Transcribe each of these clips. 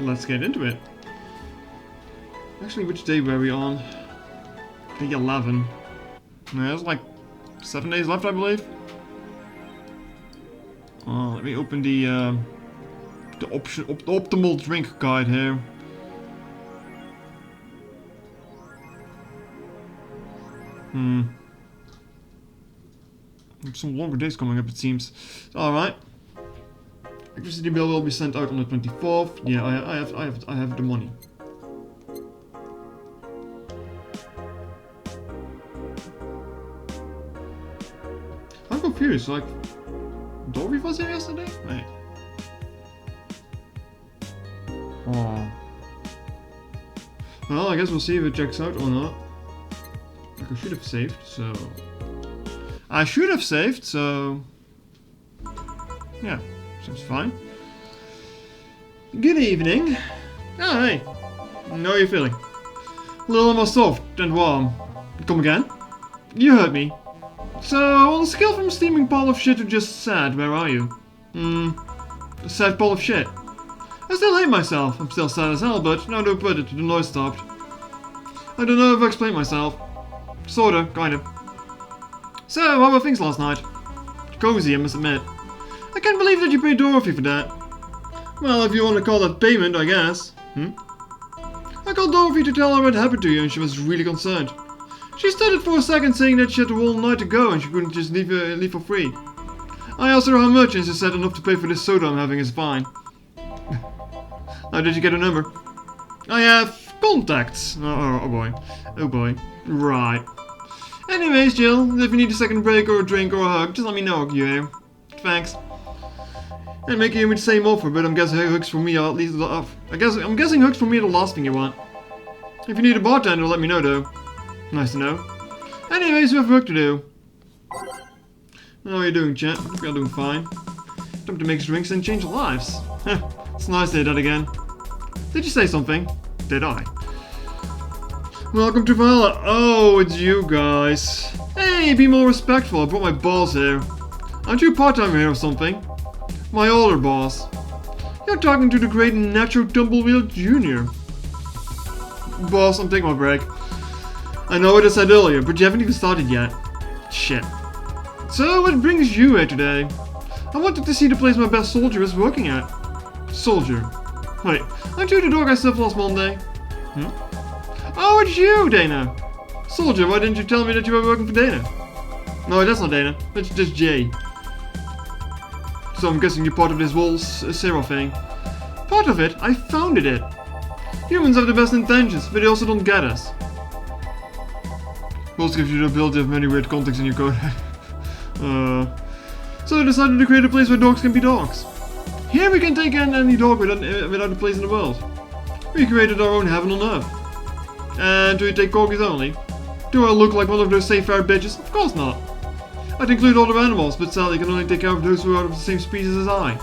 let's get into it. Actually, which day were we on? Day 11. There's like 7 days left, I believe. Let me open the optimal drink guide here. Some longer days coming up, it seems. Alright. Electricity bill will be sent out on the 24th. Yeah, I have the money. I'm confused, like... Dory was here yesterday? Wait. Oh. Well, I guess we'll see if it checks out or not. Like I should have saved, so... I should have saved, so... Yeah, seems fine. Good evening. Oh, hey. How are you feeling? A little more soft and warm. Come again? You heard me. So, on a scale from steaming pile of shit to just sad, where are you? A sad pile of shit. I still hate myself. I'm still sad as hell, but now don't put it, the noise stopped. I don't know if I explained myself. Sorta, kinda. So, how were things last night? Cozy, I must admit. I can't believe that you paid Dorothy for that. Well, if you want to call that payment, I guess. I called Dorothy to tell her what happened to you, and she was really concerned. She stuttered for a second, saying that she had the whole night to go and she couldn't just leave for free. I asked her how much, and she said enough to pay for this soda I'm having is fine. How did you get her number? I have contacts. Oh boy. Oh boy. Right. Anyways, Jill, if you need a second break or a drink or a hug, just let me know, you hear? Thanks. And make you the same offer, but I'm guessing hugs for me are at least I'm guessing hugs for me are the last thing you want. If you need a bartender, let me know though. Nice to know. Anyways, we have work to do. How are you doing, chat? Hope you're doing fine. Time to make drinks and change lives. It's nice to hear that again. Did you say something? Did I? Welcome to Valhalla. Oh, it's you guys. Hey, be more respectful. I brought my boss here. Aren't you a part-timer here or something? My older boss. You're talking to the great Nacho Tumblewheel Jr. Boss, I'm taking my break. I know what I said earlier, but you haven't even started yet. Shit. So, what brings you here today? I wanted to see the place my best soldier is working at. Soldier. Wait, aren't you the dog I slept last Monday? Oh, it's you, Dana! Soldier, why didn't you tell me that you were working for Dana? No, that's not Dana. That's just Jay. So I'm guessing you're part of this whole Sarah thing. Part of it? I founded it. Humans have the best intentions, but they also don't get us. Most gives you the ability of many weird contacts in your code. So I decided to create a place where dogs can be dogs. Here we can take in any dog without a place in the world. We created our own heaven on earth. And do you take corgis only? Do I look like one of those safe-fare bitches? Of course not. I'd include other animals, but sadly I can only take care of those who are of the same species as I.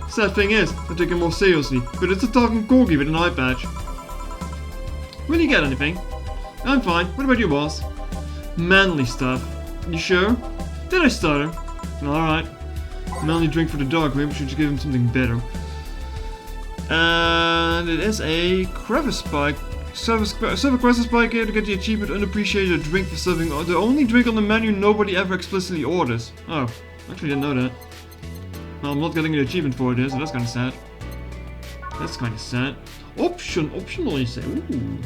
Sad thing is, I take it more seriously, but it's a talking corgi with an eye patch. Will you get anything? I'm fine. What about you, boss? Manly stuff. You sure? Did I stutter? Alright. Manly drink for the dog, maybe we should just give him something better. And it is a crevice spike. Serve a crevice spike here to get the achievement unappreciated drink for serving the only drink on the menu nobody ever explicitly orders. Oh, actually didn't know that. Well, I'm not getting the achievement for it, so that's kinda sad. That's kinda sad. Optional, you say. Ooh.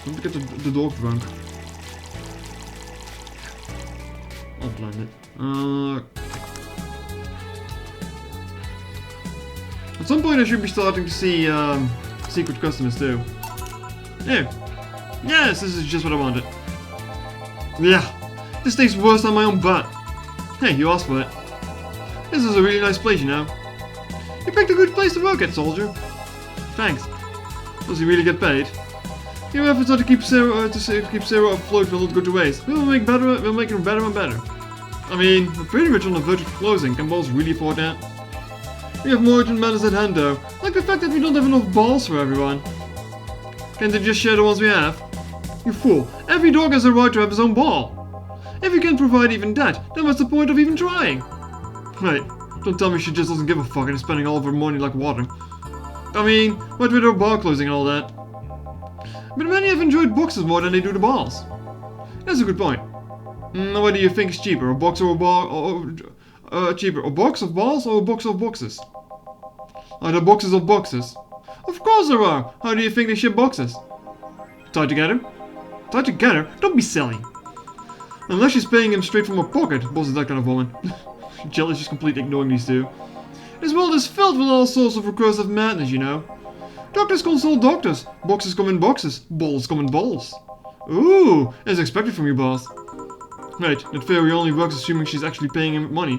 Don't get the dog drunk. I'll blend it. At some point I should be starting to see secret customers too. Here. Yes, this is just what I wanted. Yeah, this tastes worse than my own butt. Hey, you asked for it. This is a really nice place, you know. You picked a good place to work at, soldier. Thanks. Does he really get paid? Your efforts are to keep Sarah afloat will not go to waste. We'll make her better and better. I mean, we're pretty much on the verge of closing. Can balls really afford that? We have more urgent matters at hand though, like the fact that we don't have enough balls for everyone. Can't they just share the ones we have? You fool, every dog has a right to have his own ball. If you can't provide even that, then what's the point of even trying? Wait, Don't tell me she just doesn't give a fuck and is spending all of her money like water. I mean, what with her bar closing and all that. But many have enjoyed boxes more than they do the balls. That's a good point. What do you think is cheaper, a box or a bar, or cheaper, a box of balls or a box of boxes? Are there boxes of boxes? Of course there are. How do you think they ship boxes? Tied together? Tied together? Don't be silly. Unless she's paying him straight from her pocket. Boss is that kind of woman. Jill is just completely ignoring these two. This world is filled with all sorts of recursive madness, you know. Doctors consult doctors. Boxes come in boxes. Balls come in balls. Ooh, as expected from your boss. Right, that theory only works assuming she's actually paying him money.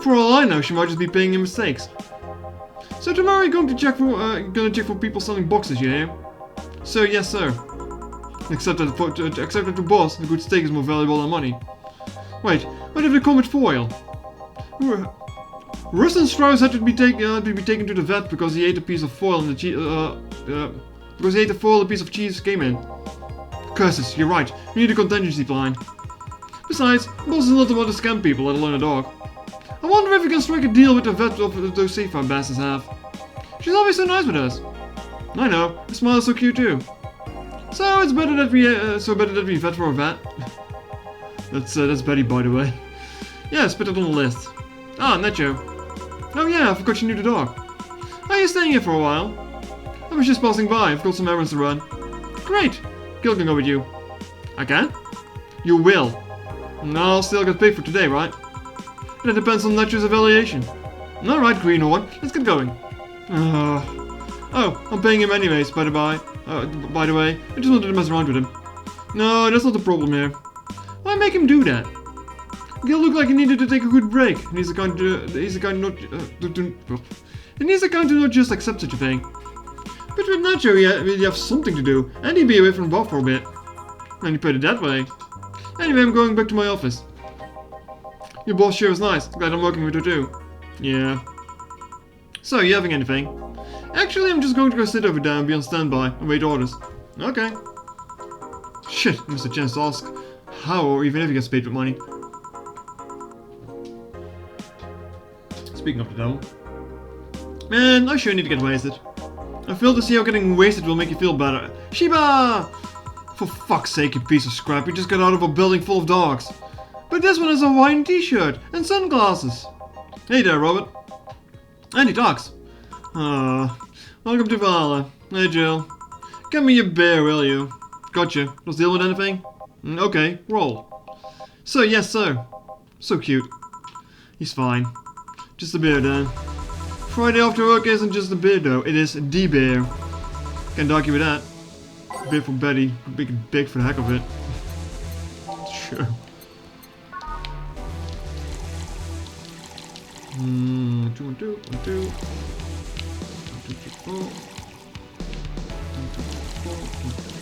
For all I know, she might just be paying him mistakes. So tomorrow you're going to check for people selling boxes, you hear? Sir, yes sir. Except that the boss, a good steak is more valuable than money. Wait, what if they come with foil? Rustin Strauss had to be taken to the vet because he ate a piece of foil and the cheese. Because he ate the foil a piece of cheese came in. Curses, you're right. We need a contingency plan. Besides, boss is not about to scam people, let alone a dog. I wonder if we can strike a deal with the vet of those safe bastards have. She's always so nice with us. I know. Her smile is so cute too. So it's better that we vet for a vet. That's Betty, by the way. Yes, put it on the list. Ah, Necho. Oh yeah, I forgot you knew the dog. Are you staying here for a while? I was just passing by. I've got some errands to run. Great. Gil can go with you. I can? You will. No, I'll still get paid for today, right? That depends on Necho's evaluation. Alright, Greenhorn. Let's get going. Oh, I'm paying him anyways, by the way. I just wanted to mess around with him. No, that's not the problem here. Why make him do that? Gil looked like he needed to take a good break. He's the kind to not just accept such a thing. But with Nacho, you have something to do, and he'd be away from Bob for a bit. And you put it that way. Anyway, I'm going back to my office. Your boss sure is nice. Glad I'm working with her too. Yeah. So, you having anything? Actually, I'm just going to go sit over there and be on standby and wait orders. Okay. Shit, I missed a chance to ask how or even if he gets paid with money. Speaking of the devil. Man, I sure need to get wasted. I failed to see how getting wasted will make you feel better. Shiba! For fuck's sake, you piece of scrap, you just got out of a building full of dogs. But this one has a Hawaiian t-shirt and sunglasses. Hey there, Robert. And he talks. Welcome to Valhalla. Hey, Jill. Get me your beer, will you? Gotcha. Let's deal with anything? Okay, roll. So, yes, sir. So cute. He's fine. Just a beer, then. Friday after work isn't just a beer, though. It is the beer. Can't argue with that. Beer for Betty. Big for the heck of it. Sure. 2 1 2 1 2 1 2 3 4 1 2 3 4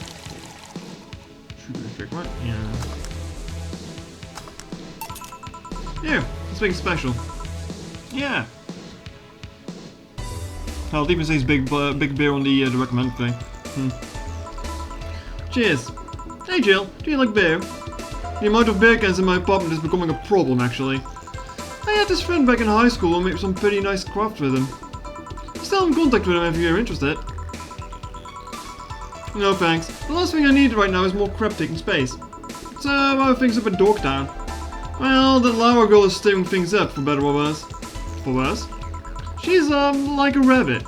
Should we pick one? Yeah. Here, let's make it special. Yeah. I'll even say big beer on the recommended thing. Cheers. Hey Jill, do you like beer? The amount of beer cans in my apartment is becoming a problem, actually. I had this friend back in high school and made some pretty nice craft with him. Still in contact with him if you're interested. No thanks. The last thing I need right now is more crap taking space. So, how are things up at Dogtown? Well, the Laura girl is stirring things up, for better or worse. For worse? She's, like a rabbit.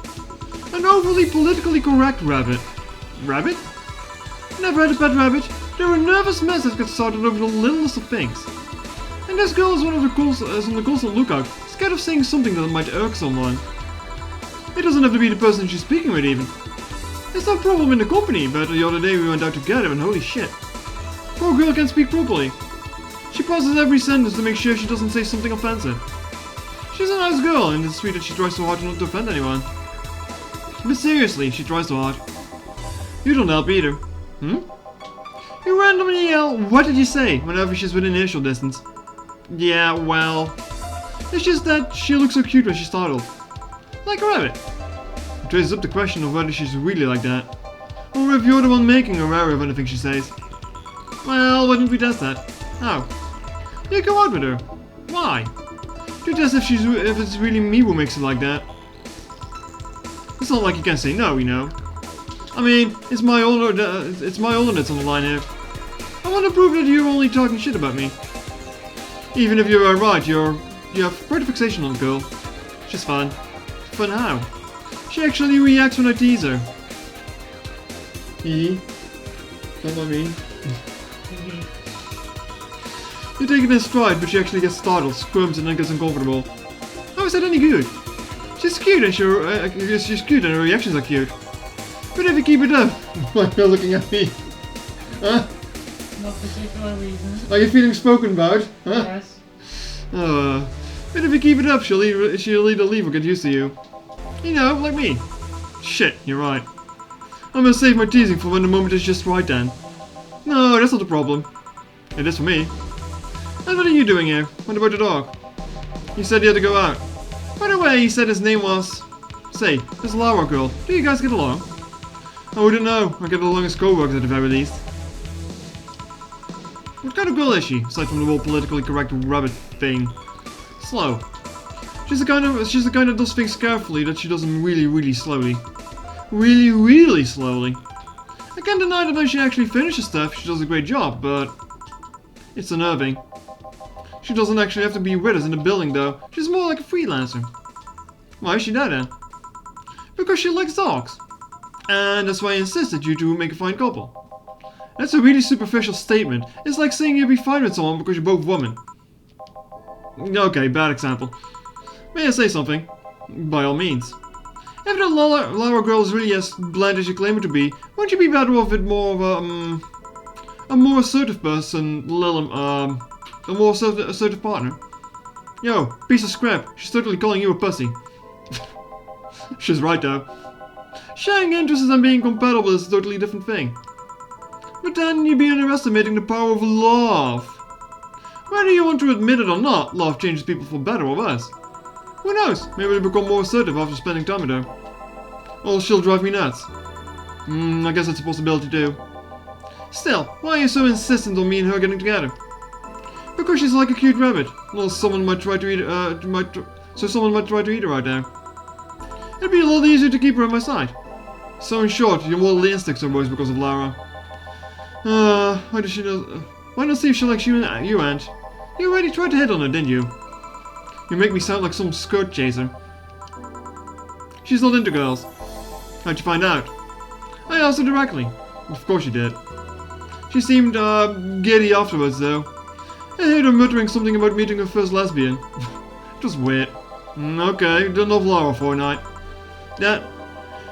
An overly politically correct rabbit. Rabbit? Never had a pet rabbit. They're a nervous mess that gets started over the littlest of things. And this girl is on the constant lookout, scared of saying something that might irk someone. It doesn't have to be the person she's speaking with even. It's no problem in the company, but the other day we went out together and holy shit. Poor girl can't speak properly. She pauses every sentence to make sure she doesn't say something offensive. She's a nice girl and it's sweet that she tries so hard not to offend anyone. But seriously, she tries so hard. You don't help either. You randomly yell, "What did you say?" whenever she's within earshot distance. Yeah, well, it's just that she looks so cute when she's startled. Like a rabbit. It raises up the question of whether she's really like that. Or if you're the one making her wary of anything she says. Well, why don't we test that? How? You go out with her. Why? Treat it as if it's really me who makes it like that. It's not like you can say no, you know. I mean, it's my honor that's on the line here. I want to prove that you're only talking shit about me. Even if you're right, you have quite a fixation on the girl. She's fun. Fun how? She actually reacts when I tease her. Hee. Don't mind me. You take it in stride, but she actually gets startled, squirms, and then gets uncomfortable. How is that any good? She's cute, and she's cute, and her reactions are cute. But if you keep it up, why are you looking at me? Huh? No particular reason. Are you feeling spoken about? Huh? Yes. But if you keep it up, she'll either leave or get used to you. You know, like me. Shit, you're right. I'm gonna save my teasing for when the moment is just right then. No, that's not the problem. It is for me. And what are you doing here? What about the dog? You said you had to go out. By the way, he said his name was... Say, this Laura girl, do you guys get along? I wouldn't know. I get along as co-workers at the very least. What kind of girl is she, aside from the whole politically correct rabbit thing? Slow. She's the kind that does things carefully, that she does them really slowly. Really slowly. I can't deny that when she actually finishes stuff, she does a great job, but... It's unnerving. She doesn't actually have to be with us in the building though, she's more like a freelancer. Why is she that then? Because she likes dogs. And that's why I insist that you two make a fine couple. That's a really superficial statement. It's like saying you'd be fine with someone because you're both women. Okay, bad example. May I say something? By all means. If the Laura girl is really as bland as you claim her to be, wouldn't you be better off with more of a more assertive person, a more assertive partner? Yo, piece of scrap, she's totally calling you a pussy. She's right though. Sharing interests and being compatible is a totally different thing. But then you'd be underestimating the power of love. Whether you want to admit it or not, love changes people for better or worse. Who knows, maybe they become more assertive after spending time with her. Or she'll drive me nuts. I guess that's a possibility too. Still, why are you so insistent on me and her getting together? Because she's like a cute rabbit. Well, someone might try to eat her out there. It'd be a lot easier to keep her on my side. So in short, your moral instincts are worse because of Lara. Why does she know? Why not see if she likes you, Aunt? You already tried to hit on her, didn't you? You make me sound like some skirt chaser. She's not into girls. How'd you find out? I asked her directly. Of course you did. She seemed, giddy afterwards, though. I heard her muttering something about meeting her first lesbian. It was weird. Okay, done off Lara for a night. That.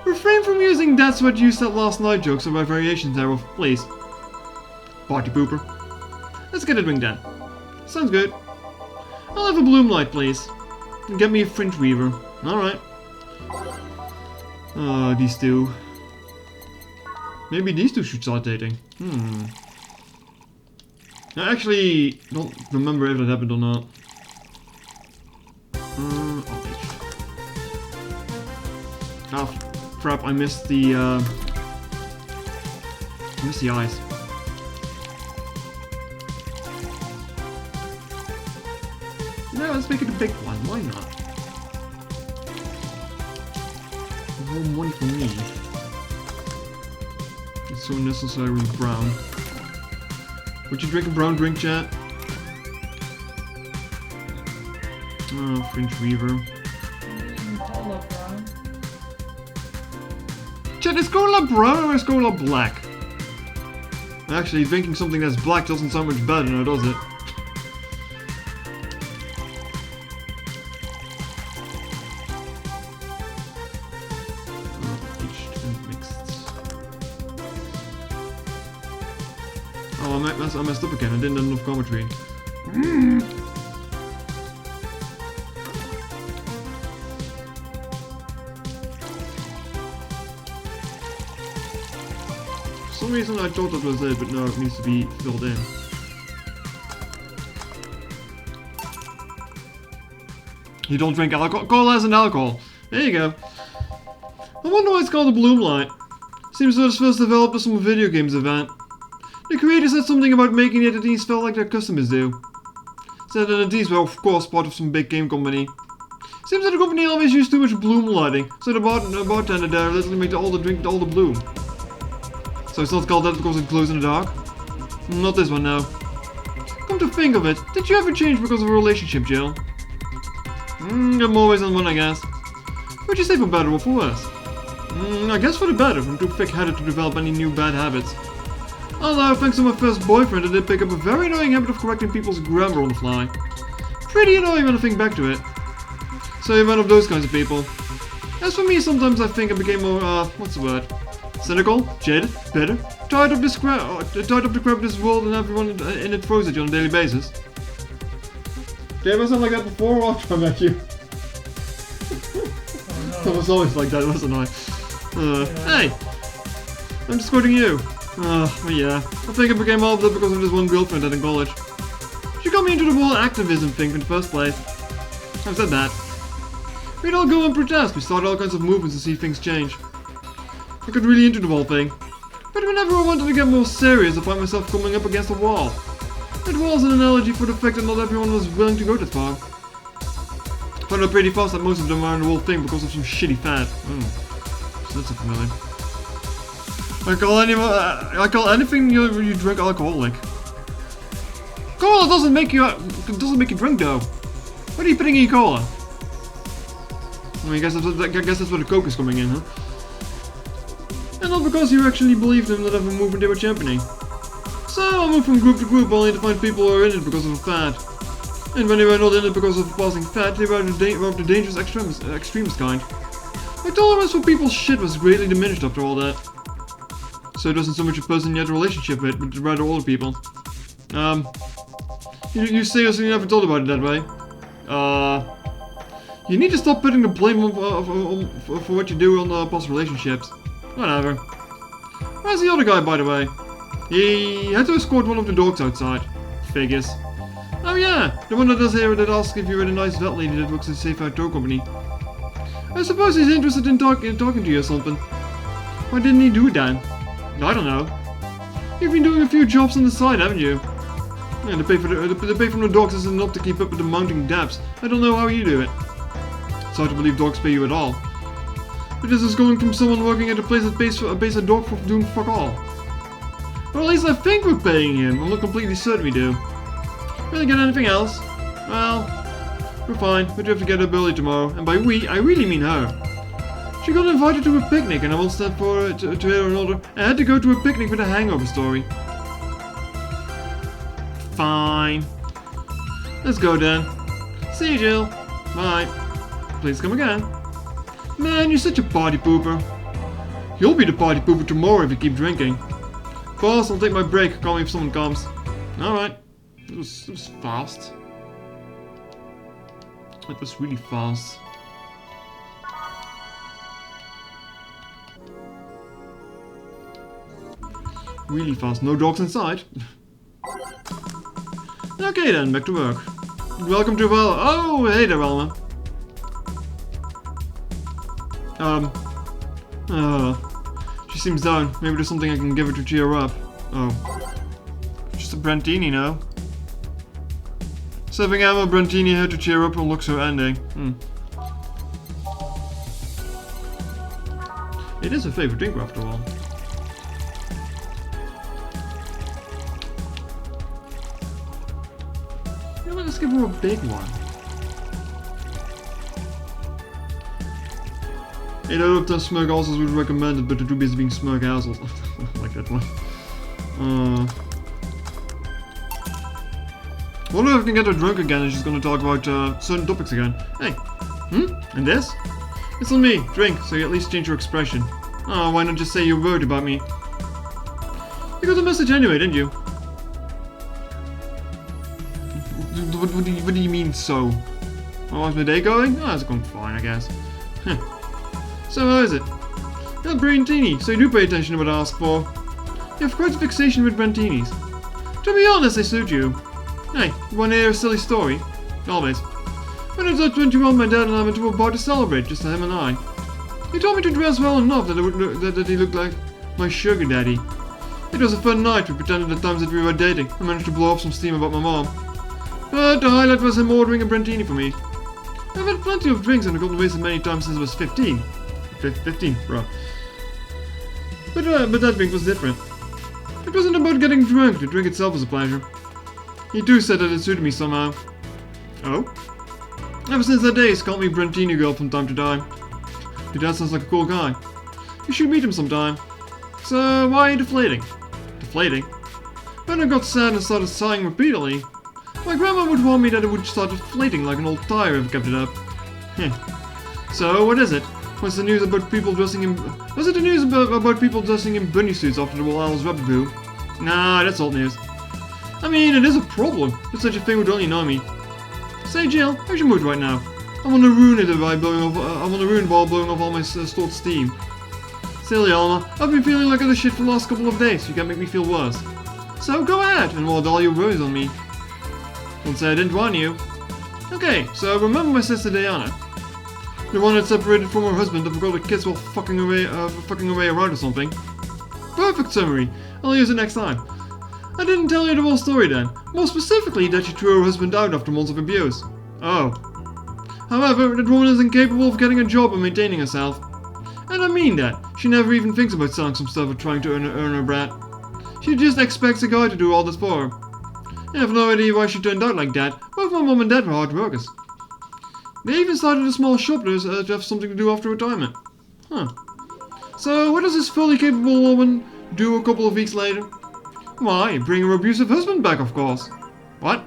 Refrain from using "that's what you said last night" jokes about variations thereof, please. Party pooper. Let's get a drink then. Sounds good. I'll have a bloom light, please. And get me a fringe weaver. Alright. Oh, these two. Maybe these two should start dating. I actually don't remember if that happened or not. Oh, crap, I missed the eyes. No, let's make it a big one, why not? More money for me. It's so necessary with brown. Would you drink a brown drink, chat? Oh, Fringe Weaver. Cola brown. Chat, is cola brown or is cola black? Actually, drinking something that's black doesn't sound much better now, does it? Oh, I messed up again. I didn't have enough commentary. For some reason I thought that was it, but no, it needs to be filled in. You don't drink alcohol? Cola isn't alcohol. There you go. I wonder why it's called a bloom light. Seems that it was first developed as some video games event. The creator said something about making it that these felt like their customers do. Said that these were of course part of some big game company. Seems that the company always used too much bloom lighting, so the bartender there literally made all the drink all the bloom. So it's not called that because it glows in the dark? Not this one, no. Come to think of it, did you ever change because of a relationship, Jill? I'm always on one, I guess. Would you say for better or for worse? I guess for the better. I'm too thick-headed to develop any new bad habits. Although, thanks to my first boyfriend, I did pick up a very annoying habit of correcting people's grammar on the fly. Pretty annoying when I think back to it. So you're one of those kinds of people. As for me, sometimes I think I became more, what's the word? Cynical, jaded, bitter, tired of the crap of this world and everyone in it throws at you on a daily basis. Did I ever sound like that before or after I met you? Oh, no. I was always like that, wasn't I? Hey! I'm just quoting you. Well, yeah. I think I became all of that because of this one girlfriend I had in college. She got me into the whole activism thing in the first place. I've said that. We'd all go and protest, we started all kinds of movements to see things change. I got really into the whole thing. But whenever I wanted to get more serious, I found myself coming up against a wall. It was an analogy for the fact that not everyone was willing to go that far. I found out pretty fast that most of them are in the whole thing because of some shitty fat. That's so familiar. I call anything you drink alcoholic. Cola doesn't make you drink though. What are you putting in your cola? I mean, I guess that's where the Coke is coming in, huh? And not because you actually believed in whatever movement they were championing. So I moved from group to group only to find people who were in it because of a fad. And when they were not in it because of a passing fad, they were of the dangerous extremist kind. My tolerance for people's shit was greatly diminished after all that. So it wasn't so much a person you had a relationship with, but rather older people. You seriously never thought about it that way? You need to stop putting the blame for what you do on past relationships. Whatever. Where's the other guy, by the way? He had to escort one of the dogs outside. Figures. Oh yeah, the one that does here that asks if you're a nice vet lady that works at a safe outdoor company. I suppose he's interested in talking to you or something. Why didn't he do it then? I don't know. You've been doing a few jobs on the side, haven't you? Yeah, the pay from the dogs isn't enough to keep up with the mounting debts. I don't know how you do it. It's hard to believe dogs pay you at all. But this is coming from someone working at a place that pays a dog for doing fuck all. Or at least I think we're paying him. I'm not completely certain we do. Really get anything else? Well, we're fine, but you have to get up early tomorrow. And by we, I really mean her. She got invited to a picnic and I won't stand for her to hear another. I had to go to a picnic with a hangover story. Fine. Let's go then. See you, Jill. Bye. Please come again. Man, you're such a party pooper. You'll be the party pooper tomorrow if you keep drinking. Boss, I'll take my break. Call me if someone comes. Alright. It was fast. It was really fast. Really fast. No dogs inside. Okay then, back to work. Welcome to Val. Oh, hey there, Alma. She seems down. Maybe there's something I can give her to cheer her up. Oh. Just a Brantini now. Serving ammo, Brantini here to cheer up and looks her ending. It is her favorite drink after all. Let's give her a big one. 8 out of 10 smug assholes would recommend it, but they're too busy being smug assholes. I like that one. Wonder if I can get her drunk again and she's gonna talk about certain topics again. Hey, and this? It's on me. Drink, so you at least change your expression. Oh, why not just say you're worried about me? You got the message anyway, didn't you? What do you mean, so? How's my day going? Oh, it's going fine, I guess. So how is it? Yeah, Brantini, so you do pay attention to what I ask for. You have quite a fixation with Brantinis. To be honest, they suit you. Hey, you want to hear a silly story? Always. When I was 21, my dad and I went to a bar to celebrate, just him and I. He told me to dress well enough that he looked like my sugar daddy. It was a fun night. We pretended at times that we were dating. I managed to blow up some steam about my mom. But the highlight was him ordering a Brentini for me. I've had plenty of drinks and gotten wasted many times since I was 15. 15, bro. But that drink was different. It wasn't about getting drunk, the drink itself was a pleasure. He too said that it suited me somehow. Oh? Ever since that day, he's called me Brentini girl from time to time. Your dad sounds like a cool guy. You should meet him sometime. So, why are you deflating? Deflating? When I got sad and started sighing repeatedly, my grandma would warn me that it would start deflating like an old tire if I kept it up. So, what is it? Was the news about people dressing in... Was it the news about people dressing in bunny suits after the Wallace rubber boo? Nah, that's old news. I mean, it is a problem, but such a thing would only annoy me. Say, Jill, how's your mood right now? I want to ruin it by blowing off. I want to ruin it while blowing off all my stored steam. Silly Alma, I've been feeling like other shit for the last couple of days. You can't make me feel worse. So go ahead and roll all your worries on me. Don't say I didn't warn you. Okay, so remember my sister Diana, the one that separated from her husband and forgot her kids while fucking away around or something. Perfect summary. I'll use it next time. I didn't tell you the whole story then. More specifically, that she threw her husband out after months of abuse. Oh. However, that woman is incapable of getting a job and maintaining herself. And I mean that. She never even thinks about selling some stuff or trying to earn her brat. She just expects a guy to do all this for her. I have no idea why she turned out like that. Both my mom and dad were hard workers. They even started a small shop to have something to do after retirement. Huh. So, what does this fully capable woman do a couple of weeks later? Why, bring her abusive husband back, of course. What?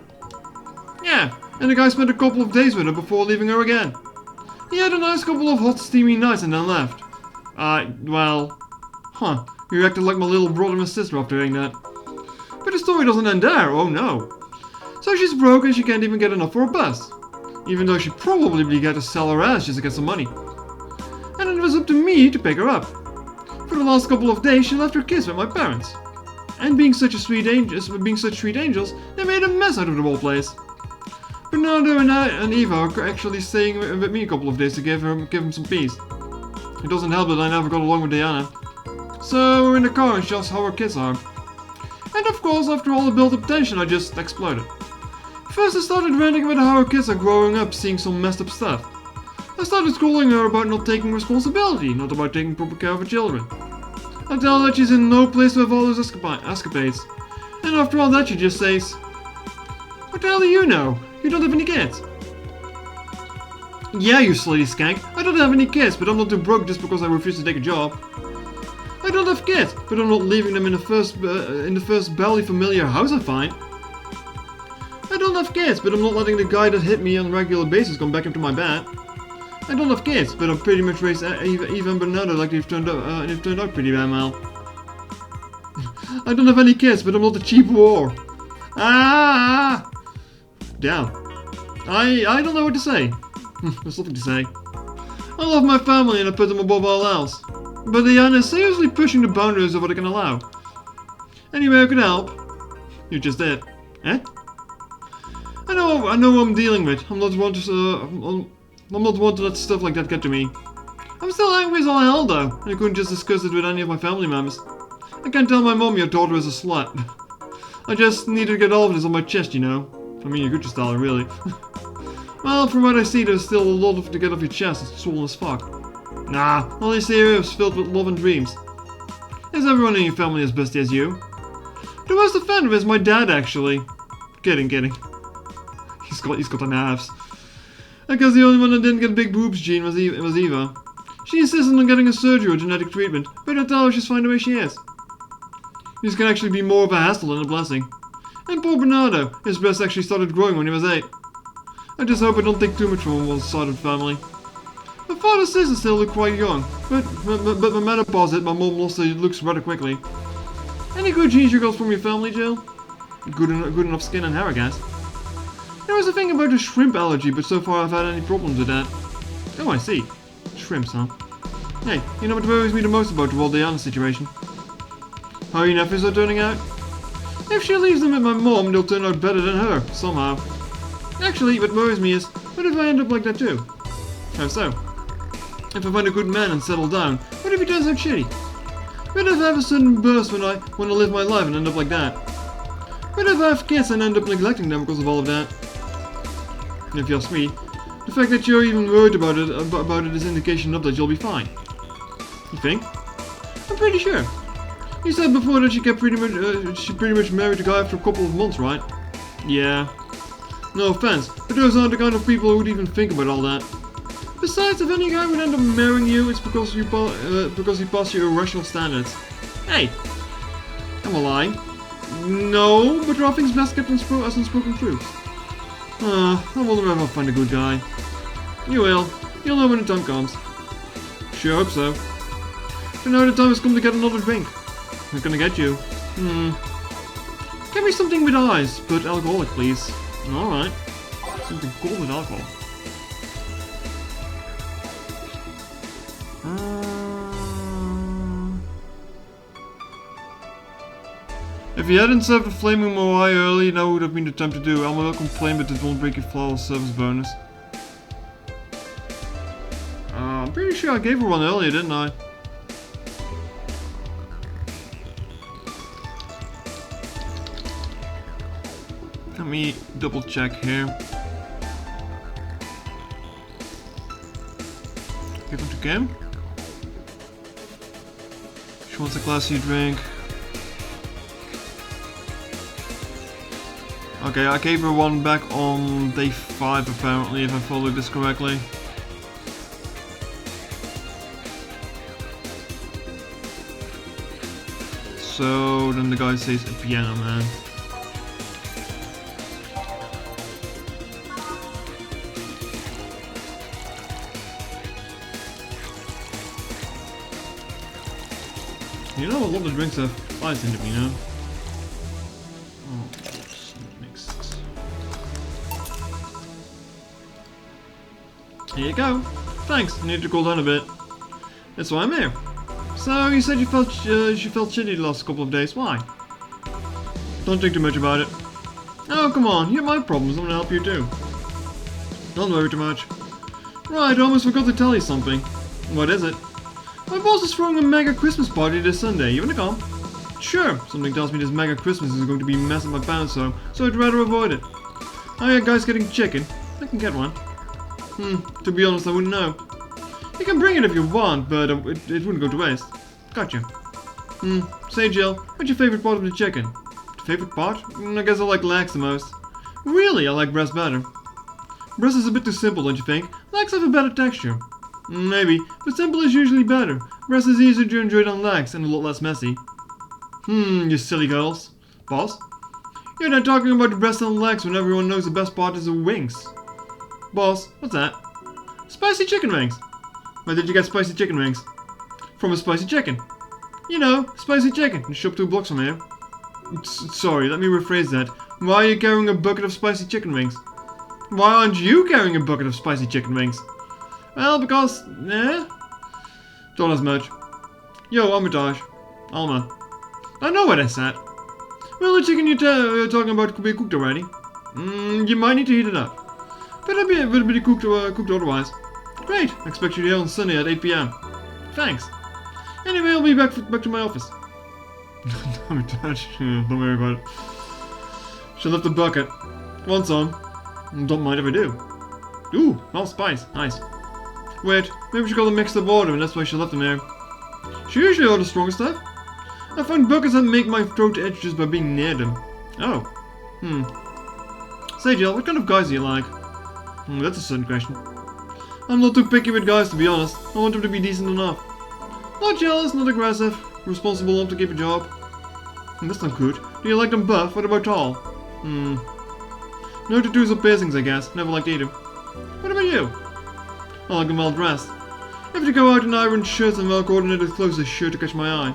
Yeah, and the guy spent a couple of days with her before leaving her again. He had a nice couple of hot, steamy nights and then left. Well... Huh, you acted like my little brother and sister after hearing that. But the story doesn't end there, oh no. So she's broke and she can't even get enough for a bus. Even though she probably got to sell her ass just to get some money. And it was up to me to pick her up. For the last couple of days she left her kids with my parents. And being such sweet angels, they made a mess out of the whole place. Bernardo and Eva are actually staying with me a couple of days to give him some peace. It doesn't help that I never got along with Diana. So we're in the car and she asks how her kids are. And of course, after all the built-up tension, I just exploded. First I started ranting about how her kids are growing up seeing some messed up stuff. I started scolding her about not taking responsibility, not about taking proper care of her children. I tell her that she's in no place to have all those escapades. And after all that she just says, "What the hell do you know? You don't have any kids." Yeah, you slutty skank, I don't have any kids, but I'm not too broke just because I refuse to take a job. I don't have kids, but I'm not leaving them in the first barely familiar house I find. I don't have kids, but I'm not letting the guy that hit me on a regular basis come back into my bed. I don't have kids, but I've pretty much raised Eva and Bernardo like they've turned out pretty damn well. I don't have any kids, but I'm not a cheap whore. Ah! Damn. I don't know what to say. There's nothing to say. I love my family and I put them above all else. But Diana is seriously pushing the boundaries of what I can allow. Anyway, I can help. You just did. Eh? I know who I'm dealing with. I'm not one to let stuff like that get to me. I'm still angry as all hell though, and I couldn't just discuss it with any of my family members. I can't tell my mom your daughter is a slut. I just need to get all of this on my chest, you know. I mean, you could just tell her, really. Well, from what I see, there's still a lot to get off your chest. It's swollen as fuck. Nah, all this area is filled with love and dreams. Is everyone in your family as busty as you? The worst offender is my dad, actually. Kidding. He's got the nerves. I guess the only one that didn't get big boobs gene was Eva. She insisted on getting a surgery or genetic treatment, but I tell her she's fine the way she is. This can actually be more of a hassle than a blessing. And poor Bernardo, his breast actually started growing when he was 8. I just hope I don't take too much from one side of the family. My father's sister still look quite young, but my menopause hit, my mom lost her looks rather quickly. Any good genes you got from your family, Jill? Good enough skin and hair, I guess. There was a thing about a shrimp allergy, but so far I've had any problems with that. Oh, I see. Shrimps, huh? Hey, you know what worries me the most about the whole Diana situation? How your nephews are turning out? If she leaves them with my mom, they'll turn out better than her, somehow. Actually, what worries me is, what if I end up like that too? How so? If I find a good man and settle down, what if he turns out shitty? What if I have a sudden burst when I live my life and end up like that? What if I have kids and end up neglecting them because of all of that? If you ask me, the fact that you're even worried about it is indication enough that you'll be fine. You think? I'm pretty sure. You said before that she pretty much married the guy after a couple of months, right? Yeah. No offense, but those aren't the kind of people who would even think about all that. Besides, if any guy would end up marrying you, it's because he passed your irrational standards. Hey, am I lying? No, but there are things best kept as unspoken truths. I wonder if I'll find a good guy. You will. You'll know when the time comes. Sure hope so. But now the time has come to get another drink. I'm gonna get you. Get me something with ice, but alcoholic, please. Alright. Something cool with alcohol. If you hadn't served the flaming Moai early, that would have been the time to do. I will complain, but it won't break your flawless service bonus. I'm pretty sure I gave her one earlier, didn't I? Let me double check here. Give him to Kim. She wants a classy drink. Okay, I gave her one back on day 5 apparently, if I followed this correctly. So then the guy says a piano man. You know, a lot of the drinks have ice in them, you know? Oh, it's not mixed. Here you go. Thanks, I need to cool down a bit. That's why I'm here. So, you said you felt shitty the last couple of days. Why? Don't think too much about it. Oh, come on, you have my problems, I'm gonna help you too. Don't worry too much. Right, I almost forgot to tell you something. What is it? My boss is throwing a mega Christmas party this Sunday. You wanna come? Sure. Something tells me this mega Christmas is going to be messing my pants, so I'd rather avoid it. Oh yeah, guys getting chicken. I can get one. To be honest, I wouldn't know. You can bring it if you want, but it wouldn't go to waste. Gotcha. Say Jill, what's your favorite part of the chicken? Favorite part? I guess I like legs the most. Really? I like breast better. Breast is a bit too simple, don't you think? Legs have a better texture. Maybe, but simple is usually better. Breast is easier to enjoy than legs and a lot less messy. You silly girls. Boss? You're not talking about the breast and legs when everyone knows the best part is the wings. Boss, what's that? Spicy chicken wings. Where did you get spicy chicken wings? From a spicy chicken. You know, spicy chicken, the shop 2 blocks from here. Sorry, let me rephrase that. Why are you carrying a bucket of spicy chicken wings? Why aren't you carrying a bucket of spicy chicken wings? Well, because, don't as much. Yo, Armitage. Alma. I know what I said. Well, the chicken you're talking about could be cooked already. You might need to heat it up. But it'll be cooked otherwise. Great, I expect you here on Sunday at 8 PM. Thanks. Anyway, I'll be back to my office. Armitage, don't worry about it. She left the bucket. Want some? Don't mind if I do. Ooh, well, spice. Nice. Wait, maybe she got them mixed up order and that's why she left them there. She usually orders stronger stuff. I find buckets that make my throat itch just by being near them. Oh. Say Jill, what kind of guys do you like? That's a certain question. I'm not too picky with guys, to be honest. I want them to be decent enough. Not jealous, not aggressive. Responsible enough to keep a job. That's not good. Do you like them buff? What about tall? No tattoos or piercings, I guess. Never liked either. What about you? I like them well dressed. If you go out in ironed shirts and well coordinated clothes, they're sure to catch my eye.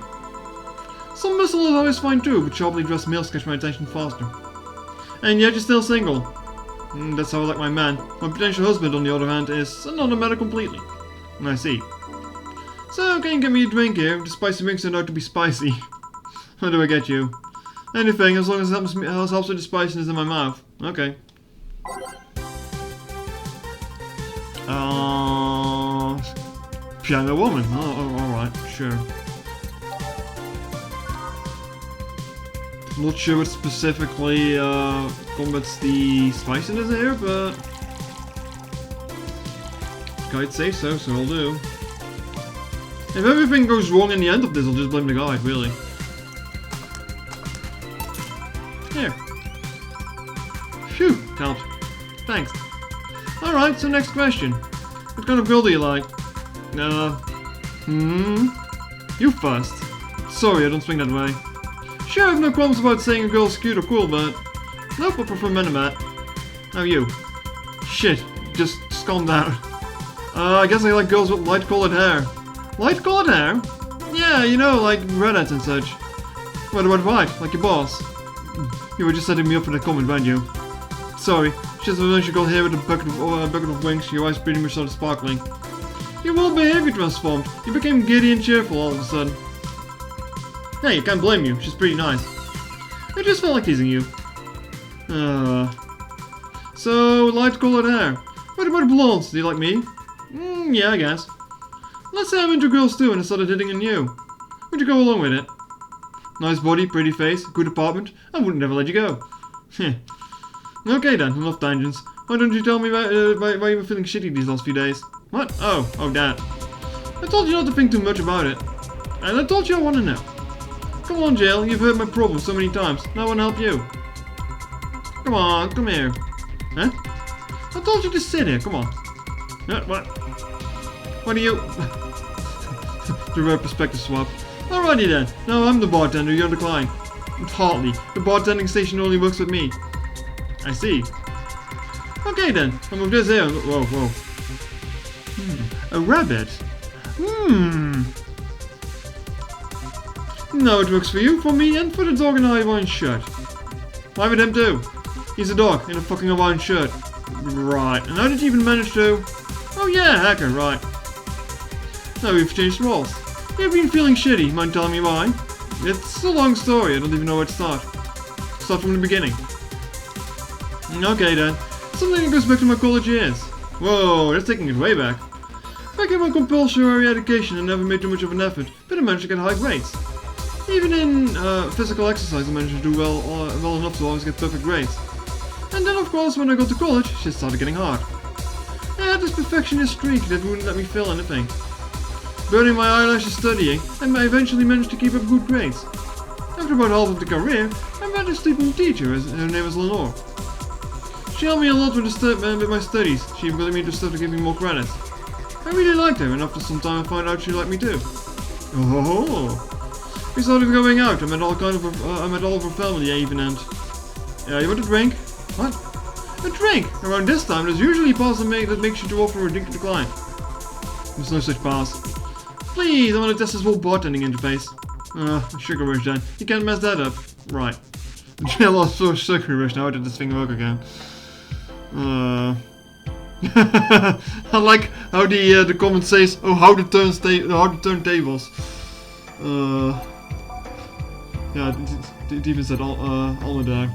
Some muscle is always fine too, but sharply dressed males catch my attention faster. And yet you're still single. That's how I like my man. My potential husband, on the other hand, is another matter completely. I see. So, can you get me a drink here? The spicy wings turned out to be spicy. How do I get you? Anything, as long as it helps with the spiciness in my mouth. Okay. Piano woman. Oh, alright, sure. Not sure what specifically combats the spiciness here, but guide say so, so I'll do. If everything goes wrong in the end of this, I'll just blame the guide, really. Here. Phew, helped. Thanks. Alright, so next question. What kind of girl do you like? You first. Sorry, I don't swing that way. Sure, I have no qualms about saying a girl's cute or cool, but... Nope, I prefer men and that. How you? Shit, just calm down. I guess I like girls with light-colored hair. Light-colored hair? Yeah, you know, like redheads and such. What about white, like your boss? You were just setting me up for that comment, weren't you? Sorry, she has a magical hair with a bucket of wings, your eyes pretty much started sparkling. Your whole behavior transformed. You became giddy and cheerful all of a sudden. Hey, you can't blame you, she's pretty nice. I just felt like teasing you. So, light-colored hair. What about blondes? Do you like me? Yeah, I guess. Let's say I'm into girls too and I started hitting on you. Would you go along with it? Nice body, pretty face, good apartment. I wouldn't ever let you go. Okay then, enough tangents. Why don't you tell me why you were feeling shitty these last few days? What? Oh, that. I told you not to think too much about it. And I told you I want to know. Come on, Jill, you've heard my problems so many times. Now I want to help you. Come on, come here. Huh? I told you to sit here, come on. What? What are you... The rare perspective swap. Alrighty then, now I'm the bartender, you're the client. Hardly. The bartending station only works with me. I see. Okay then, I'll move this here. Whoa. A rabbit. No, it works for you, for me, and for the dog in a Hawaiian shirt. Why with him too? He's a dog in a fucking Hawaiian shirt. Right, and how did you even manage to... Oh yeah, hacker, right. Now we've changed roles. You've been feeling shitty, mind telling me why? It's a long story, I don't even know where to start. Start from the beginning. Okay then, something that goes back to my college years. Whoa, that's taking it way back. Back in my compulsory education, I never made too much of an effort, but I managed to get high grades. Even in physical exercise, I managed to do well enough to always get perfect grades. And then, of course, when I got to college, shit started getting hard. I had this perfectionist streak that wouldn't let me fail anything. Burning my eyelashes studying, and I eventually managed to keep up good grades. After about half of the career, I met a student teacher, her name was Lenore. She helped me a lot with my studies. She got me to stuff to give me more credits. I really liked her, and after some time I found out she liked me too. Oh, we started going out. I met all of her family even, and you want a drink? What? A drink? Around this time, there's usually a pass that makes you to offer a drink to the client. There's no such pass. Please, I want to test this whole bartending interface. Sugar rush then. You can't mess that up. Right. I lost so sugar rush. Now how did this thing work again? I like how the comment says, oh, how to turn tables. Yeah, it even said all there.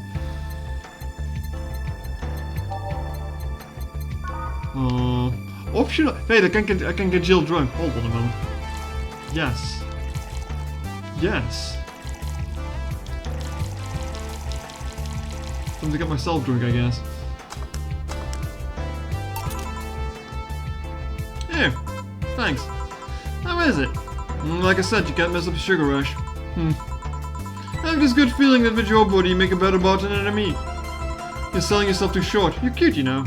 Optional. Wait, I can get Jill drunk. Hold on a moment. Yes. Time to get myself drunk, I guess. Here. Thanks. How is it? Like I said, you can't mess up a sugar rush. I have this good feeling that with your body you make a better bartender than me. You're selling yourself too short. You're cute, you know.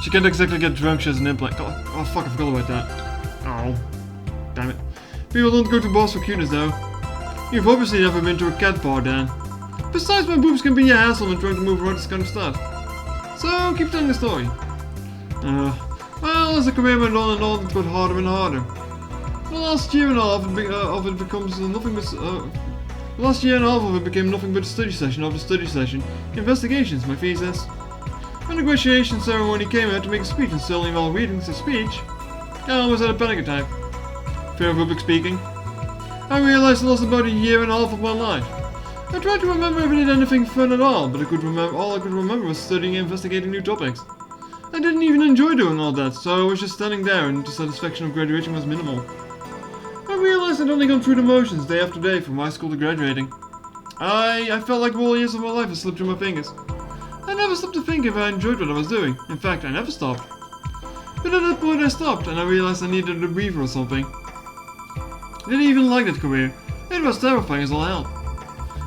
She can't exactly get drunk, she has an implant. Oh fuck, I forgot about that. Oh. Damn it. People don't go to bars for cuteness though. You've obviously never been to a cat bar, Dan. Besides, my boobs can be a hassle when trying to move around this kind of stuff. So, keep telling the story. Well, as the career went on and on, it got harder and harder. The last year and a half of it becomes nothing but... The last year and a half of it became nothing but a study session after study session. Investigations, my thesis. When the graduation ceremony came, I had to make a speech, and suddenly while reading the speech, I almost had a panic attack. Fear of public speaking. I realized I lost about a year and a half of my life. I tried to remember if I did anything fun at all, but all I could remember was studying and investigating new topics. I didn't even enjoy doing all that, so I was just standing there and the satisfaction of graduating was minimal. I realized I'd only gone through the motions day after day from high school to graduating. I felt like the whole years of my life had slipped through my fingers. I never stopped to think if I enjoyed what I was doing. In fact, I never stopped. But at that point I stopped, and I realized I needed a breather or something. I didn't even like that career. It was terrifying as all hell.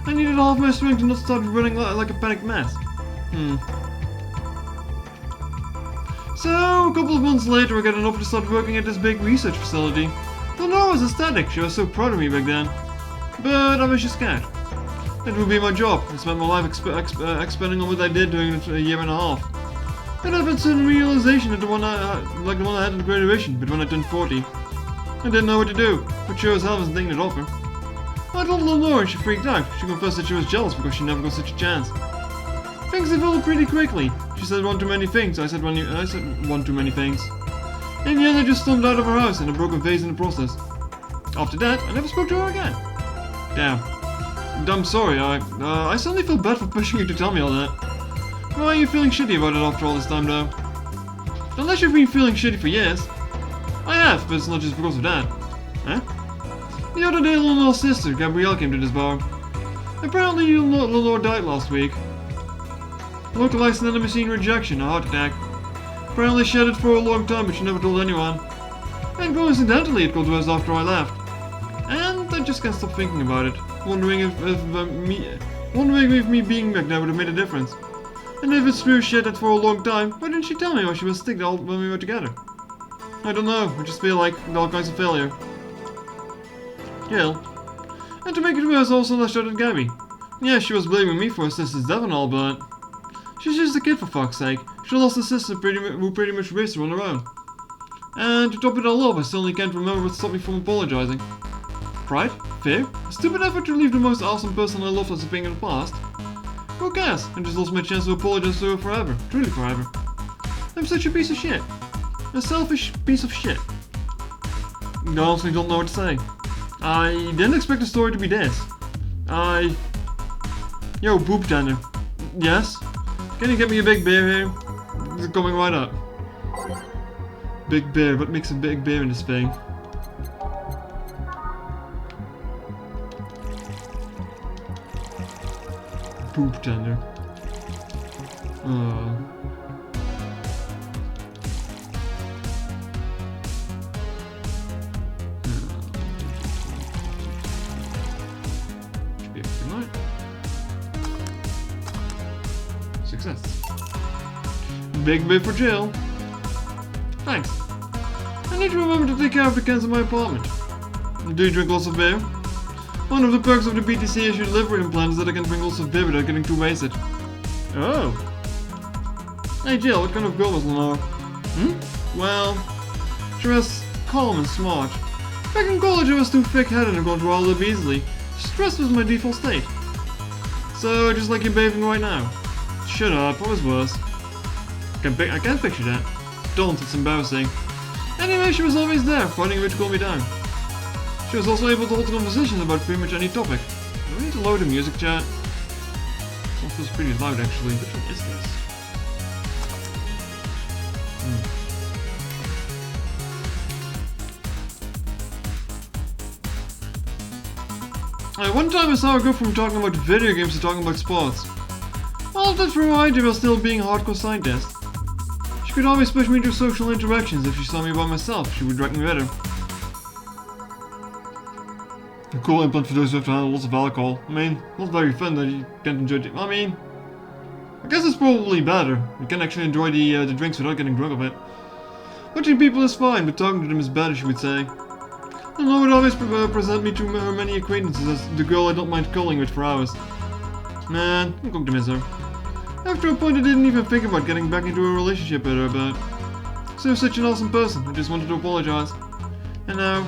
I needed half my strength to not start running like a panicked mess. So, a couple of months later I got an offer to start working at this big research facility. Lenore was ecstatic, she was so proud of me back then. But I was just scared. It would be my job. I spent my life expending on what I did during a year and a half. And I've had certain realization that the one I had at graduation, but when I turned 40. I didn't know what to do, but sure as hell wasn't taking that offer. I told Lenore and she freaked out. She confessed that she was jealous because she never got such a chance. Things developed pretty quickly. She said one too many things, I said one too many things. In the end I just stormed out of her house and I broke a vase in the process. After that, I never spoke to her again. Damn. I'm sorry, I suddenly feel bad for pushing you to tell me all that. Why are you feeling shitty about it after all this time though? Unless you've been feeling shitty for years. I have, but it's not just because of that. Huh? The other day Lenore's sister, Gabrielle, came to this bar. Apparently Lenore died last week. Localized another machine rejection, a heart attack. Apparently she had it for a long time but she never told anyone. And coincidentally it got worse after I left. And I just can't stop thinking about it, wondering if me being back there would have made a difference. And if it's true she had it for a long time, why didn't she tell me why she was sick when we were together? I don't know, I just feel like all kinds of failure. Jill. And to make it worse, I also lashed out at Gabby. Yeah, she was blaming me for her sister's death and all, but she's just a kid for fuck's sake. She lost a sister who pretty much raised her on her own. And to top it all off, I suddenly can't remember what stopped me from apologizing. Pride? Fear? A stupid effort to leave the most awesome person I loved as a thing in the past? Who cares? I just lost my chance to apologize to her forever. Truly forever. I'm such a piece of shit. A selfish piece of shit. I honestly don't know what to say. I didn't expect the story to be this. Yo, boob tender. Yes? Can you get me a big beer here? It's coming right up. Big beer, what makes a big beer in this thing? Boob tender. Success. Big bit for Jill. Thanks. I need to remember to take care of the cans in my apartment. Do you drink lots of beer? One of the perks of the BTC issued livery implant is that I can drink lots of beer without getting too wasted. Oh. Hey Jill, what kind of girl was Lenore? Well, she was calm and smart. Back in college I was too thick-headed and got riled up easily. Stress was my default state. So, just like you're bathing right now. Shut up, I was worse. I can't picture that. Don't, it's embarrassing. Anyway, she was always there, finding a way to calm me down. She was also able to hold conversations about pretty much any topic. Do we need to load the music chat? It feels pretty loud actually. Which one is this? One time I saw her go from talking about video games to talking about sports. All of that variety while still being a hardcore scientist. She could always push me into social interactions. If she saw me by myself, she would drag me with her. A cool implant for those who have to handle lots of alcohol. I mean, not very fun that you can't enjoy it. I mean, I guess it's probably better. You can actually enjoy the drinks without getting drunk of it. Watching people is fine, but talking to them is better, she would say. And I would always present me to her many acquaintances as the girl I don't mind calling with for hours. Man, I'm going to miss her. After a point I didn't even think about getting back into a relationship with her, but she was such an awesome person, I just wanted to apologize. And now,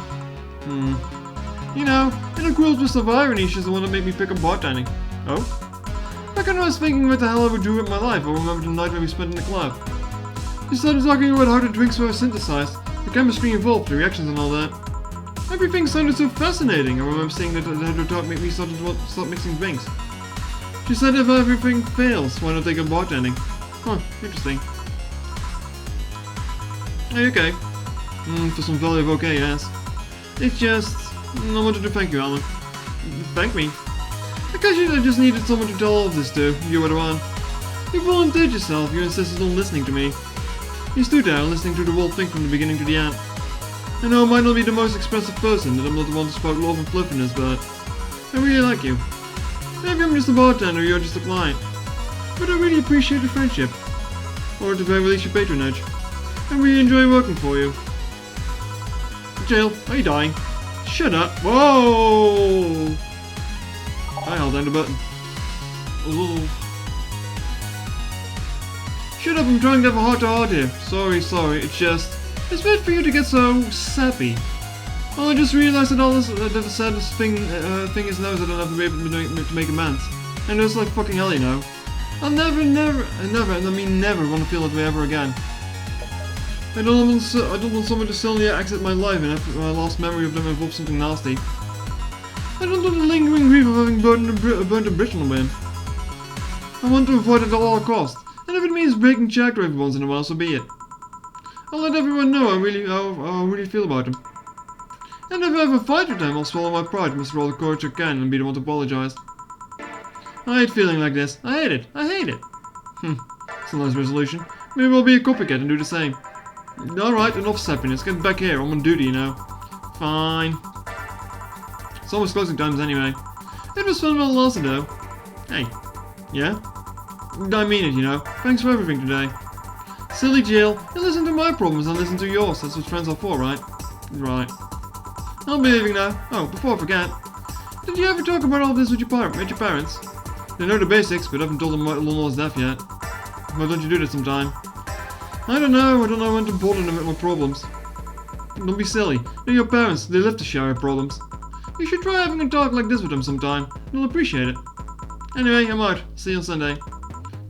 you know, in a cruel twist of irony, she's the one that made me pick up bartending. Oh? Back when I was thinking what the hell I would do with my life, I remember the night when we spent in the club. She started talking about how the drinks were synthesized, the chemistry involved, the reactions and all that. Everything sounded so fascinating. I remember saying that her talk made me start mixing drinks. She said if everything fails, why not take up bartending? Huh, interesting. Hey, okay. For some value of okay, yes. It's just, I wanted to thank you, Alan. Thank me? I guess I just needed someone to tell all of this to. You were the one. You volunteered yourself, you insisted on listening to me. He stood there, listening to the whole thing from the beginning to the end. I know I might not be the most expensive person, that I'm not the one to spout love and fluffiness, but I really like you. Maybe I'm just a bartender, you're just a client. But I really appreciate your friendship. Or at the very least your patronage. I really enjoy working for you. Jill, are you dying? Shut up. Whoa! I held down the button. Ooh. Shut up, I'm trying to have a heart-to-heart here. Sorry, it's bad for you to get so sappy. Well, I just realized that that the saddest thing is now is that I'll never be able to make amends. And it's like fucking hell, you know. I'll never, and I mean never, want to feel that way ever again. I don't want someone to suddenly exit my life and have my last memory of them involve something nasty. I don't want the lingering grief of having burnt a bridge on the wind. I want to avoid it at all costs, and if it means breaking character every once in a while, so be it. I'll let everyone know how I really feel about them. And if I have a fight with them, I'll swallow my pride, muster all the courage I can, and be the one to apologize. I hate feeling like this. I hate it. It's a nice resolution. Maybe I'll be a copycat and do the same. Alright, enough sappiness. Get back here. I'm on duty, you know. Fine. It's almost closing times anyway. It was fun while it lasted, though. Hey. Yeah? I mean it, you know. Thanks for everything today. Silly Jill. You listen to my problems and listen to yours. That's what friends are for, right? Right. I'll be leaving now. Oh, before I forget. Did you ever talk about all this with your parents? They know the basics, but haven't told them about Lola's death yet. Why don't you do that sometime? I don't know when to bother them with my problems. Don't be silly. They're your parents. They live to share your problems. You should try having a talk like this with them sometime. They'll appreciate it. Anyway, I'm out. See you on Sunday.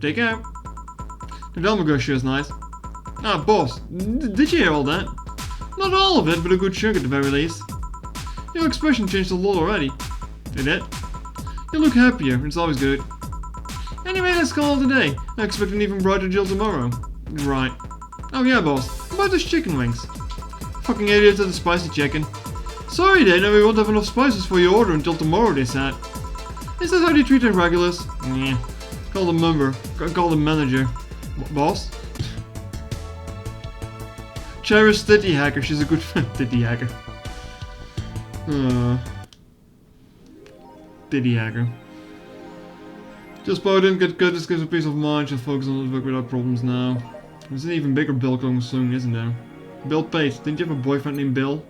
Take care. The Delmago sure is nice. Ah, boss. Did you hear all that? Not all of it, but a good chunk at the very least. Your expression changed a lot already. Did it? You look happier. It's always good. Anyway, let's call it a day. I expect an even brighter Jill tomorrow. Right. Oh yeah, boss. About those chicken wings. Fucking idiots at the spicy chicken. Sorry, Dana, we won't have enough spices for your order until tomorrow, they said. Is that how they treat their regulars? Yeah. Call the member. Call the manager. Boss? Cherish Titty Hacker. She's a good friend. Titty Hacker. Titty Hacker. Just but I didn't get cut, this gives a peace of mind, just focus on the work without problems now. There's an even bigger Bill coming soon, isn't there? Bill Pate, didn't you have a boyfriend named Bill?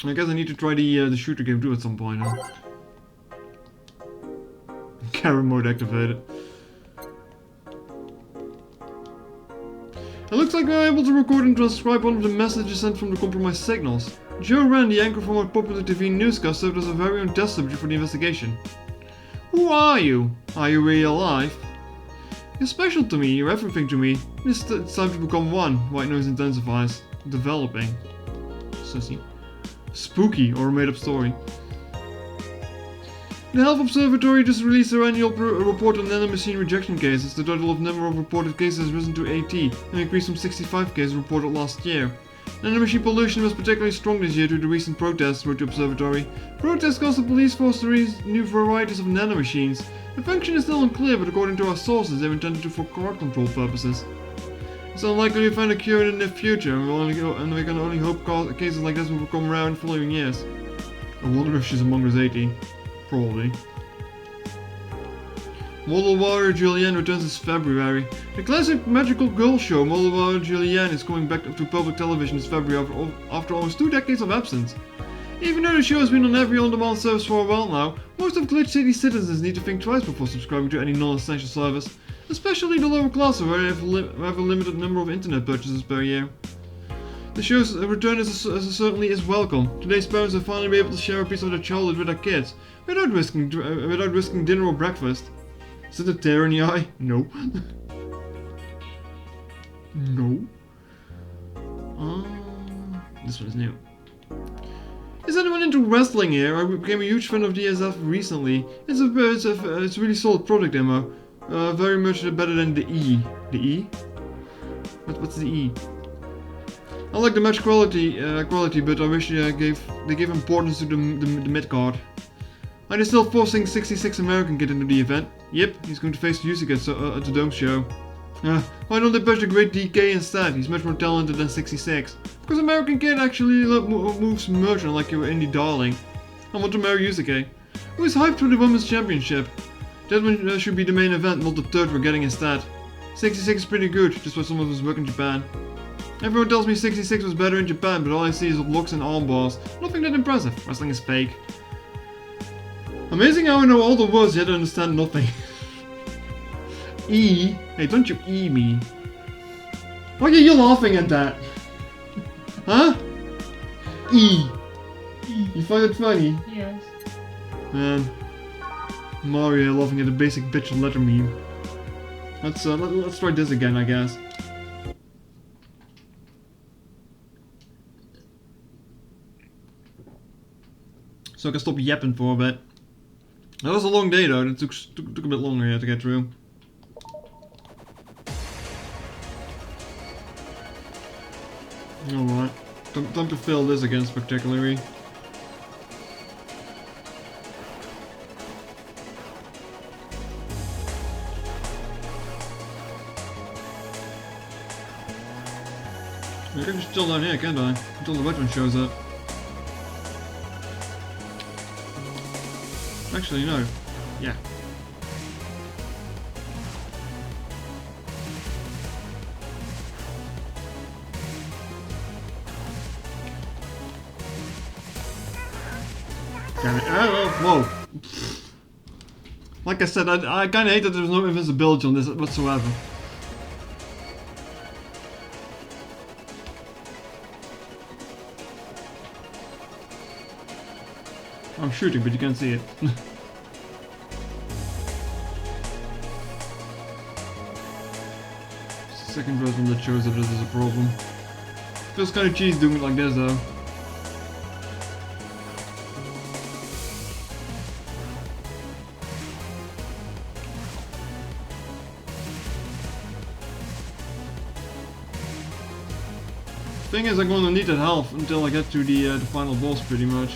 I guess I need to try the shooter game too at some point, huh? Camera mode activated. It looks like we are able to record and transcribe one of the messages sent from the compromised signals. Joe Rand, the anchor from our popular TV newscast, served as a very own test subject for the investigation. Who are you? Are you really alive? You're special to me, you're everything to me. It's time to become one. White noise intensifies. Developing. Sussy. Spooky or a made up story. The Health Observatory just released their annual report on nanomachine rejection cases. The total of number of reported cases has risen to 80, an increase from 65 cases reported last year. Nanomachine pollution was particularly strong this year due to recent protests, wrote the observatory. Protests caused the police force to release new varieties of nanomachines. The function is still unclear, but according to our sources, they're intended for crowd control purposes. It's unlikely we find a cure in the near future, and we can only hope cases like this will become rare in following years. I wonder if she's among us 80. Probably. Model Warrior Julianne returns this February. The classic magical girl show Model Warrior Julianne is coming back to public television this February after almost 2 decades of absence. Even though the show has been on every on-demand service for a while now, most of Glitch City citizens need to think twice before subscribing to any non-essential service, especially the lower class where they have a limited number of internet purchases per year. The show's return certainly is welcome. Today's parents will finally be able to share a piece of their childhood with their kids, without risking dinner or breakfast. Is it a tear in the eye? No. No. This one's new. Is anyone into wrestling here? I became a huge fan of DSF recently. It's a really solid product demo. Very much better than the E. The E? What's the E? I like the match quality, but I wish they gave importance to the mid card. Are they still forcing 66 American Kid into the event? Yep, he's going to face Yusuke at the Dome show. Why don't they push the great DK instead? He's much more talented than 66. Because American Kid actually moves merchant like your indie darling. I want to marry Yusuke. Who is hyped for the Women's Championship? That one should be the main event, not the third we're getting instead. 66 is pretty good, just why some of us work in Japan. Everyone tells me 66 was better in Japan, but all I see is locks and armbars. Nothing that impressive. Wrestling is fake. Amazing how I know all the words yet I understand nothing. E? Hey, don't you E me. Why are you laughing at that? Huh? E. You find it funny? Yes. Man. Mario laughing at the basic bitch letter meme. Let's try this again, I guess. So I can stop yapping for a bit. That was a long day though, it took a bit longer here to get through. Alright, time to fill this again spectacularly. I can just chill down here, can't I? Until the red one shows up. Actually, no. Yeah. Damn it. Whoa. Like I said, I kinda hate that there's no invisibility on this whatsoever. I'm shooting, but you can't see it. Second version that shows that this is a problem. Feels kind of cheesy doing it like this though. Thing is, I'm gonna need that health until I get to the final boss pretty much.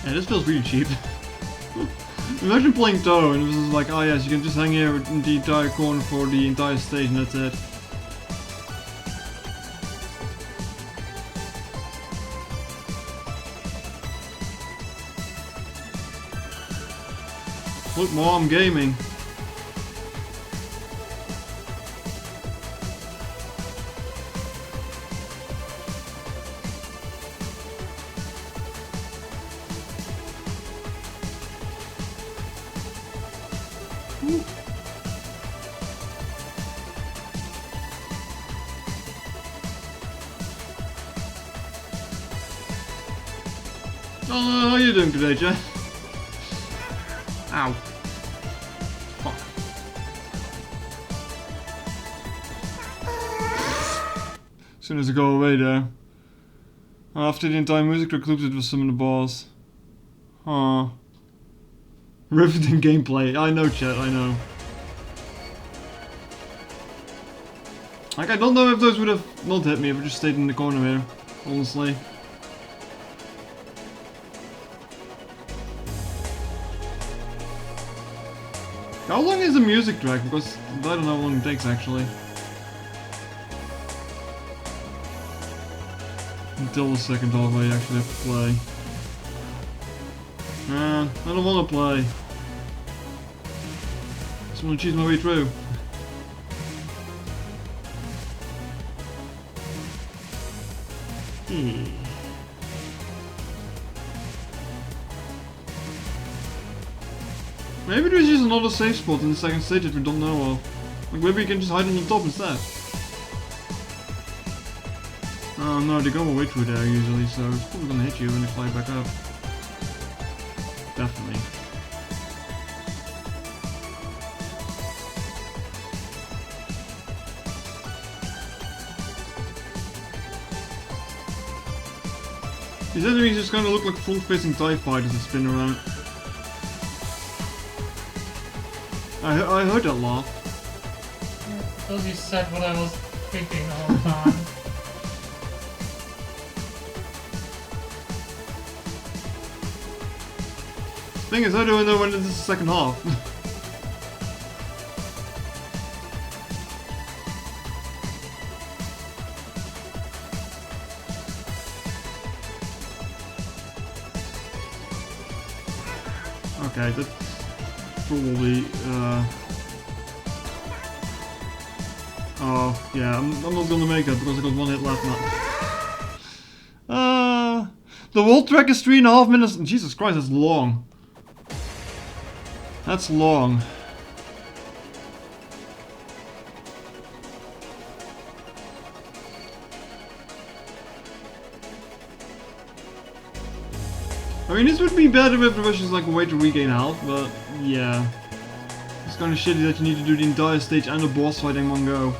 Yeah, this feels really cheap. Imagine playing Toe and it was like, oh yes, you can just hang here in the entire corner for the entire stage and that's it. Look, Mom, gaming. Oh, how you doing today, Jeff? Ow. Fuck. As soon as I go away there. After the entire music track loops, it was some of the balls. Huh. Riveting gameplay. I know, chat, I know. Like, I don't know if those would have not hit me if I just stayed in the corner here, honestly. How long is the music track? Because I don't know how long it takes actually. Until the second half I actually have to play. Man, I don't want to play. I just want to cheese my way through. Maybe there's just another safe spot in the second stage that we don't know of. Like maybe you can just hide on the top instead. Oh no, they go away through there usually, so it's probably gonna hit you when they fly back up. Definitely. These enemies just kind of look like front-facing TIE fighters that spin around. I heard that laugh. Because you said what I was thinking the whole time. Thing is, I don't know when this is the second half. Okay, that's probably. Oh, yeah, I'm not gonna make that because I got one hit left now. The whole track is 3.5 minutes. Jesus Christ, that's long. That's long. I mean, this would be better if there was just like a way to regain health, but yeah. It's kind of shitty that you need to do the entire stage and the boss fight in one go.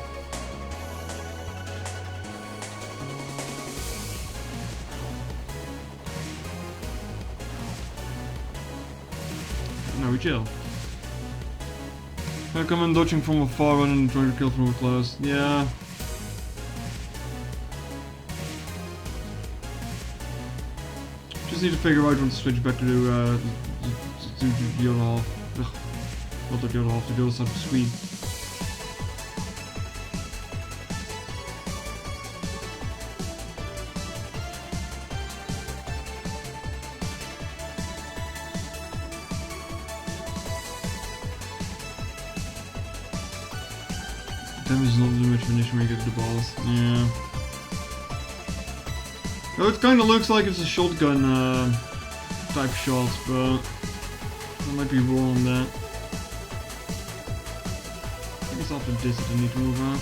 No, we chill. I come in dodging from afar and trying to kill from close. Yeah. Just need to figure out when to switch back to the other half. Ugh. Not the other half, to the other side of the screen. Damage is not too much of an issue when you get to the balls. Yeah. Oh, it kind of looks like it's a shotgun type shot, but I might be wrong on that. I think it's after this that I need to move out.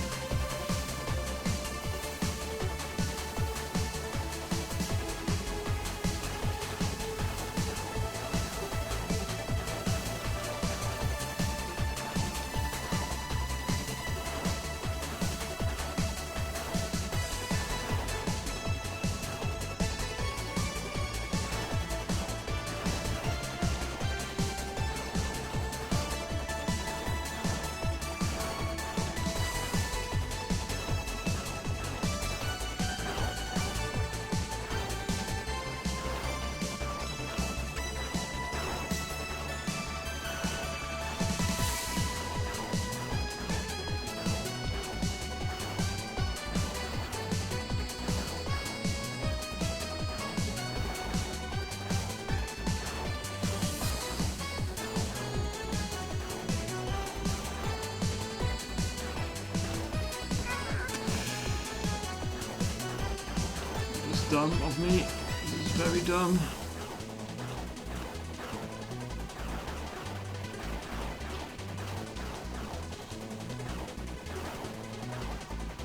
Dumb of me. This is very dumb.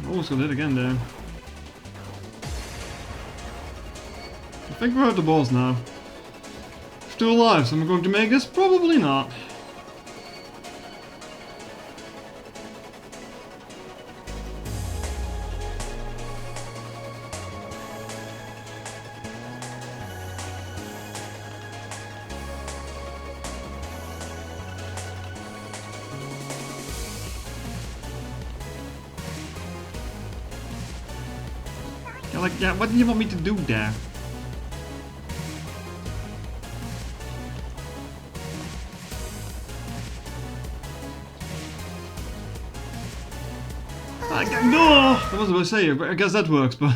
Almost got hit again there. I think we're at the balls now. Still alive, so I'm going to make this? Probably not. Like, yeah, what do you want me to do there? No! I was about to say, but I guess that works, but...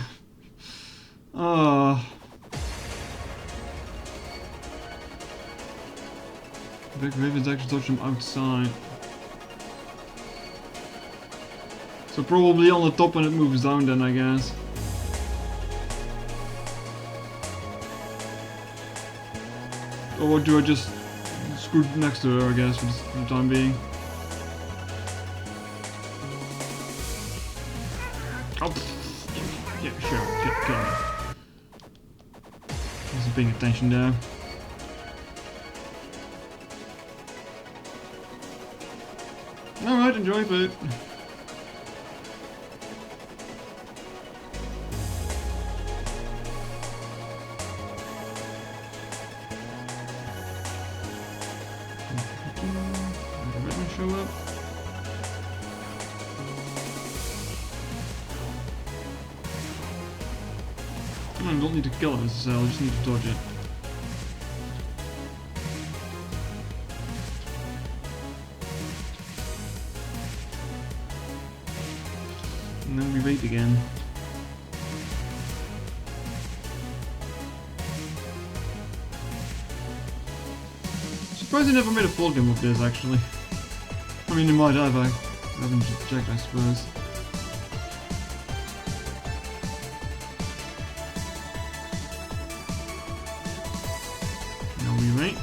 Big Ravens actually touched him outside. So probably on the top when it moves down then, I guess. Or do I just screw next to her, I guess, for the time being? Oh, yeah, sure, kill me. Wasn't paying attention there. Alright, enjoy food. I don't need to kill it necessarily, I just need to dodge it. And then we wait again. Surprised they never made a full game of this, actually. I mean, they might have, I haven't checked, I suppose. Now we wait.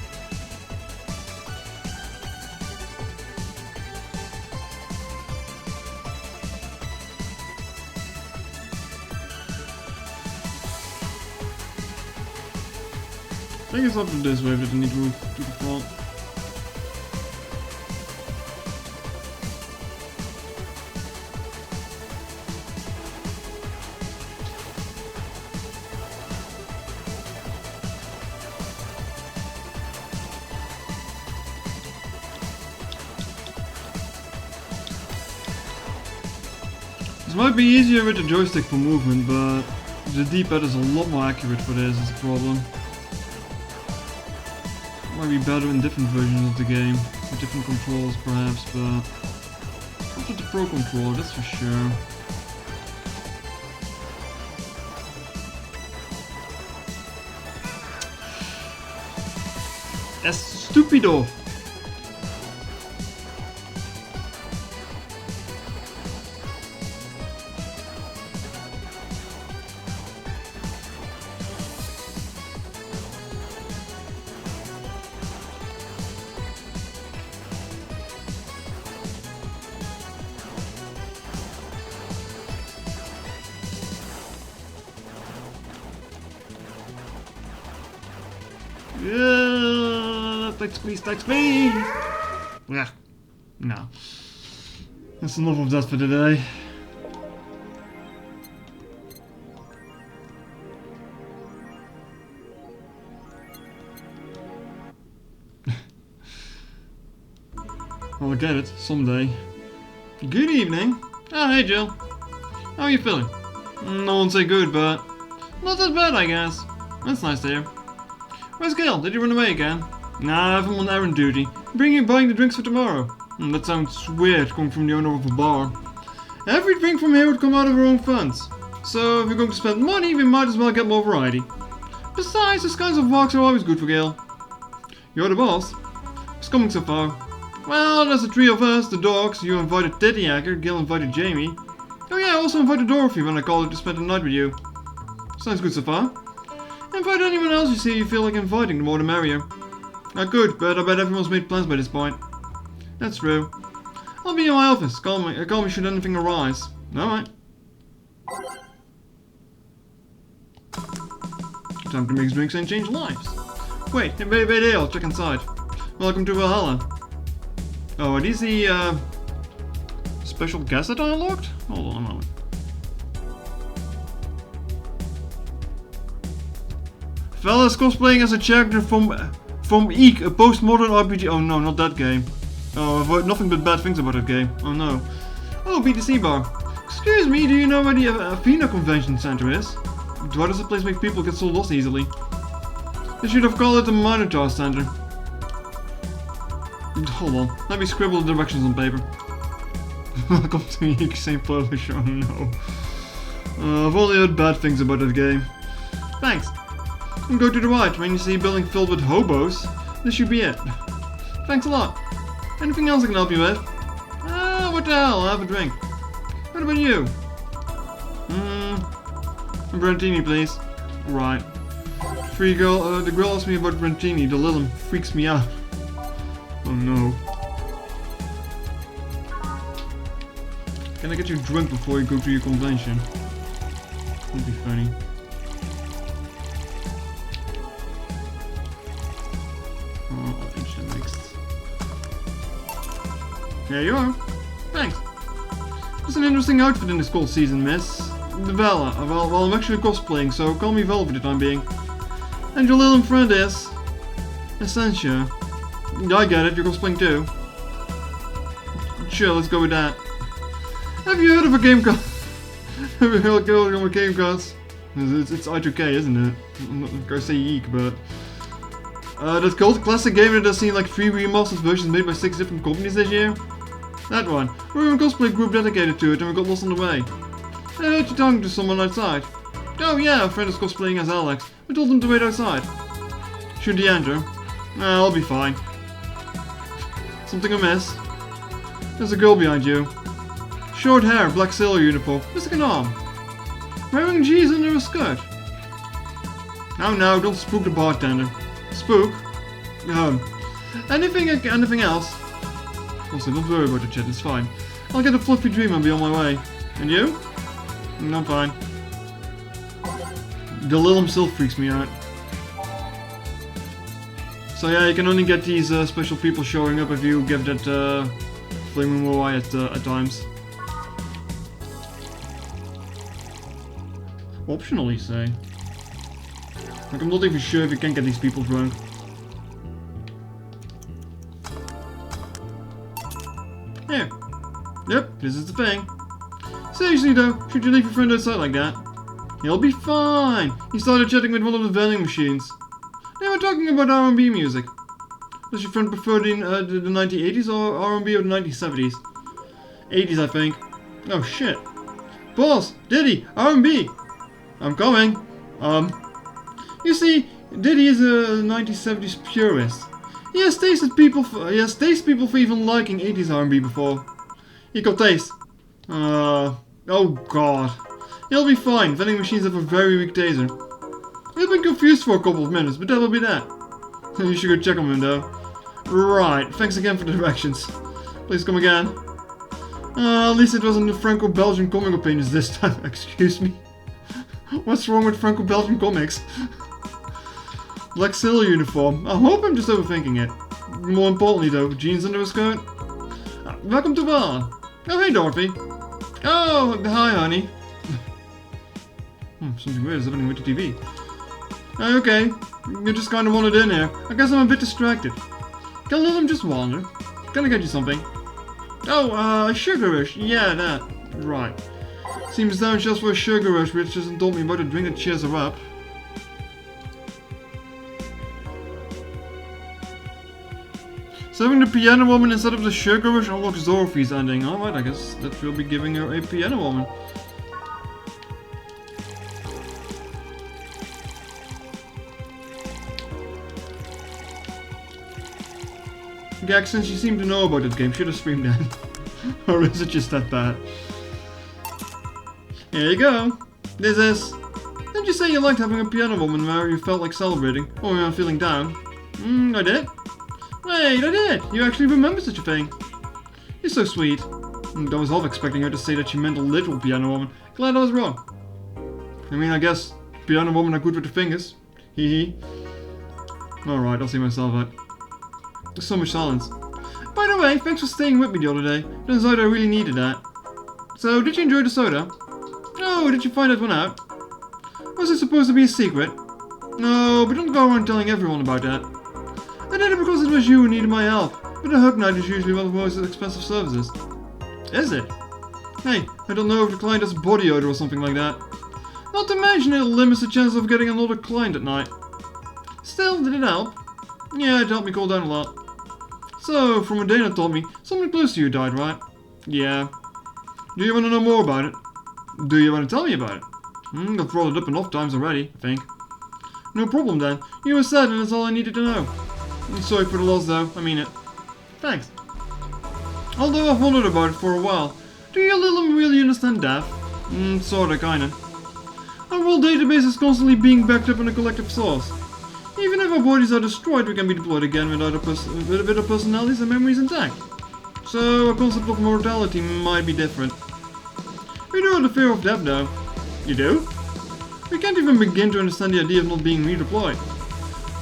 I think it's up to this wave that I need to move to the front. This might be easier with the joystick for movement, but the D-pad is a lot more accurate for this, is the problem. Might be better in different versions of the game, with different controls perhaps, but not with the Pro Controller, that's for sure. Estúpido! Thanks, please! Yeah, no. That's enough of that for today. I'll get it someday. Good evening. Oh, hey Jill. How are you feeling? No one say good, but not that bad, I guess. That's nice to hear. Where's Gil? Did you run away again? Nah, I have him on errand duty. Buying the drinks for tomorrow. That sounds weird, coming from the owner of a bar. Every drink from here would come out of our own funds. So if you're going to spend money, we might as well get more variety. Besides, these kinds of walks are always good for Gil. You're the boss. What's coming so far? Well, there's the three of us, the dogs. You invited Teddy Hacker, Gil invited Jamie. Oh yeah, I also invited Dorothy when I called her to spend the night with you. Sounds good so far. Invite anyone else you see you feel like inviting, the more the merrier. Not good, but I bet everyone's made plans by this point. That's true. I'll be in my office. Call me should anything arise. Alright. Time to mix drinks and change lives. Wait, hey, I'll check inside. Welcome to Valhalla. Oh, are these the, special guests that I unlocked? Hold on a moment. Fella's cosplaying as a character from Eek, a postmodern RPG. Oh no, not that game. Oh, I've heard nothing but bad things about that game. Oh no. Oh, BTC bar. Excuse me, do you know where the Athena Convention Center is? Why does the place make people get so lost easily? They should have called it the Minotaur Center. Hold on, let me scribble the directions on paper. Welcome to Eek, St. Polish. Oh no. I've only heard bad things about that game. Thanks. And go to the right when you see a building filled with hobos. This should be it. Thanks a lot. Anything else I can help you with? What the hell? I'll have a drink. What about you? A Brantini, please. Right. The girl asked me about Brantini. The Lilum freaks me out. Oh no. Can I get you drunk before you go to your convention? That'd be funny. Oh, instant mixed. There you are. Thanks. It's an interesting outfit in this cold season, miss. The Vela. Well, I'm actually cosplaying, so call me Vel for the time being. And your little friend is... Essentia. I get it, you're cosplaying too. Sure, let's go with that. Have you heard of a game called... Have you heard of a game called... It's I2K, isn't it? I'm not gonna say eek, but... that cult classic game that has seen like 3 remastered versions made by 6 different companies this year? That one. We were a cosplay group dedicated to it and we got lost on the way. I heard you talking to someone outside. Oh yeah, a friend is cosplaying as Alex. We told him to wait outside. Should he enter? Nah, I'll be fine. Something amiss? There's a girl behind you. Short hair, black sailor uniform, missing an arm. Wearing jeans under a skirt. Oh no, don't spook the bartender. Spook? Anything else? Also, don't worry about the chat, it's fine. I'll get a fluffy dream and be on my way. And you? I'm fine. The Lil himself freaks me out. So yeah, you can only get these special people showing up if you give that flaming Moai at times. Optional, you say? Like, I'm not even sure if you can get these people drunk. Yeah. Yep, this is the thing. Seriously though, should you leave your friend outside like that? He'll be fine. He started chatting with one of the vending machines. They were talking about R&B music. Does your friend prefer the 1980s or R&B or the 1970s? 80s, I think. Oh shit. Boss, Diddy, R&B. I'm coming. You see, Diddy is a 1970s purist. He has tasted people for even liking 80s R&B before. He got taste. Oh god. He'll be fine. Vending machines have a very weak taser. He'll be confused for a couple of minutes, but that'll be that. You should go check on him though. Right. Thanks again for the directions. Please come again. At least it wasn't the Franco-Belgian comic opinions this time. Excuse me. What's wrong with Franco-Belgian comics? Black sailor uniform. I hope I'm just overthinking it. More importantly though, jeans under a skirt. Welcome to bar. Oh hey Dorothy. Oh hi honey. Something weird is happening with the TV. Okay, you just kinda wandered in here. I guess I'm a bit distracted. Can I let him just wander? Can I get you something? Oh, sugar rush. Yeah, that. Right. Seems down just for a sugar rush, which hasn't told me about a drink that cheers her up. So having the piano woman instead of the sugar rush unlocks Dorothy's ending. Alright, I guess that will be giving her a piano woman. Gag, since you seem to know about that game, should have streamed that. Or is it just that bad? Here you go. This is... Didn't you say you liked having a piano woman where you felt like celebrating? Or you were feeling down? I did. Wait, I did! You actually remember such a thing. You're so sweet. I was half expecting her to say that she meant a literal piano woman. Glad I was wrong. I mean, I guess piano women are good with the fingers. Hee hee. Alright, I'll see myself out. There's so much silence. By the way, thanks for staying with me the other day. Turns out I really needed that. So, did you enjoy the soda? Oh, did you find that one out? Was it supposed to be a secret? No, but don't go around telling everyone about that. I did it because it was you who needed my help, but a hug night is usually one of the most expensive services. Is it? Hey, I don't know if the client has body odor or something like that. Not to mention it limits the chance of getting another client at night. Still, did it help? Yeah, it helped me cool down a lot. So, from what Dana told me, someone close to you died, right? Yeah. Do you want to know more about it? Do you want to tell me about it? I've brought it up enough times already, I think. No problem then. You were sad and that's all I needed to know. I'm sorry for the loss though, I mean it. Thanks. Although I've wondered about it for a while. Do you little really understand death? Sorta, kinda. Our world database is constantly being backed up in a collective source. Even if our bodies are destroyed, we can be deployed again with our personalities and memories intact. So, our concept of mortality might be different. We do have the fear of death though. You do? We can't even begin to understand the idea of not being redeployed.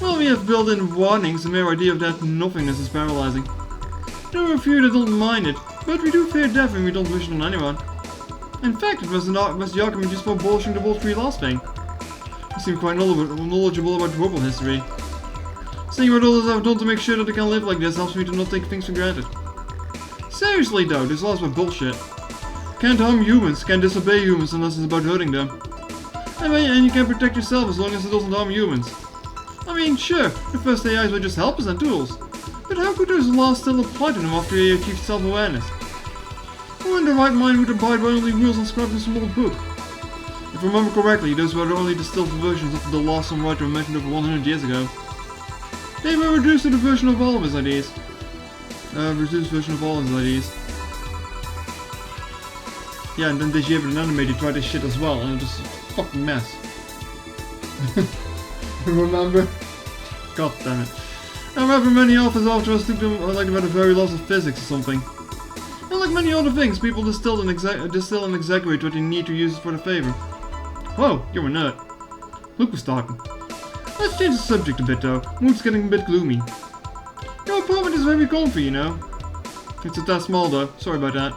Well, we have built-in warnings, the mere idea of that nothingness is paralyzing. There are a few that don't mind it, but we do fear death and we don't wish it on anyone. In fact, it was the argument just for abolishing the World 3 last thing. You seem quite knowledgeable about global history. Seeing what others have done to make sure that they can live like this helps me to not take things for granted. Seriously though, this laws were bullshit. Can't harm humans, can't disobey humans unless it's about hurting them. And you can protect yourself as long as it doesn't harm humans. I mean, sure, the first AIs were just helpers and tools. But how could those laws still apply to them after they achieved self-awareness? Who in their right mind would abide by only rules inscribed in some old book? If I remember correctly, those were only distilled versions of the laws some writer mentioned over 100 years ago. They were reduced to the version of all of his ideas. Yeah, and then they gave it an anime to try this shit as well, and it was a fucking mess. Remember? God damn it. However, many authors after us think like about the very laws of physics or something. And like many other things, people distill and exaggerate what they need to use for the favor. Whoa, you're a nerd. Luke was talking. Let's change the subject a bit though. Mood's getting a bit gloomy. Your apartment is very comfy, you know. It's a tad small though, sorry about that.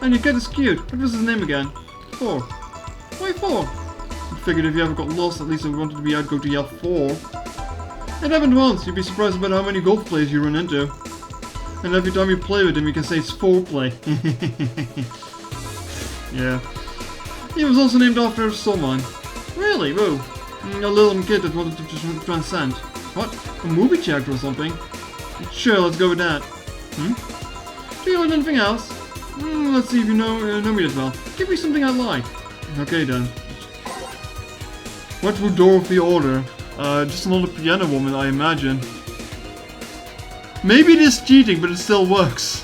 And your cat is cute. What was his name again? 4. Why 4? I figured if you ever got lost, at least I wanted to be out, go to yell 4. It happened once. You'd be surprised about how many golf players you run into. And every time you play with him, you can say it's foreplay. Yeah. He was also named after someone. Really? Whoa. A little kid that wanted to transcend. What? A movie character or something? Sure, let's go with that. Do you want anything else? Let's see if you know me that well. Give me something I like. Okay then. What would Dorothy order? Just another piano woman, I imagine. Maybe it is cheating, but it still works.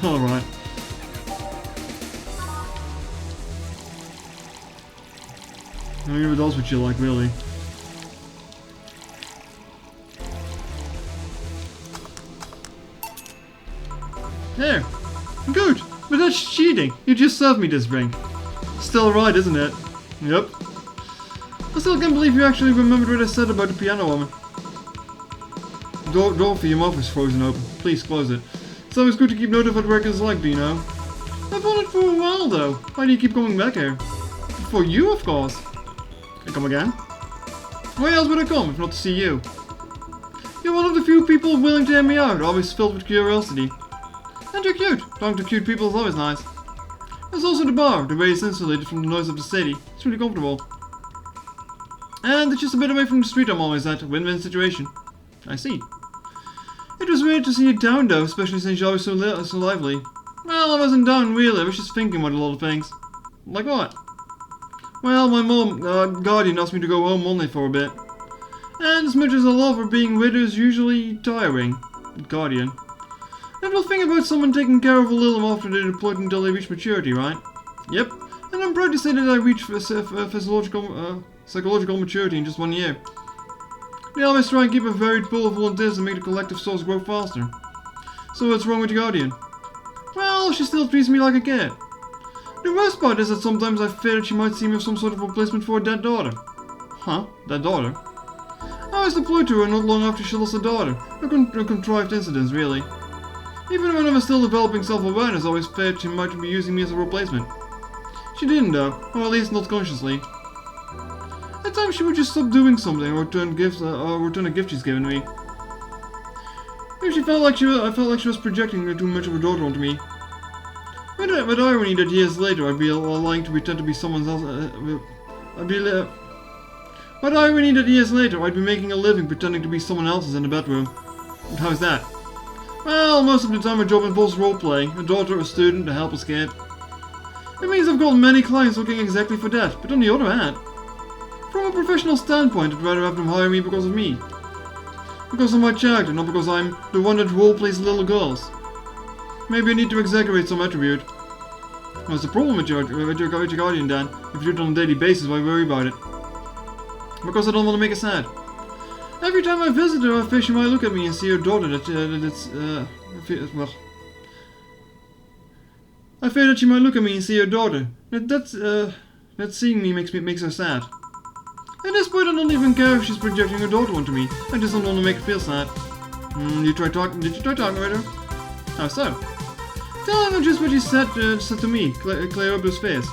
Alright. I mean, what else would you like, really? There. Good. But that's cheating. You just served me this ring. Still right, isn't it? Yep. I still can't believe you actually remembered what I said about the piano woman. Dorothy, your mouth is frozen open. Please close it. It's always good to keep note of what work is like, do you know? I've wanted for a while though. Why do you keep coming back here? For you, of course. You come again? Why else would I come if not to see you? You're one of the few people willing to hear me out, always filled with curiosity. And you're cute. Talking to cute people is always nice. There's also the bar. The way it's insulated from the noise of the city. It's really comfortable. And it's just a bit away from the street I'm always at. Win-win situation. I see. It was weird to see you down though, especially since you're always so lively. Well, I wasn't down really. I was just thinking about a lot of things. Like what? Well, my mom, guardian, asked me to go home Monday for a bit. And as much as I love her, being with her is usually tiring. Guardian. And we'll think about someone taking care of a little after they're deployed until they reach maturity, right? Yep. And I'm proud to say that I reached psychological maturity in just 1 year. They always try and keep a varied pool of volunteers and make the collective source grow faster. So what's wrong with the Guardian? Well, she still treats me like a kid. The worst part is that sometimes I fear that she might see me as some sort of replacement for a dead daughter. Huh? Dead daughter? I was deployed to her not long after she lost a daughter. A contrived incident, really. Even when I was still developing self-awareness, I always feared she might be using me as a replacement. She didn't though, or at least not consciously. At times she would just stop doing something or return a gift she's given me. Maybe I felt like she was projecting too much of her daughter onto me. With irony that years later I'd be lying to pretend to be someone else. With irony that years later I'd be making a living pretending to be someone else's in the bedroom. And how's that? Well, most of the time my job involves role-playing, a daughter, a student, a helpless kid. It means I've got many clients looking exactly for that, but on the other hand, from a professional standpoint, I'd rather have them hire me because of me. Because of my character, not because I'm the one that role-plays little girls. Maybe I need to exaggerate some attribute. What's the problem with your guardian, Dan? If you do it on a daily basis, why worry about it? Because I don't want to make her sad. Every time I visit her, I fear she might look at me and see her daughter I fear that she might look at me and see her daughter. That seeing me makes her sad. At this point, I don't even care if she's projecting her daughter onto me. I just don't want to make her feel sad. Did you try talking with her? How so? Tell her just what you said to me. Clear up those fears.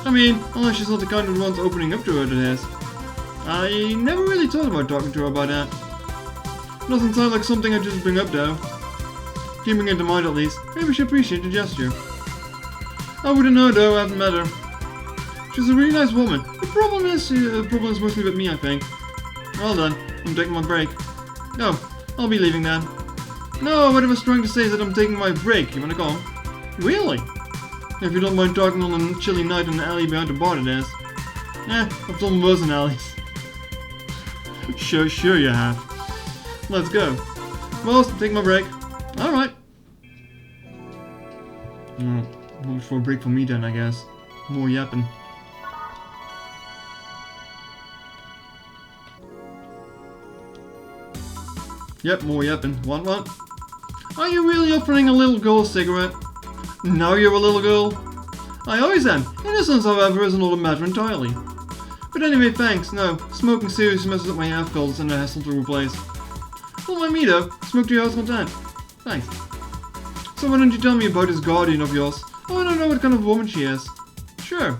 I mean, unless she's not the kind of one opening up to her, that is. I never really thought about talking to her about that. Doesn't sound like something I just bring up though. Keeping it in mind at least. Maybe she appreciates the gesture. I wouldn't know though, I haven't met her. She's a really nice woman. The problem is mostly with me, I think. Well done. I'm taking my break. No, I'll be leaving then. No, what I was trying to say is that I'm taking my break. You wanna come? Really? If you don't mind talking on a chilly night in the alley behind the bar, that is. I've done worse in alleys. Sure you have. Let's go. Well, take my break. Alright. Not much for a break for me then, I guess. More yapping. Yep, more yapping. What? Are you really offering a little girl a cigarette? Now you're a little girl? I always am. Innocence, however, is another matter entirely. But anyway, thanks. No, smoking seriously messes up my half colds and a hassle to replace. Don't mind me though. Smoke to your heart's content. Thanks. So why don't you tell me about this guardian of yours? Oh, I don't know what kind of woman she is. Sure.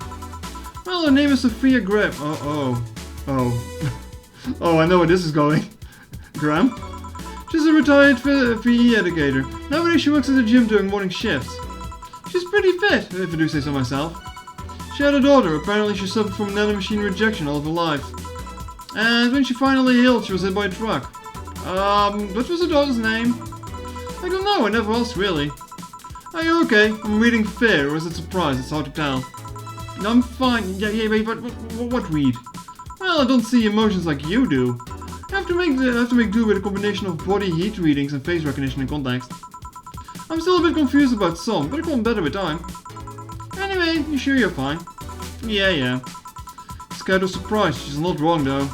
Well, her name is Sophia Graham. Oh, I know where this is going. Graham? She's a retired VA educator. Nowadays she works at the gym during morning shifts. She's pretty fit, if I do say so myself. She had a daughter. Apparently she suffered from nanomachine rejection all of her life. And when she finally healed, she was hit by a truck. What was her daughter's name? I don't know, I never asked really. Are you okay? I'm reading Fear, or is it Surprise? It's hard to tell. No, I'm fine. Yeah, but what read? Well, I don't see emotions like you do. I have to make do with a combination of body heat readings and face recognition in context. I'm still a bit confused about some, but it got better with time. Anyway, you sure you're fine? Yeah. Scared of surprise, she's not wrong though.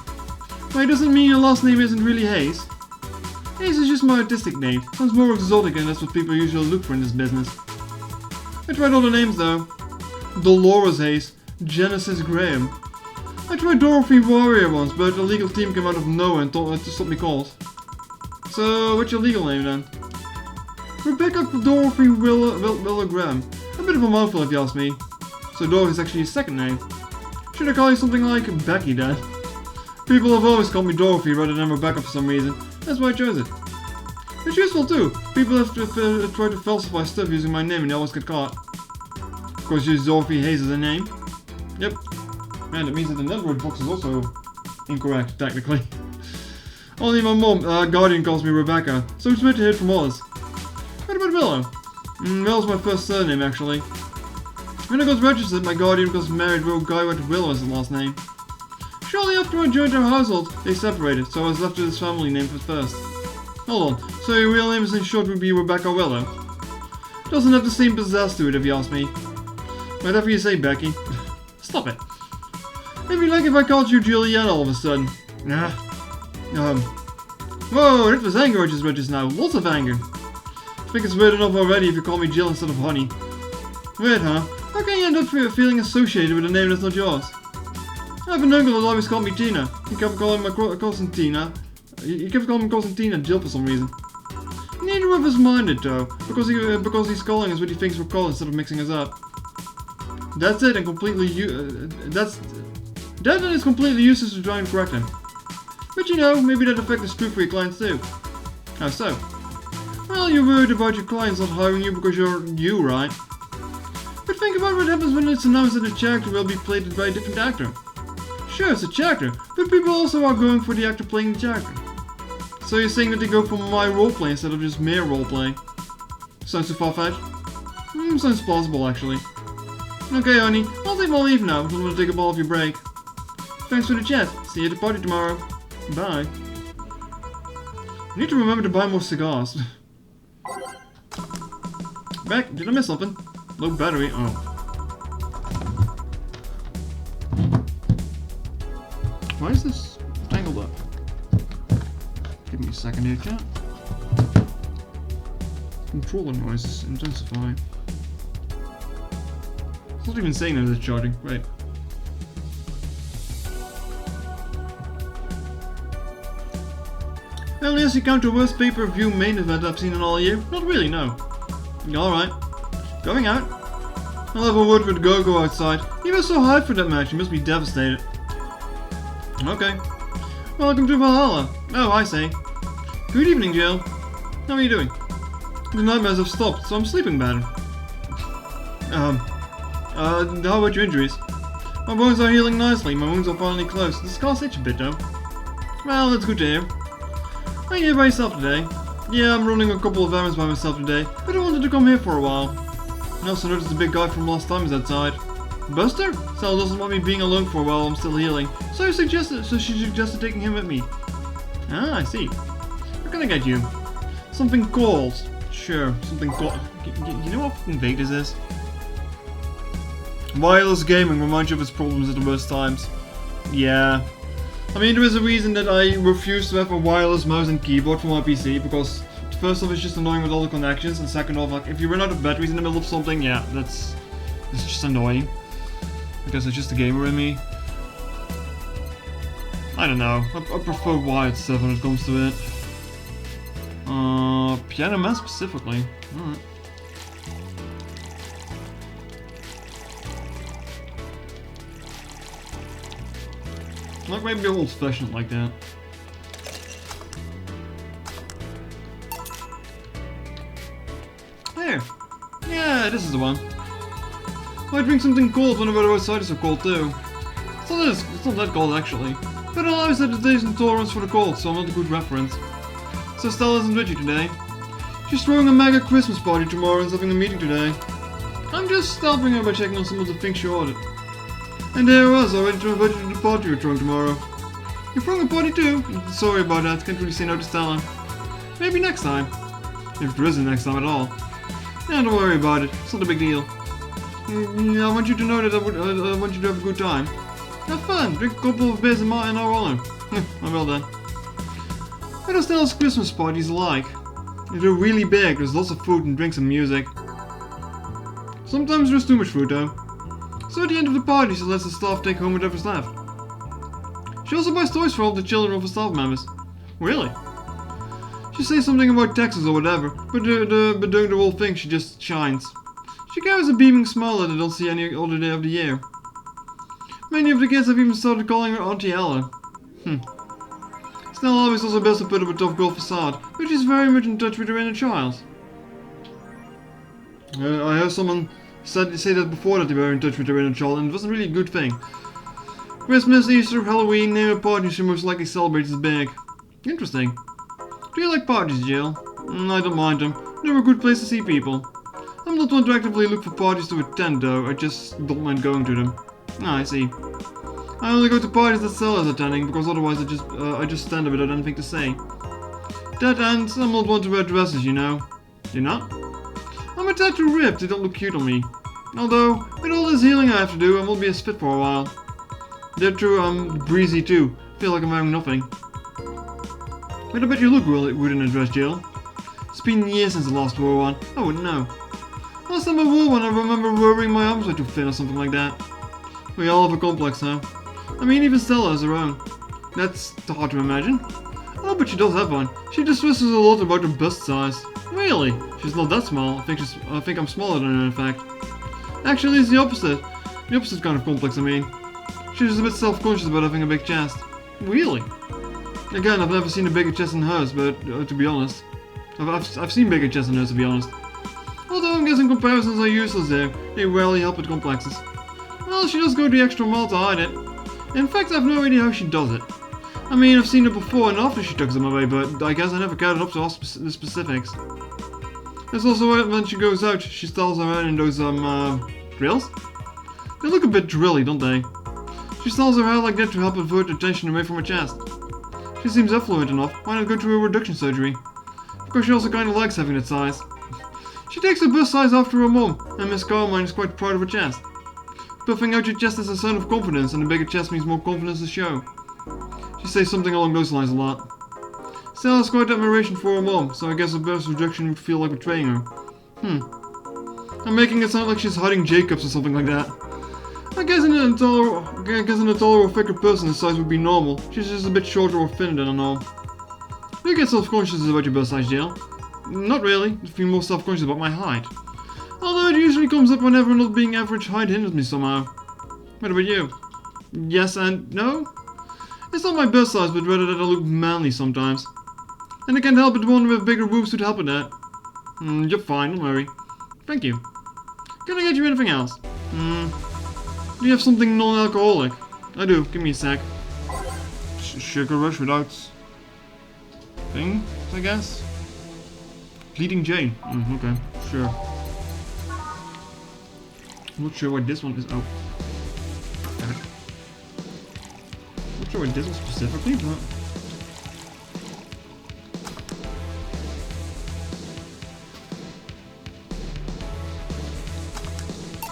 But it doesn't mean your last name isn't really Hayes. Hayes is just my artistic name. Sounds more exotic and that's what people usually look for in this business. I tried other names though. Dolores Hayes, Genesis Graham. I tried Dorothy Warrior once, but a legal team came out of nowhere and told to stop me calls. So, what's your legal name then? Rebecca Dorothy Willer Graham. A bit of a mouthful if you ask me. So Dorothy's actually his second name. Should I call you something like Becky then? People have always called me Dorothy rather than Rebecca for some reason. That's why I chose it. It's useful too. People have tried to falsify stuff using my name and they always get caught. Of course, use Dorothy Hayes as a name. Yep. And it means that the network box is also incorrect, technically. Only my mom, Guardian, calls me Rebecca, so it's weird to hear from Oz. What about Willow? Willow's my first surname, actually. When I got registered, my Guardian got married to a guy with Willow as his last name. Shortly after I joined our household, they separated, so I was left with his family name first. Hold on, so your real name is in short would be Rebecca Willow? Doesn't have the same pizzazz to it if you ask me. Whatever you say, Becky. Stop it. It'd be like if I called you Juliet all of a sudden. Whoa, that was anger I just read just now. Lots of anger. I think it's weird enough already if you call me Jill instead of Honey. Weird, huh? How can you end up feeling associated with a name that's not yours? I have an uncle that always called me Tina. He kept calling my cousin Tina. He kept calling my cousin Tina Jill for some reason. Neither of us minded though, because he's calling us what he thinks we're called instead of mixing us up. That's it, and completely that is completely useless to try and correct him. But you know, maybe that effect is true for your clients too. How so? Well, you're worried about your clients not hiring you because you're you, right? But think about what happens when it's announced that a character will be played by a different actor. Sure, it's a character, but people also are going for the actor playing the character. So you're saying that they go for my roleplay instead of just mere roleplay? Sounds too far-fetched? Sounds plausible, actually. Okay, honey, I'll take my leave now. I'm gonna take up all of your break. Thanks for the chat. See you at the party tomorrow. Bye. I need to remember to buy more cigars. Back, did I miss something? Low battery, oh. Why is this tangled up? Give me a second here, chat. Controller noises intensify. It's not even saying that it's charging. Wait. Well, yes, you count the worst pay-per-view main event I've seen in all year? Not really, no. Alright. Going out. I'll have a word with Gogo outside. He was so hyped for that match, he must be devastated. Okay. Welcome to Valhalla. Oh, I say. Good evening, Jill. How are you doing? The nightmares have stopped, so I'm sleeping better. How about your injuries? My bones are healing nicely, my wounds are finally closed. The scars itch a bit though. Well, that's good to hear. Are you here by yourself today? Yeah, I'm running a couple of errands by myself today, but I wanted to come here for a while. I also noticed the big guy from last time is outside. Buster? Sal doesn't want me being alone for a while, I'm still healing. So she suggested taking him with me. Ah, I see. What can I get you? Something cold. Sure, something cold. You know how fucking vague this is? Wireless gaming reminds you of its problems at the worst times. Yeah. I mean, there is a reason that I refuse to have a wireless mouse and keyboard for my PC, because first off, it's just annoying with all the connections, and second off, like, if you run out of batteries in the middle of something, yeah, it's just annoying. Because it's just a gamer in me. I don't know. I prefer wired stuff when it comes to it. Piano man specifically. Alright. Like maybe old fashioned like that. There. Yeah, this is the one. Might drink something cold when the weather outside is so cold too. It's not that cold actually. But I always had a day's intolerance for the cold, so I'm not a good reference. So Stella isn't with you today. She's throwing a mega Christmas party tomorrow and is having a meeting today. I'm just helping her by checking on some of the things she ordered. And there I was, already to invite you to the party you're throwing tomorrow. You're throwing a party too? Sorry about that, can't really say no to Stella. Maybe next time. If there is a next time at all. Yeah, don't worry about it, it's not a big deal. I want you to know that I want you to have a good time. Have fun, drink a couple of beers in our honor. I'm well done. What are Stella's Christmas parties like? They're really big, there's lots of food and drinks and music. Sometimes there's too much food though. So at the end of the party she lets the staff take home whatever's left. She also buys toys for all the children of the staff members. Really? She says something about taxes or whatever, but during the whole thing she just shines. She carries a beaming smile that I don't see any other day of the year. Many of the kids have even started calling her Auntie Ella. Stella always does her best to put up a tough girl facade, but she's very much in touch with her inner child. I heard someone say that before, that they were in touch with their inner child, and it wasn't really a good thing. Christmas, Easter, Halloween, name a party she most likely celebrates as big. Interesting. Do you like parties, Jill? I don't mind them. They're a good place to see people. I'm not one to actively look for parties to attend though, I just don't mind going to them. Ah, I see. I only go to parties that Stella's attending, because otherwise I just stand there without anything to say. That ends, I'm not one to wear dresses, you know. You're not? I'm a tad too ripped, they don't look cute on me. Although, with all this healing I have to do, I won't be as fit for a while. They're true, I'm breezy too. Feel like I'm wearing nothing. But I bet you look really good in a dress, Jill. It's been years since I last wore one. I wouldn't know. Last time I wore one, I remember worrying my arms were too thin or something like that. We all have a complex, huh? I mean, even Stella has her own. That's hard to imagine. Oh, but she does have one. She distresses a lot about her bust size. Really? She's not that small. I think I'm smaller than her, in fact. Actually, it's the opposite. The opposite kind of complex, I mean. She's just a bit self-conscious about having a big chest. Really? Again, I've never seen a bigger chest than hers, but to be honest. I've seen bigger chests than hers, to be honest. Although I'm guessing comparisons are useless there. They rarely help with complexes. Well, she does go the extra mile to hide it. In fact, I have no idea how she does it. I mean, I've seen it before and after she tucks them away, but I guess I never counted up to all the specifics. There's also when she goes out, she styles her hair in those, drills? They look a bit drilly, don't they? She styles her hair like that to help avert attention away from her chest. She seems affluent enough, why not go through a reduction surgery? Of course, she also kinda likes having that size. She takes her bust size after her mom, and Miss Carmine is quite proud of her chest. Puffing out your chest is a sign of confidence, and a bigger chest means more confidence to show. She says something along those lines a lot. Stella has quite admiration for her mom, so I guess a bust reduction would feel like betraying her. I'm making it sound like she's hiding Jacobs or something like that. I guess in a taller or thicker person this size would be normal. She's just a bit shorter or thinner than a norm. You get self-conscious about your bust size, Jill. Not really, I feel more self-conscious about my height. Although it usually comes up whenever not being average height hinders me somehow. What about you? Yes and no? It's not my bust size, but rather that I look manly sometimes. And I can't help but wonder if bigger boobs would help with that. You're fine, don't worry. Thank you. Can I get you anything else? Do you have something non-alcoholic? I do. Give me a sec. Sugar rush without thing, I guess. Bleeding Jane. Okay, sure. I'm not sure what this one is. Oh. Okay. Not sure what this one specifically, but.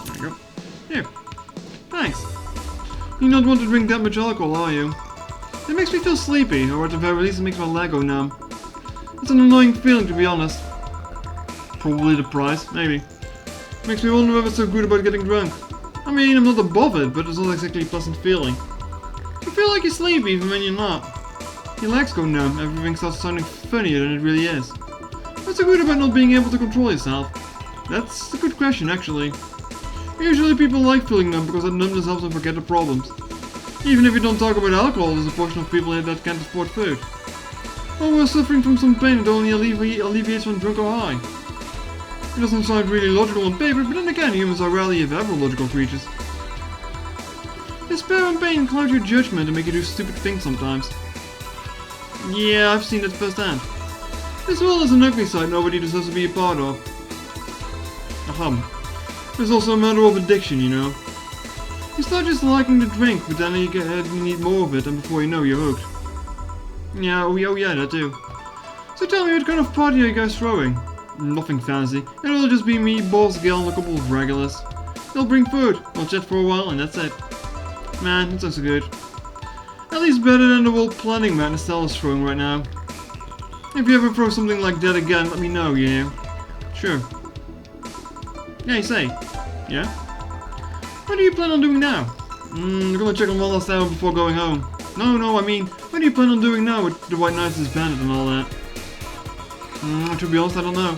There you go. Here. Thanks. You don't want to drink that much alcohol, are you? It makes me feel sleepy, or at the very least it makes my leg go numb. It's an annoying feeling, to be honest. Probably the price, maybe. Makes me wonder if it's so good about getting drunk. I mean, I'm not above it, but it's not exactly a pleasant feeling. You feel like you're sleepy even when you're not. Your legs go numb, everything starts sounding funnier than it really is. What's so good about not being able to control yourself? That's a good question, actually. Usually people like feeling numb because that numbness helps them forget the problems. Even if you don't talk about alcohol, there's a portion of people here that can't afford food. Or we're suffering from some pain that only alleviates when drunk or high. It doesn't sound really logical on paper, but then again, humans are rarely if ever logical creatures. Despair and pain cloud your judgment and make you do stupid things sometimes. Yeah, I've seen that firsthand. As well as an ugly side nobody deserves to be a part of. Ahem. There's also a matter of addiction, you know. You start just liking the drink, but then you need more of it, and before you know, you're hooked. Yeah, oh yeah, that too. So tell me, what kind of party are you guys throwing? Nothing fancy. It'll just be me, Boss Gil, and a couple of regulars. They'll bring food, we'll chat for a while, and that's it. Man, it sounds so good. At least better than the world planning madness Stella's throwing right now. If you ever throw something like that again, let me know, yeah? Sure. Yeah, you say. Yeah? What do you plan on doing now? I'm gonna check on one last hour before going home. No, I mean, what do you plan on doing now with the White Knights disbanded and all that? To be honest, I don't know.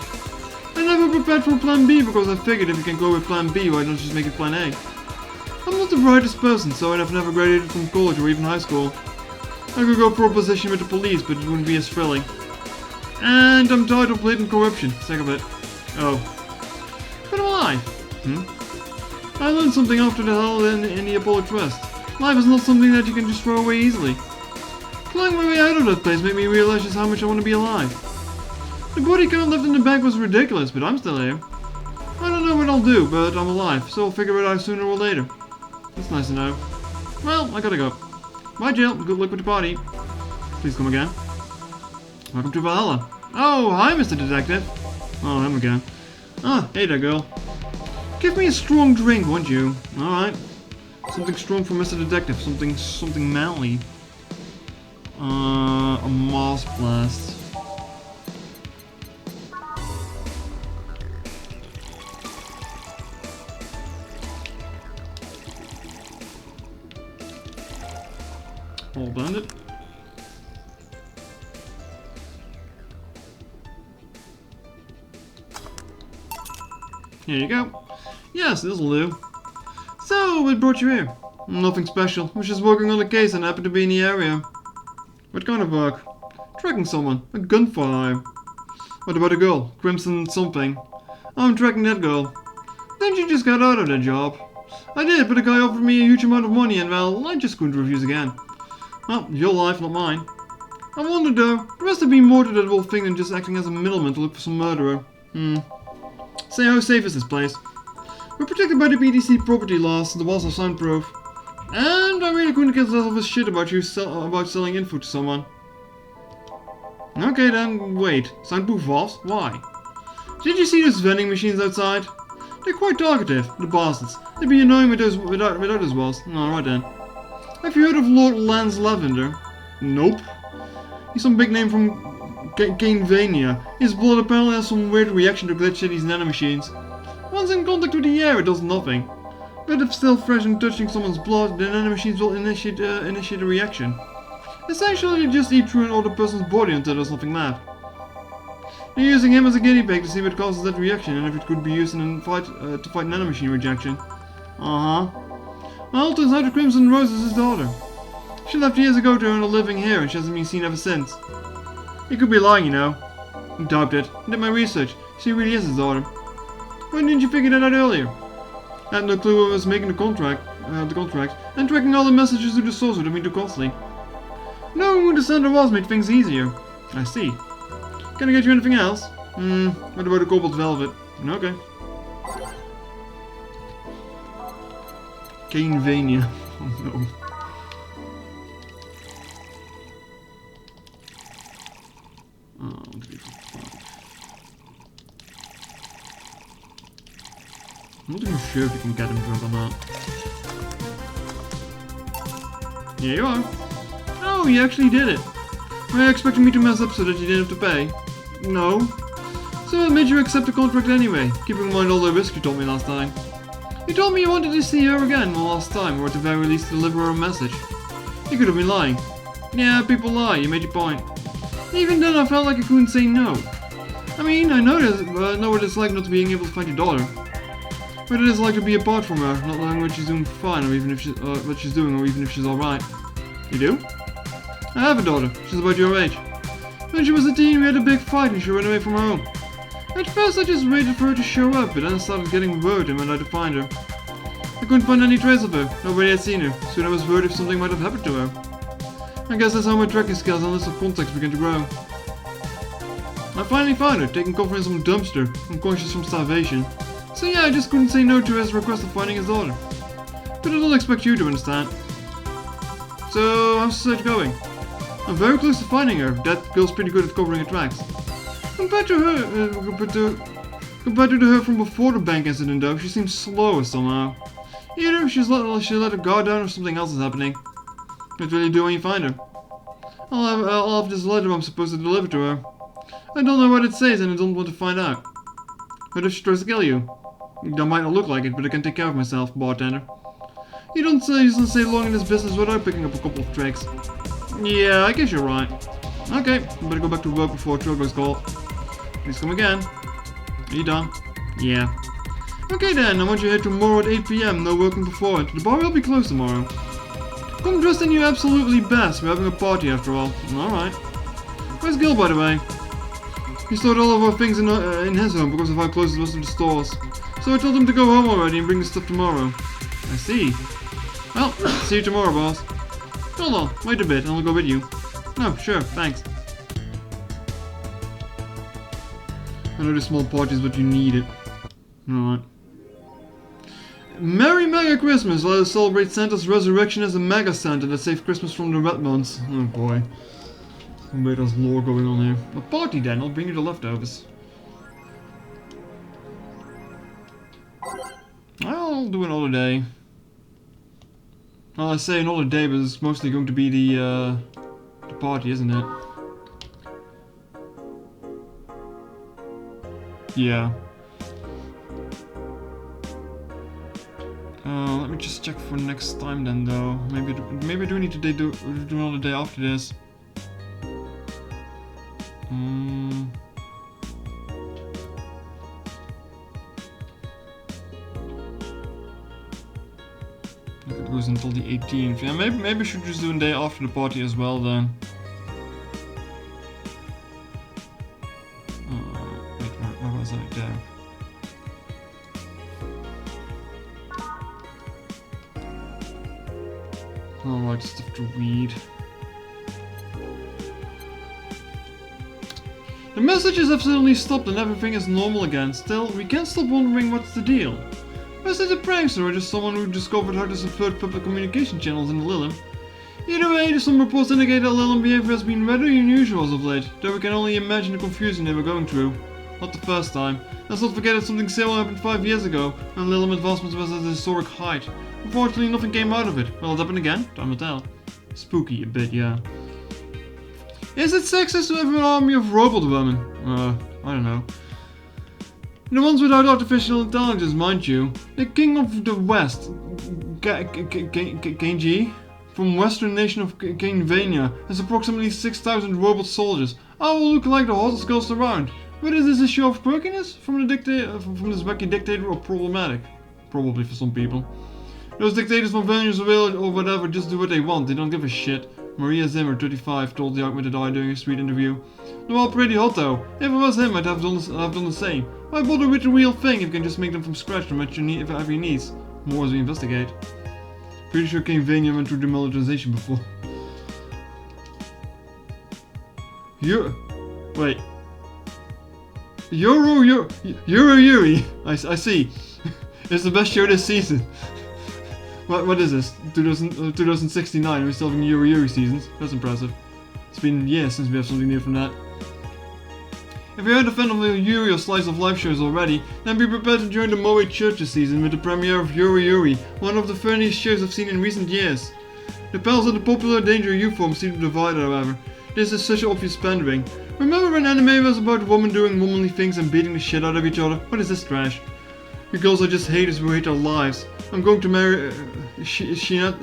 I never prepared for plan B because I figured if you can go with plan B, why don't you just make it plan A? I'm not the brightest person, so I've never graduated from college or even high school. I could go for a position with the police, but it wouldn't be as thrilling. And I'm tired of blatant corruption, sick of it. Oh. But am I? I learned something after the hell in the Apollo Trust. Life is not something that you can just throw away easily. Flying my way out of that place made me realize just how much I want to be alive. The body count left in the bag was ridiculous, but I'm still here. I don't know what I'll do, but I'm alive, so I'll figure it out sooner or later. That's nice to know. Well, I gotta go. Bye, Jill. Good luck with the party. Please come again. Welcome to Valhalla. Oh, hi, Mr. Detective. Oh, him again. Ah, hey there, girl. Give me a strong drink, won't you? Alright. Something strong for Mr. Detective. Something manly. A Moss Blast. All blended. Here you go. Yes, this'll do. So, what brought you here? Nothing special. I was just working on a case and happened to be in the area. What kind of work? Tracking someone. A gunfire. What about a girl? Crimson something. I'm tracking that girl. Didn't you just get out of that job? I did, but the guy offered me a huge amount of money and well, I just couldn't refuse again. Well, your life, not mine. I wonder though, there must have been more to that whole thing than just acting as a middleman to look for some murderer. Say, how safe is this place? We're protected by the BTC property laws, the walls are soundproof. And I really couldn't get less of a shit about you about selling info to someone. Okay then, wait. Soundproof walls? Why? Did you see those vending machines outside? They're quite talkative, the bastards. They'd be annoying without those walls. Alright then. Have you heard of Lord Lance Lavender? Nope. He's some big name from Canevania. His blood apparently has some weird reaction to Glitch City's nanomachines. Once in contact with the air, it does nothing. But if still fresh and touching someone's blood, the nanomachines will initiate a reaction. Essentially, they just eat through another person's body until there's nothing left. They're using him as a guinea pig to see what causes that reaction and if it could be used in a fight to fight nanomachine rejection. Well, turns out the Crimson Rose is his daughter. She left years ago to earn a living here and she hasn't been seen ever since. He could be lying, you know. Doubt it. I did my research. She really is his daughter. Why didn't you figure that out earlier? I had no clue I was making a contract. the contract, and tracking all the messages to the source would have been too costly. Knowing who the sender was made things easier. I see. Can I get you anything else? What about the cobalt velvet? Okay. Canevania. Oh no. Oh, I want to get to 5. I'm not even sure if you can get him drunk or not. Here you are. Oh, you actually did it. Were you expecting me to mess up so that you didn't have to pay? No. So what made you accept the contract anyway, keeping in mind all the risk you told me last time? You told me you wanted to see her again one last time, or at the very least deliver her a message. You could have been lying. Yeah, people lie, you made your point. Even then I felt like I couldn't say no. I mean, I know what it's like not being able to find your daughter. What it is like to be apart from her, not knowing what she's doing fine, or even if what she's doing, or even if she's alright. You do? I have a daughter. She's about your age. When she was a teen, we had a big fight and she ran away from home. At first I just waited for her to show up, but then I started getting worried and went out to find her. I couldn't find any trace of her. Nobody had seen her. Soon I was worried if something might have happened to her. I guess that's how my tracking skills and list of contacts began to grow. I finally found her, taking cover in some dumpster, unconscious from starvation. So yeah, I just couldn't say no to his request of finding his daughter. But I don't expect you to understand. So, how's the search going? I'm very close to finding her. That girl's pretty good at covering her tracks. Compared to her from before the bank incident though, she seems slower somehow. Either she let her guard down or something else is happening. What will you do when you find her? I'll have this letter I'm supposed to deliver to her. I don't know what it says and I don't want to find out. What if she tries to kill you? That might not look like it, but I can take care of myself, bartender. You don't stay long in this business without picking up a couple of tricks. Yeah, I guess you're right. Okay, better go back to work before Trogo's call. Please come again. Are you done? Yeah. Okay then, I want you here tomorrow at 8 PM, no working before it. The bar will be closed tomorrow. Come dressed in your absolutely best, we're having a party after all. Alright. Where's Gil, by the way? He stored all of our things in his home because of how close it was to the stores. So I told him to go home already and bring the stuff tomorrow. I see. Well, see you tomorrow, boss. Hold on, wait a bit and I'll go with you. Oh, sure, thanks. I know the small party is what you needed. Alright. Merry Mega Christmas! Let us celebrate Santa's resurrection as a Mega Santa that saved Christmas from the Red Months. Oh boy. Wait, there's lore going on here. A party then, I'll bring you the leftovers. I'll do another day. Well, I say another day, but it's mostly going to be the party, isn't it? Yeah. Let me just check for next time then, though. Maybe I do need to do another day after this. It goes until the 18th. Yeah, maybe I should just do a day after the party as well then. Wait, where was I there? Alright, stuff to read. The messages have suddenly stopped and everything is normal again. Still, we can't stop wondering what's the deal. Was it a prankster or just someone who discovered how to subvert public communication channels in Lilum? Either way, some reports indicate that Lilum behavior has been rather unusual as of late, though we can only imagine the confusion they were going through. Not the first time. Let's not forget that something similar happened 5 years ago, when Lilum advancement was at a historic height. Unfortunately, nothing came out of it. Will it happen again? Time will tell. Spooky a bit, yeah. Is it sexist to have an army of robot women? I don't know. The ones without artificial intelligence, mind you. The king of the west, Genji, from western nation of Canevania, has approximately 6,000 robot soldiers. All will look like the hottest girls around. Whether this is a show of quirkiness from this wacky dictator or problematic? Probably for some people. Those dictators from Venus or whatever just do what they want, they don't give a shit. Maria Zimmer, 35, told the Augmented Eye during a street interview. They're all pretty hot though. If it was him, I'd have done the same. Why bother with the real thing if you can just make them from scratch to match your every needs? More as we investigate. Pretty sure King Vania went through demilitarization before. Wait. Yuri. I see. It's the best show this season. What is this? 2069. We're still having Yuri seasons. That's impressive. It's been years since we have something new from that. If you're a fan of the Yuri or Slice of Life shows already, then be prepared to join the Moe Churches season with the premiere of Yuri, one of the funniest shows I've seen in recent years. The pals of the popular Danger U form seem to divide, however. This is such obvious pandering. Remember when anime was about women doing womanly things and beating the shit out of each other? What is this trash? You girls are just haters who hate our lives. I'm going to marry Shinatsu.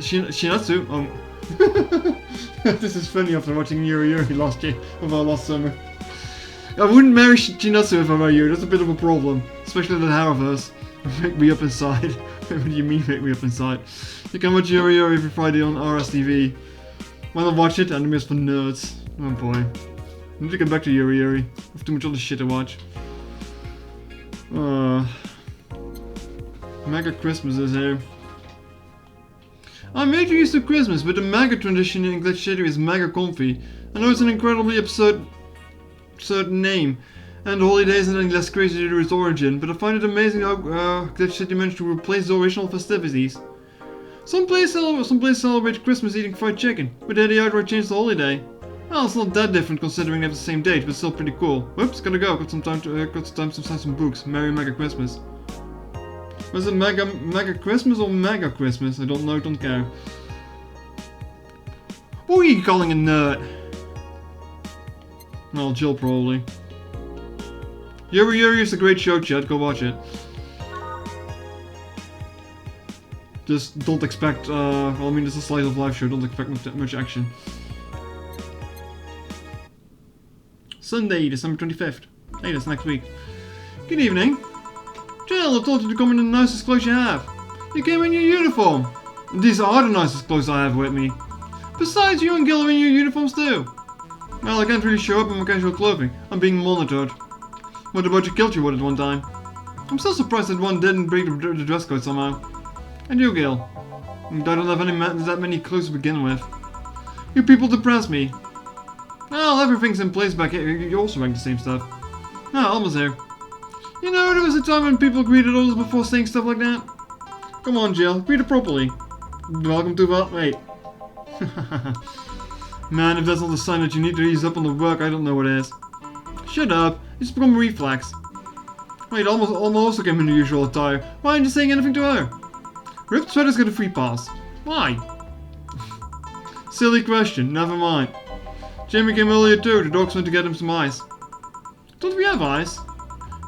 This is funny after watching Yuri last summer. I wouldn't marry Shinatsu if I were you. That's a bit of a problem, especially the hair of hers. Make me up inside. What do you mean make me up inside? You can watch Yuri every Friday on RSTV. Why not watch it? Anime is for nerds. Oh boy. I need to get back to Yuri. I have too much other shit to watch. Mega Christmas is here. I'm major used to Christmas, but the mega tradition in Glitch City is mega comfy. I know it's an incredibly absurd name, and the holiday isn't any less crazy due to its origin, but I find it amazing how Glitch City managed to replace the original festivities. Some places celebrate Christmas eating fried chicken, but then they outright changed the holiday. Well, it's not that different considering they have the same date, but still pretty cool. Whoops, gotta go. Got some time to sign some books. Merry Mega Christmas. Was it Mega Christmas or Mega Christmas? I don't know, don't care. What are you calling a nerd? Well, Jill probably. Yuri is a great show, Chad. Go watch it. Just don't expect, well, I mean, it's a slice of life show. Don't expect much action. Sunday, December 25th. Hey, that's next week. Good evening. Jill, I told you to come in the nicest clothes you have. You came in your uniform. And these are the nicest clothes I have with me. Besides, you and Gil are in your uniforms too. Well, I can't really show up in my casual clothing. I'm being monitored. What about your kilt you wore at one time? I'm so surprised that one didn't break the dress code somehow. And you, Gil? I don't have that many clothes to begin with. You people depress me. Well, everything's in place back here. You're also wearing the same stuff. Ah, Alma's here. You know, there was a time when people greeted others before saying stuff like that. Come on, Jill. Greet it properly. Welcome to the... Wait. Man, if that's not a sign that you need to ease up on the work, I don't know what is. Shut up. It's become a reflex. Wait, Alma also came in her usual attire. Why aren't you saying anything to her? Ripped Sweater's got a free pass. Why? Silly question. Never mind. Jamie came earlier too. The dogs went to get him some ice. Don't we have ice?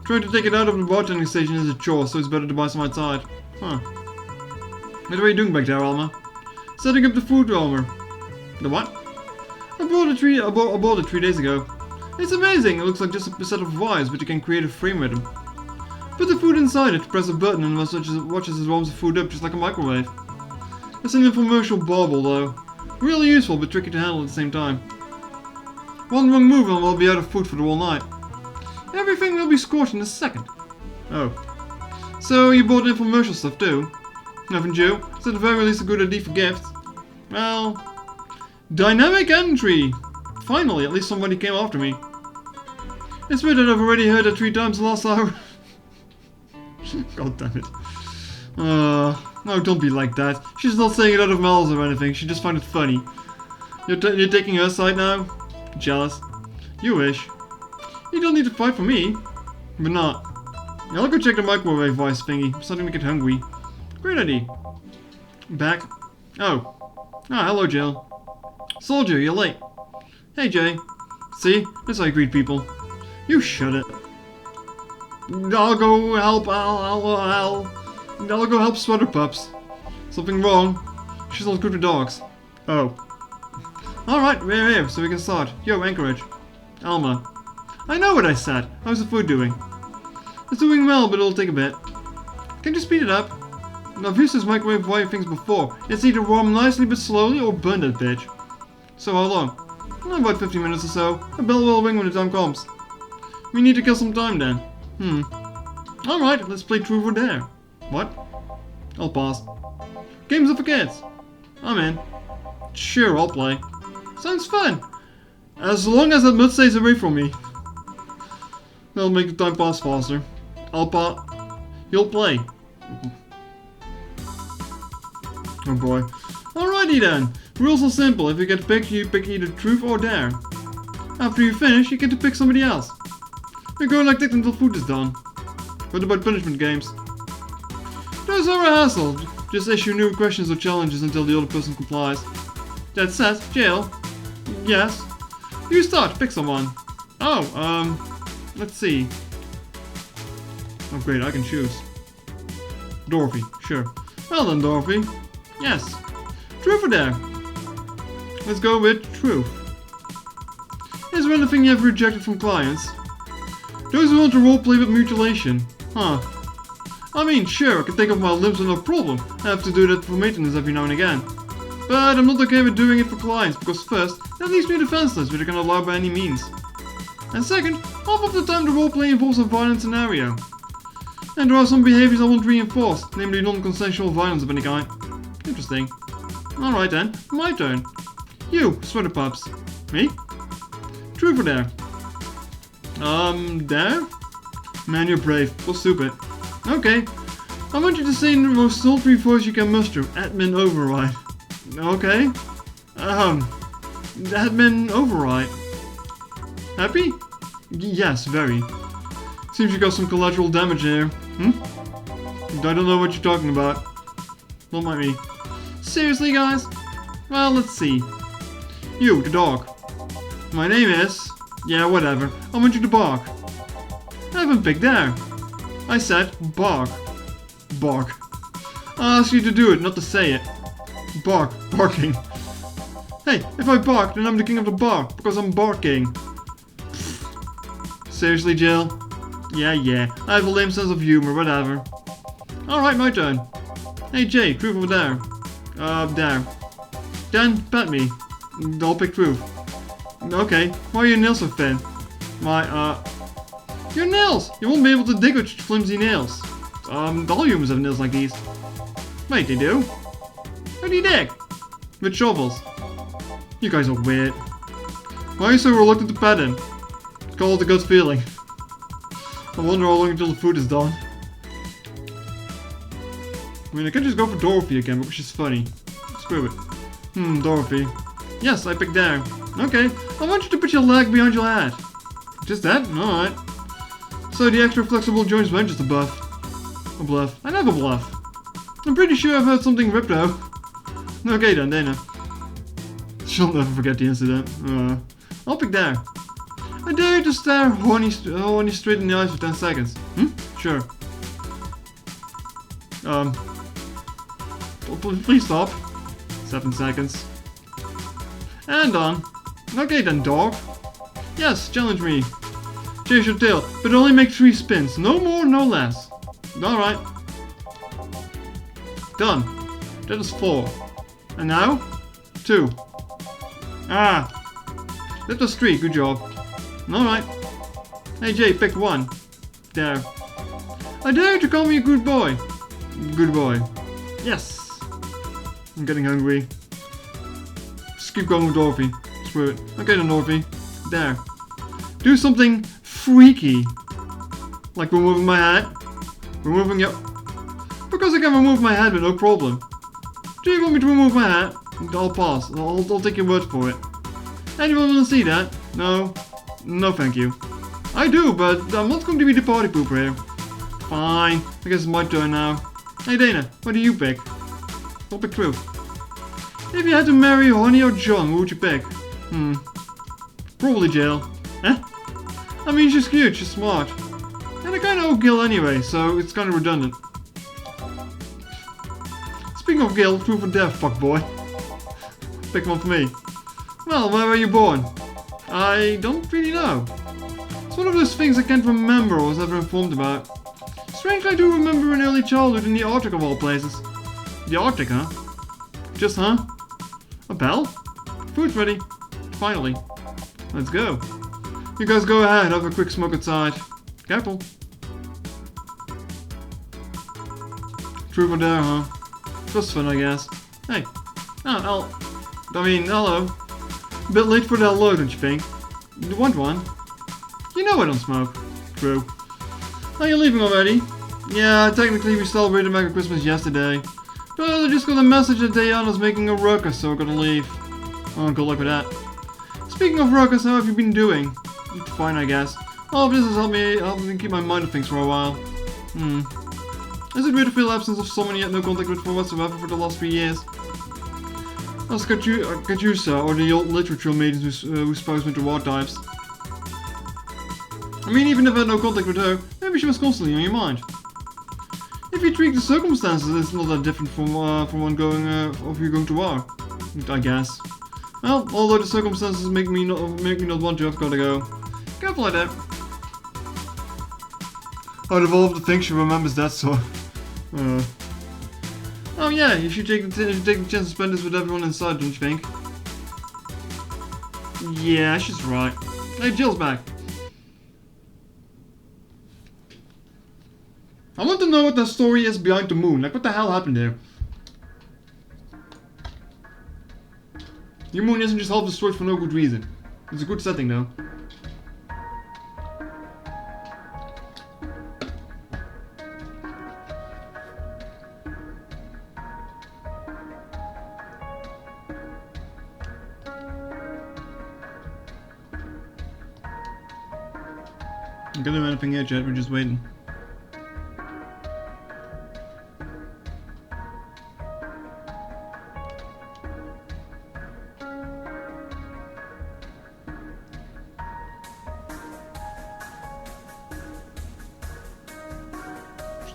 Trying to take it out of the bartending station is a chore, so it's better to buy some outside. Huh. What are you doing back there, Alma? Setting up the food warmer. The what? I bought it 3 days ago. It's amazing. It looks like just a set of wires, but you can create a frame with them. Put the food inside it, press a button, and watches it warms the food up just like a microwave. It's an infomercial bauble, though. Really useful, but tricky to handle at the same time. One wrong move and we'll be out of food for the whole night. Everything will be scorched in a second. Oh. So you bought infomercial stuff too? Haven't you? It's at the very least a good idea for gifts. Well... Dynamic entry! Finally, at least somebody came after me. It's weird that I've already heard it 3 times the last hour. God damn it. No, don't be like that. She's not saying it out of malice or anything, she just found it funny. You're taking her side now? Jealous. You wish. You don't need to fight for me. But not. Yeah, I'll go check the microwave voice thingy. I'm starting to get hungry. Great idea. Back. Oh. Ah, hello, Jill. Soldier, you're late. Hey, Jay. See? That's how you greet people. You shut it. I'll go help, I'll go help Sweater Pups. Something wrong? She's not good with dogs. Oh. Alright, we're here, so we can start. Yo, Anchorage. Alma. I know what I said. How's the food doing? It's doing well, but it'll take a bit. Can you speed it up? I've used this microwave wire things before. It's either warm nicely but slowly, or burn that bitch. So how long? About 15 minutes or so. A bell will ring when the time comes. We need to kill some time then. Alright, let's play truth or dare. What? I'll pass. Games are for kids. I'm in. Sure, I'll play. Sounds fun. As long as that mud stays away from me. That'll make the time pass faster. You'll play. Oh boy. Alrighty then. Rules are simple. If you get picked, you pick either truth or dare. After you finish, you get to pick somebody else. We go like that until food is done. What about punishment games? Those are a hassle. Just issue new questions or challenges until the other person complies. That said, jail. Yes. You start. Pick someone. Oh, let's see. Oh great, I can choose. Dorothy, sure. Well then, Dorothy. Yes. Truth or dare? Let's go with truth. Is there anything you have rejected from clients? Those who want to roleplay with mutilation. Huh. I mean, sure, I can take off my limbs with no problem. I have to do that for maintenance every now and again. But I'm not okay with doing it for clients, because first, that leaves me defenseless, which I cannot allow by any means. And second, half of the time the roleplay involves a violent scenario. And there are some behaviors I want reinforced, namely non-consensual violence of any kind. Interesting. Alright then, my turn. You, sweater pups. Me? Truth or dare? Dare? Man, you're brave. Or stupid. Okay. I want you to say in the most sultry voice you can muster, admin override. Okay. Admin override. Happy? Yes, very. Seems you got some collateral damage here. I don't know what you're talking about. Don't mind me. Seriously, guys? Well, let's see. You, the dog. My name is... Yeah, whatever. I want you to bark. I haven't picked there. I said bark. Bark. I asked you to do it, not to say it. Bark. Barking. Hey, if I bark, then I'm the king of the bar, because I'm barking. Seriously, Jill? Yeah. I have a lame sense of humor, whatever. Alright, my turn. Hey, Jay, truth or dare? Dare. Then, pet me. I'll pick truth. Okay, why are your nails so thin? Your nails! You won't be able to dig with flimsy nails. All humans have nails like these. Wait, they do? How do you dig? With shovels. You guys are weird. Why are you so reluctant to pet him? Call it a gut feeling. I wonder how long until the food is done. I mean, I could just go for Dorothy again, but she's funny. Screw it. Dorothy. Yes, I picked there. Okay, I want you to put your leg behind your head. Just that? Alright. So the extra flexible joints weren't just a buff. A bluff. I never bluff. I'm pretty sure I've heard something ripped though. Okay then, Dana. She'll never forget the incident. I'll pick there. I dare you to stare horny straight in the eyes for 10 seconds. Sure. Please stop. 7 seconds. And done. Okay then, dog. Yes, challenge me. Chase your tail, but only make 3 spins. No more, no less. Alright. Done. That is 4. And now? 2. That was 3, good job. Alright. Hey Jay, pick 1. There. I dare you to call me a good boy. Good boy. Yes. I'm getting hungry. Just keep going with Dorothy. Screw it. Okay then, Dorothy. There. Do something freaky. Like removing my hat. Removing your... Because I can remove my hat with no problem. Do you want me to remove my hat? I'll pass. I'll take your word for it. Anyone want to see that? No? No thank you. I do, but I'm not going to be the party pooper here. Fine. I guess it's my turn now. Hey Dana, what do you pick? I'll pick truth. If you had to marry Honey or John, who would you pick? Probably Jill. Eh? I mean, she's cute, she's smart. And I kinda owe Gil anyway, so it's kinda redundant. Speaking of Gil, truth or dare, fuckboy. Pick one for me. Well, where were you born? I don't really know. It's one of those things I can't remember or was ever informed about. Strangely, I do remember an early childhood in the Arctic of all places. The Arctic, huh? Just huh? A bell? Food's ready. Finally. Let's go. You guys go ahead, have a quick smoke outside. Careful. Trooper there, huh? Just fun, I guess. Hey. Hello. Bit late for that load, don't you think? You want one? You know I don't smoke. True. Are you leaving already? Yeah, technically we celebrated Mega Christmas yesterday. But I just got a message that Diana's making a ruckus, so we're gonna leave. Oh, good luck with that. Speaking of ruckus, how have you been doing? Fine, I guess. All of this has helped me keep my mind on things for a while. Is it weird to feel absence of someone you had no contact with whatsoever for the last 3 years? Ask Katyusha, or the old literature maidens who spouse with the war types. I mean, even if I had no contact with her, maybe she was constantly on your mind. If you tweak the circumstances, it's not that different from one of you going to war, I guess. Well, although the circumstances make me not want to, I've gotta go. Careful like that. Out of all of the things, she remembers that, so. Oh yeah, you should take the chance to spend this with everyone inside, don't you think? Yeah, she's right. Hey, Jill's back. I want to know what the story is behind the moon. Like, what the hell happened there? Your moon isn't just half destroyed for no good reason. It's a good setting, though. I'm gonna do anything yet, Jet. We're just waiting.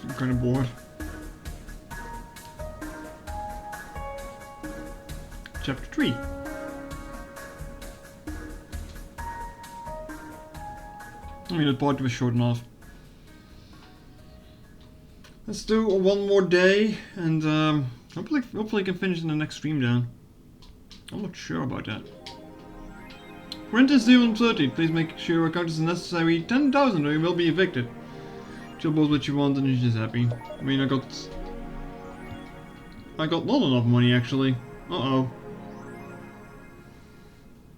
I'm kind of bored. Chapter 3. I mean, the party was short enough. Let's do one more day, and hopefully I can finish in the next stream down. I'm not sure about that. Rent is due on 30th. Please make sure your account is necessary 10,000 or you will be evicted. Chill both what you want and you're just happy. I mean, I got not enough money actually. Uh-oh.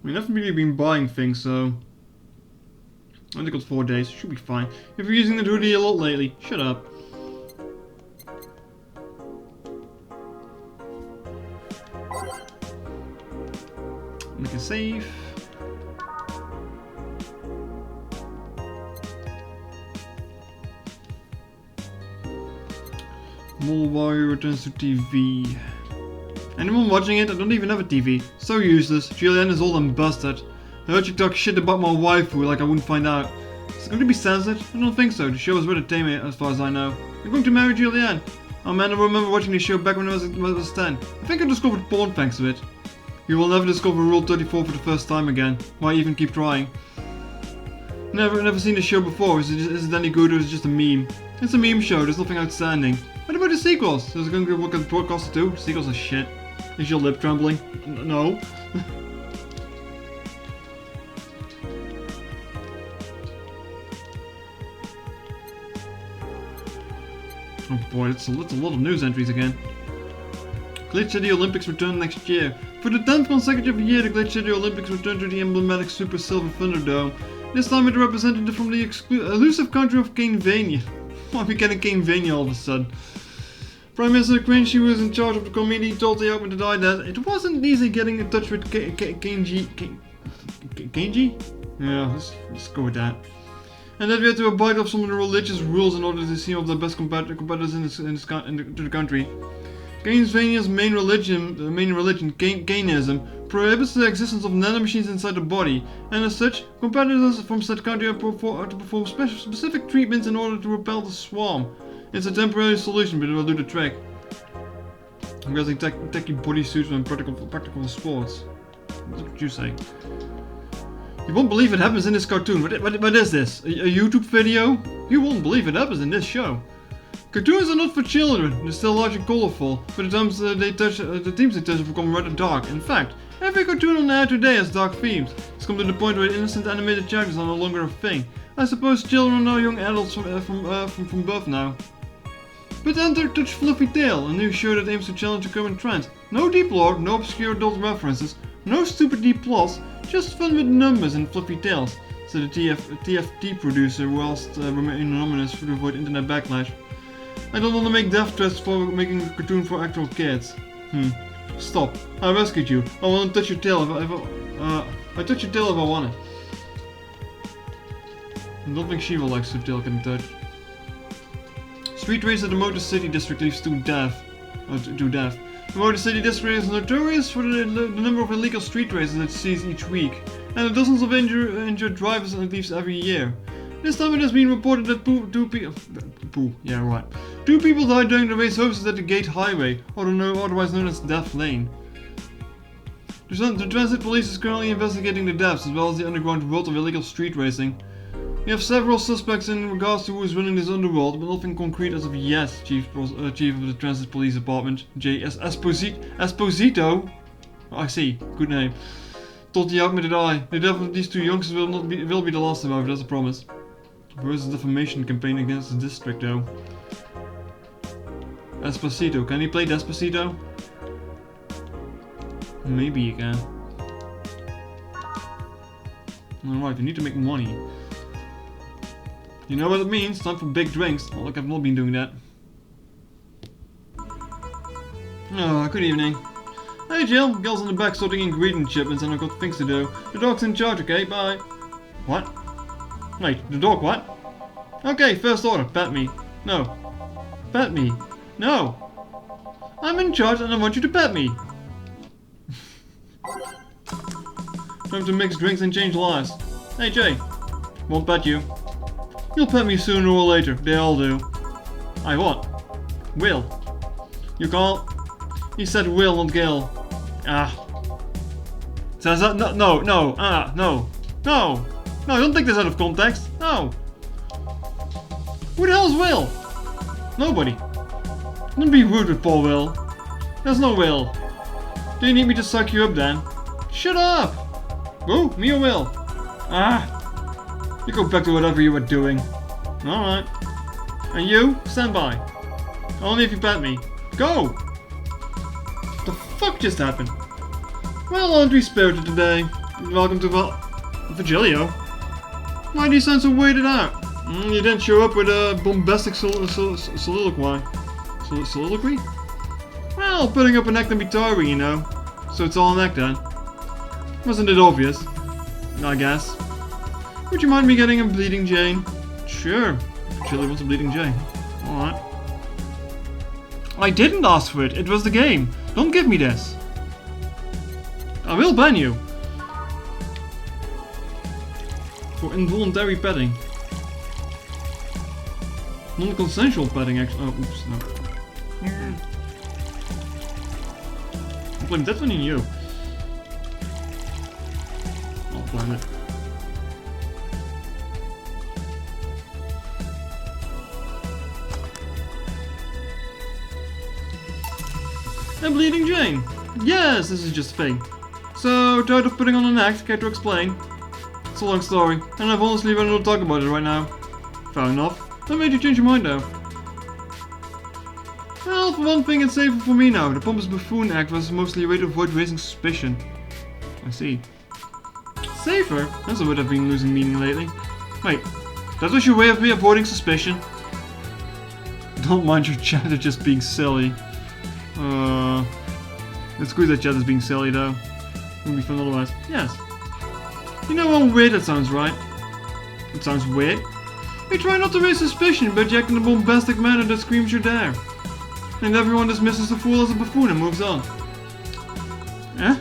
I mean, I've really been buying things, so I only got 4 days. Should be fine. If you're using the hoodie a lot lately, shut up. Make a save. Mole Warrior returns to TV. Anyone watching it? I don't even have a TV. So useless. Julianne is old and busted. I heard you talk shit about my waifu like I wouldn't find out. Is it going to be censored? I don't think so. The show is rather tame as far as I know. You're going to marry Julianne? Oh man, I remember watching the show back when I was 10. I think I discovered porn thanks to it. You will never discover Rule 34 for the first time again. Why even keep trying? Never seen the show before. Is it any good or is it just a meme? It's a meme show. There's nothing outstanding. What about the sequels? Is it going to be what the broadcaster do? Sequels are shit. Is your lip trembling? No. Oh boy, that's a lot of news entries again. Glitch City Olympics return next year. For the 10th consecutive year, the Glitch City Olympics return to the emblematic Super Silver Thunderdome. This time with a representative from the elusive country of Canevania. Why are we getting Canevania all of a sudden? Prime Minister Quincy, who was in charge of the committee, told the open to die that it wasn't easy getting in touch with Kenji? Yeah, let's go with that. And that we had to abide by some of the religious rules in order to see all the best competitors in the country. Canevania's main religion, Canism, prohibits the existence of nanomachines inside the body, and as such, competitors from said country are to perform specific treatments in order to repel the swarm. It's a temporary solution, but it will do the trick. I'm guessing techie bodysuits and practical sports. What did you say? You won't believe it happens in this cartoon. What is this? A YouTube video? You won't believe it happens in this show. Cartoons are not for children. They're still large and colorful, but the times they touch, the themes they touch have become rather dark. In fact, every cartoon on the air today has dark themes. It's come to the point where innocent animated characters are no longer a thing. I suppose children are young adults from birth now. But enter Touch Fluffy Tail, a new show that aims to challenge the current trend. No deep lore, no obscure adult references, no stupid deep plots, just fun with numbers and fluffy tales, said the TFT producer whilst remaining anonymous to avoid internet backlash. I don't want to make death threats for making a cartoon for actual kids. Stop. I rescued you. I want to touch your tail I touch your tail if I want it. I don't think Shiva likes her tail getting touched. Street race at the Motor City District leads to death. The Motor City District is notorious for the number of illegal street races it sees each week, and the dozens of injured drivers it leaves every year. This time it has been reported that two people died during the race hosted at the Gate Highway, otherwise known as Death Lane. The Transit Police is currently investigating the deaths as well as the underground world of illegal street racing. We have several suspects in regards to who is running this underworld, but nothing concrete as of yet, Chief of the Transit Police Department, J.S. Esposito. Oh, I see, good name. Tot die out met het eye. The death of these two youngsters will be the last survivor, that's a promise. Where is the defamation campaign against the district though? Esposito, can he play Despacito? Maybe he can. Alright, we need to make money. You know what it means? Time for big drinks. Oh, look, I've not been doing that. Oh, good evening. Hey Jill, girls in the back sorting ingredient shipments and I've got things to do. The dog's in charge, okay? Bye. What? Wait, the dog what? Okay, first order, pet me. No. Pet me. No. I'm in charge and I want you to pet me. Time to mix drinks and change lives. Hey Jay. Won't pet you. You'll pet me sooner or later, they all do. I what? Will. You call? He said Will, not Gil. Ah. Says that? No, no, don't take this out of context. No. Who the hell's Will? Nobody. Don't be rude with poor Will. There's no Will. Do you need me to suck you up then? Shut up! Who? Me or Will? Ah. You go back to whatever you were doing. Alright. And you? Stand by. Only if you pet me. Go! What the fuck just happened? Well, aren't we spirited today? Welcome to Virgilio. Why do you sound so weirded out? You didn't show up with a bombastic soliloquy. Soliloquy? Well, putting up an act and be tiring, you know. So it's all an act then. Wasn't it obvious? I guess. Would you mind me getting a Bleeding Jane? Sure. Chili wants a Bleeding Jane. Alright. I didn't ask for it. It was the game. Don't give me this. I will ban you. For involuntary petting. Non-consensual petting actually. Oh, oops, no. I'll blame that one on you. I'll blame it. And Bleeding Jane. Yes, this is just a thing. So, tired of putting on an act, care to explain? It's a long story, and I've honestly rather not talk about it right now. Fair enough. What made you change your mind though? Well, for one thing, it's safer for me now. The pompous buffoon act was mostly a way to avoid raising suspicion. I see. Safer? That's a word I've been losing meaning lately. Wait, that was your way of me avoiding suspicion? Don't mind your chat, they're just being silly. It's good that chat is being silly though. Wouldn't be fun otherwise. Yes. You know how weird that sounds, right? It sounds weird. We try not to raise suspicion, but you act in a bombastic manner that screams you're there. And everyone dismisses the fool as a buffoon and moves on. Eh?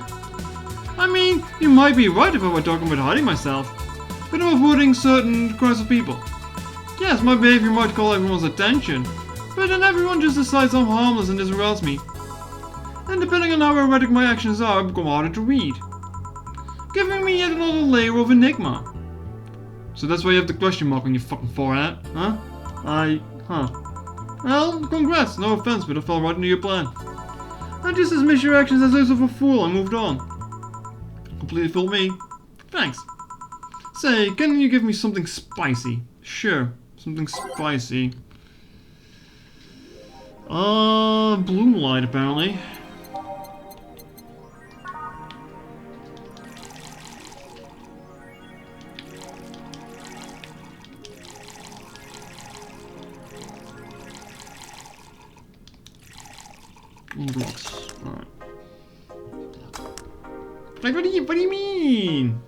I mean, you might be right if I were talking about hiding myself, but I'm avoiding certain kinds of people. Yes, my behavior might call everyone's attention, but then everyone just decides I'm harmless and disregards me. And depending on how erratic my actions are, I become harder to read. Giving me yet another layer of enigma. So that's why you have the question mark on your fucking forehead, huh? Well, congrats, no offense, but I fell right into your plan. I just dismissed your actions as those of a fool and moved on. Completely fooled me. Thanks. Say, can you give me something spicy? Sure, something spicy. Bloom light apparently. Blocks. Alright. Like, what do you mean?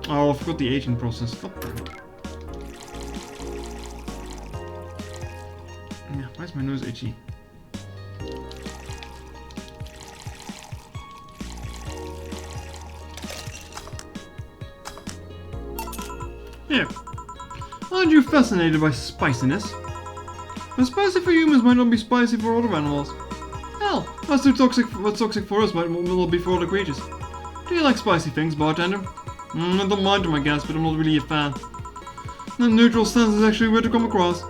Oh, I forgot the aging process. God damn it. Yeah, why is my nose itchy? Here. Aren't you fascinated by spiciness? What's spicy for humans might not be spicy for other animals. Hell, what's toxic for us might not be for other creatures. Do you like spicy things, bartender? I don't mind them, I guess, but I'm not really a fan. The neutral stance is actually weird to come across.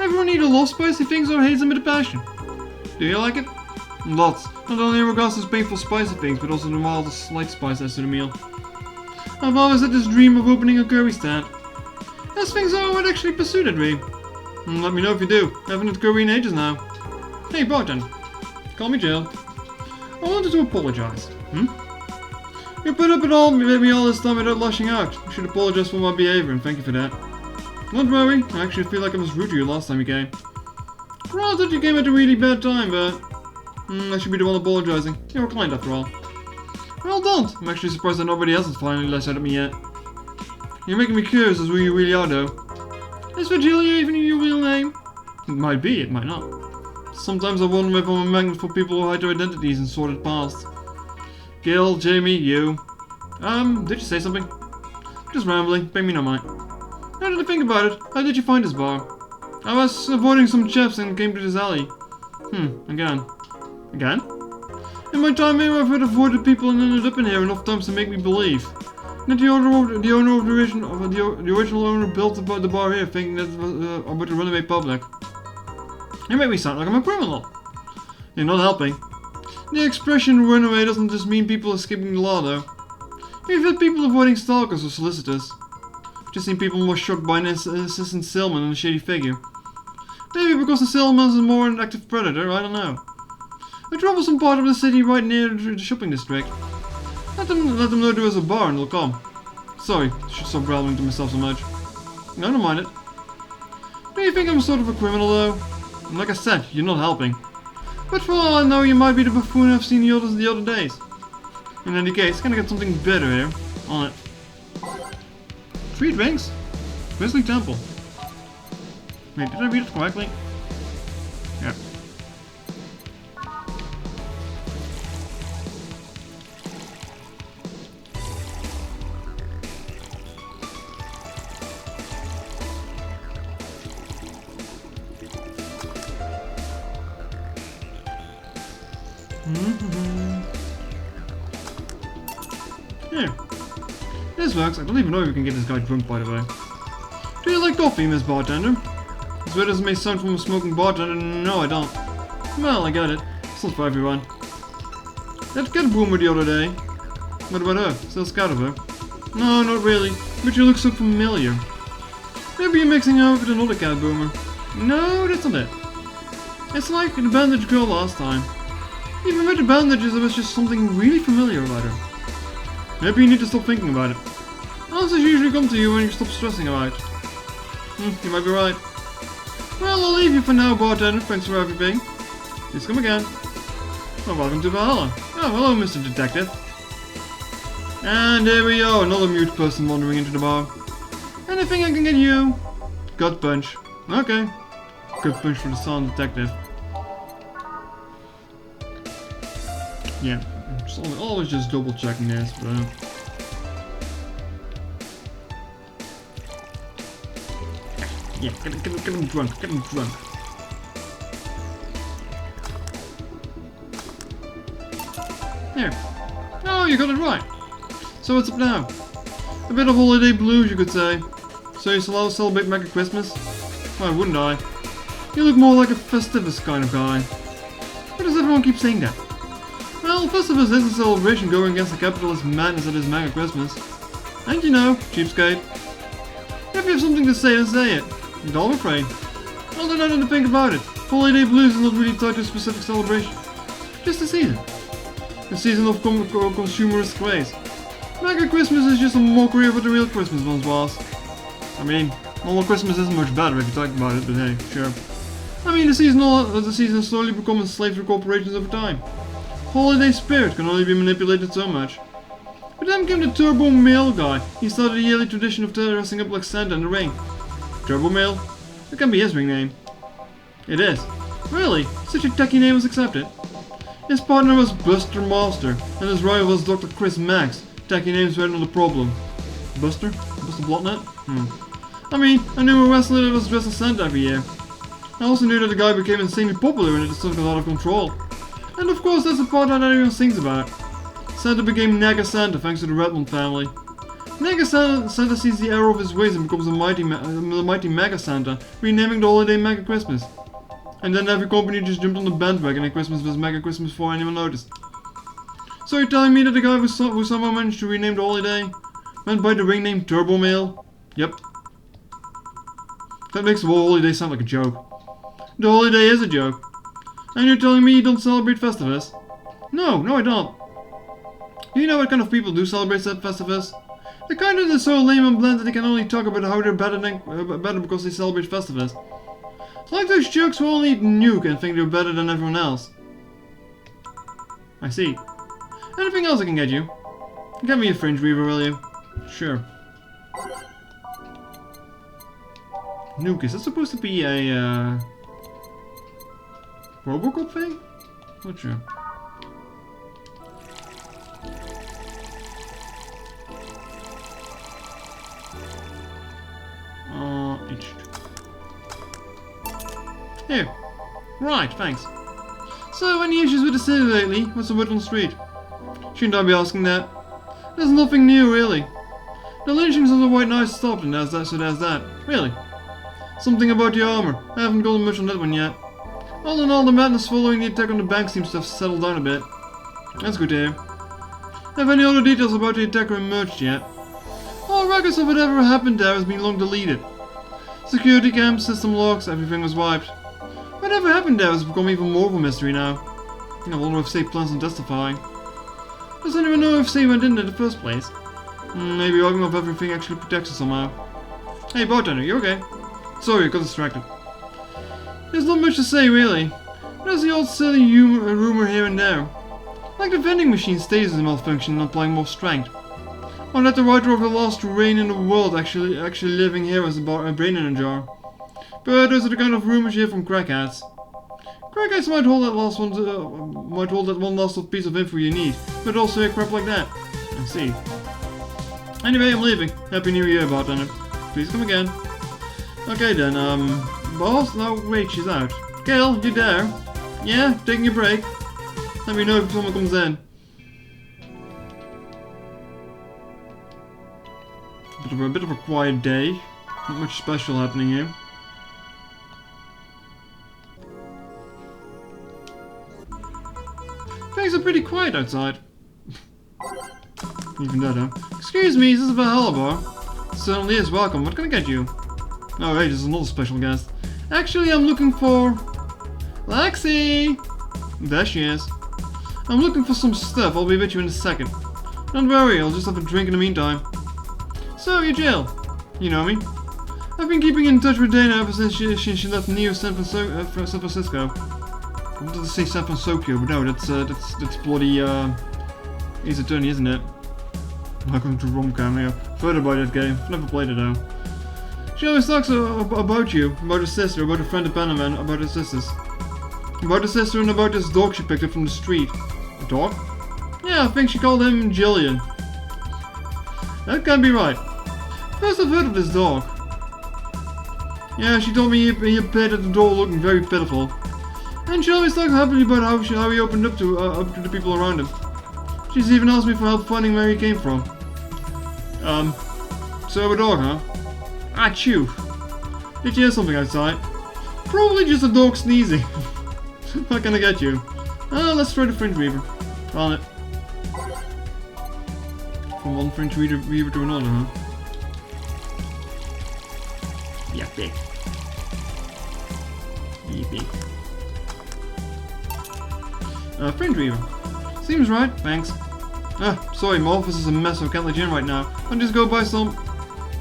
Everyone either loves spicy things or hates them with a passion. Do you like it? Lots. Not only in regards to painful spicy things, but also the mildest slight spice adds to the meal. I've always had this dream of opening a curry stand. As things are, I would actually pursue that dream. Let me know if you do. I haven't had curry in ages now. Hey, bartender. Call me Jill. I wanted to apologize. You put up with me all this time without lashing out. You should apologize for my behavior, and thank you for that. Don't worry, I actually feel like I was rude to you last time you came. Granted, you came at a really bad time, but I should be the one apologizing. You're a client after all. Well, don't. I'm actually surprised that nobody else has finally lashed out at me yet. You're making me curious as to who you really are, though. Is Virgilia even your real name? It might be, it might not. Sometimes I wonder if I'm a magnet for people who hide their identities and sordid past. Gil, Jamie, you. Did you say something? Just rambling, pay me no mind. Now that I think about it, how did you find this bar? I was avoiding some chaps and came to this alley. Again. Again? In my time here, I've had avoided people and ended up in here enough times to make me believe that the original owner built the bar here, thinking that it was about to run away public. You make me sound like I'm a criminal. You're not helping. The expression run away doesn't just mean people escaping the law, though. You've had people avoiding stalkers or solicitors. Just seen people more shocked by an insistent salesman than a shady figure. Maybe because the salesman is more an active predator, I don't know. A troublesome part of the city right near the shopping district. Let them know there is a bar and they'll come. Sorry, I should stop growling to myself so much. No, don't mind it. Do you think I'm sort of a criminal, though? Like I said, you're not helping. But for all I know, you might be the buffoon I've seen the other days. In any case, can I get something better here? On it. 3 drinks? Grizzly Temple. Wait, did I read it correctly? Yeah. Here. This works. I don't even know if we can get this guy drunk, by the way. Do you like coffee, Miss Bartender? As weird as it may sound from a smoking bartender, no, I don't. Well, I get it. It's not for everyone. That cat boomer the other day. What about her? Still scared of her? No, not really. But you look so familiar. Maybe you're mixing her with another cat boomer. No, that's not it. It's like the bandage girl last time. Even with the bandages, there was just something really familiar about her. Maybe you need to stop thinking about it. Answers usually come to you when you stop stressing about it. You might be right. Well, I'll leave you for now, bartender. Thanks for everything. Please come again. Well, welcome to Valhalla. Oh, hello, Mr. Detective. And there we go, another mute person wandering into the bar. Anything I can get you? Gut punch. Okay. Gut punch for the silent detective. Yeah, I'm always just double checking this, but yeah, get him drunk, get him drunk. There. Oh, you got it right. So what's up now? A bit of holiday blues, you could say. So you celebrate Mega Christmas? Why wouldn't I? You look more like a Festivus kind of guy. Why does everyone keep saying that? Well, Festivus is a celebration going against the capitalist madness that is Mega Christmas. And you know, cheapskate. If you have something to say, then say it. No, I'm afraid. Well, there's nothing to think about it. Holiday blues is not really tied to a specific celebration. Just a season. A season of consumerist craze. Mega Christmas is just a mockery of what the real Christmas once was. I mean, normal Christmas isn't much better if you talk about it, but hey, sure. I mean, the season has slowly become enslaved to corporations over time. Holiday spirit can only be manipulated so much. But then came the Turbo Mail guy. He started a yearly tradition of dressing up like Santa in the ring. Turbo Mail? That can be his ring name. It is. Really? Such a techie name was accepted. His partner was Buster Master, and his rival was Dr. Chris Max. Techie names were not a problem. Buster? Buster Blotnet? I mean, I knew a wrestler that was dressed as Santa every year. I also knew that the guy became insanely popular and it just took a lot of control. And of course that's the part that everyone sings about. Santa became Nega Santa thanks to the Redmond family. Nega Santa sees the error of his ways and becomes the mighty Mega Santa, renaming the holiday Mega Christmas. And then every company just jumped on the bandwagon and Christmas was Mega Christmas before anyone noticed. So you're telling me that the guy who somehow managed to rename the holiday went by the ring name Turbo Mail? Yep. That makes the whole holiday sound like a joke. The holiday is a joke. And you're telling me you don't celebrate Festivus? No, I don't. Do you know what kind of people do celebrate Festivus? The kind that is so lame and bland that they can only talk about how they're better because they celebrate Festivus. It's like those jerks who only eat nuke and think they're better than everyone else. I see. Anything else I can get you? Get me a fringe weaver, will you? Sure. Nuke, is that supposed to be a Robocop thing? Not sure. Here. Right, thanks. So, any issues with the city lately? What's the word on the street? Shouldn't I be asking that? There's nothing new, really. The lynchings of the White Knights stopped, and there's that. Really. Something about the armor. I haven't gotten much on that one yet. All in all, the madness following the attack on the bank seems to have settled down a bit. That's good to hear. Have any other details about the attacker emerged yet? All records of whatever happened there has been long deleted. Security cams, system logs, everything was wiped. Whatever happened there has become even more of a mystery now. I wonder if Say plans on testifying. Does anyone know if Say went in there in the first place? Maybe wiping off everything actually protects us somehow. Hey bartender, you okay? Sorry, I got distracted. There's not much to say really. There's the old silly rumor here and there. Like the vending machine stays in malfunction and applying more strength. Or that the writer of the last rain in the world actually living here as a brain in a jar. But those are the kind of rumors you hear from crackheads. Crackheads might hold that one last piece of info you need, but also hear crap like that. I see. Anyway, I'm leaving. Happy New Year, bartender. Please come again. Okay then, boss? No, wait, she's out. Gail, you there? Yeah, taking a break? Let me know if someone comes in. A bit of a quiet day. Not much special happening here. Things are pretty quiet outside. Even that, huh? Excuse me, is this a Valhalla bar? Certainly is. Welcome. What can I get you? Oh, hey, this is another special guest. Actually, I'm looking for... Lexi! There she is. I'm looking for some stuff. I'll be with you in a second. Don't worry, I'll just have a drink in the meantime. So, you're Jill. You know me. I've been keeping in touch with Dana ever since she left Neo San Francisco. I wanted to say San Francisco, but no, that's bloody Ace Attorney, isn't it? I'm not going to rom-com here. Further by that game. I've never played it though. She always talks about you, about her sister, about her friend the Panaman, about her sisters. About her sister and about this dog she picked up from the street. A dog? Yeah, I think she called him Jillian. That can't be right. First I've heard of this dog. Yeah, she told me he appeared at the door looking very pitiful. And she always talked happily about how he opened up to the people around him. She's even asked me for help finding where he came from. So a dog, huh? Achoo! Did you hear something outside? Probably just a dog sneezing. What can I get you? Let's try the Fringe Weaver. On it. From one Fringe Weaver to another, huh? Yippee. Yippee. Friend Reaver. Seems right, thanks. Sorry, my office is a mess, so I can't let you in right now. I'll just go buy some.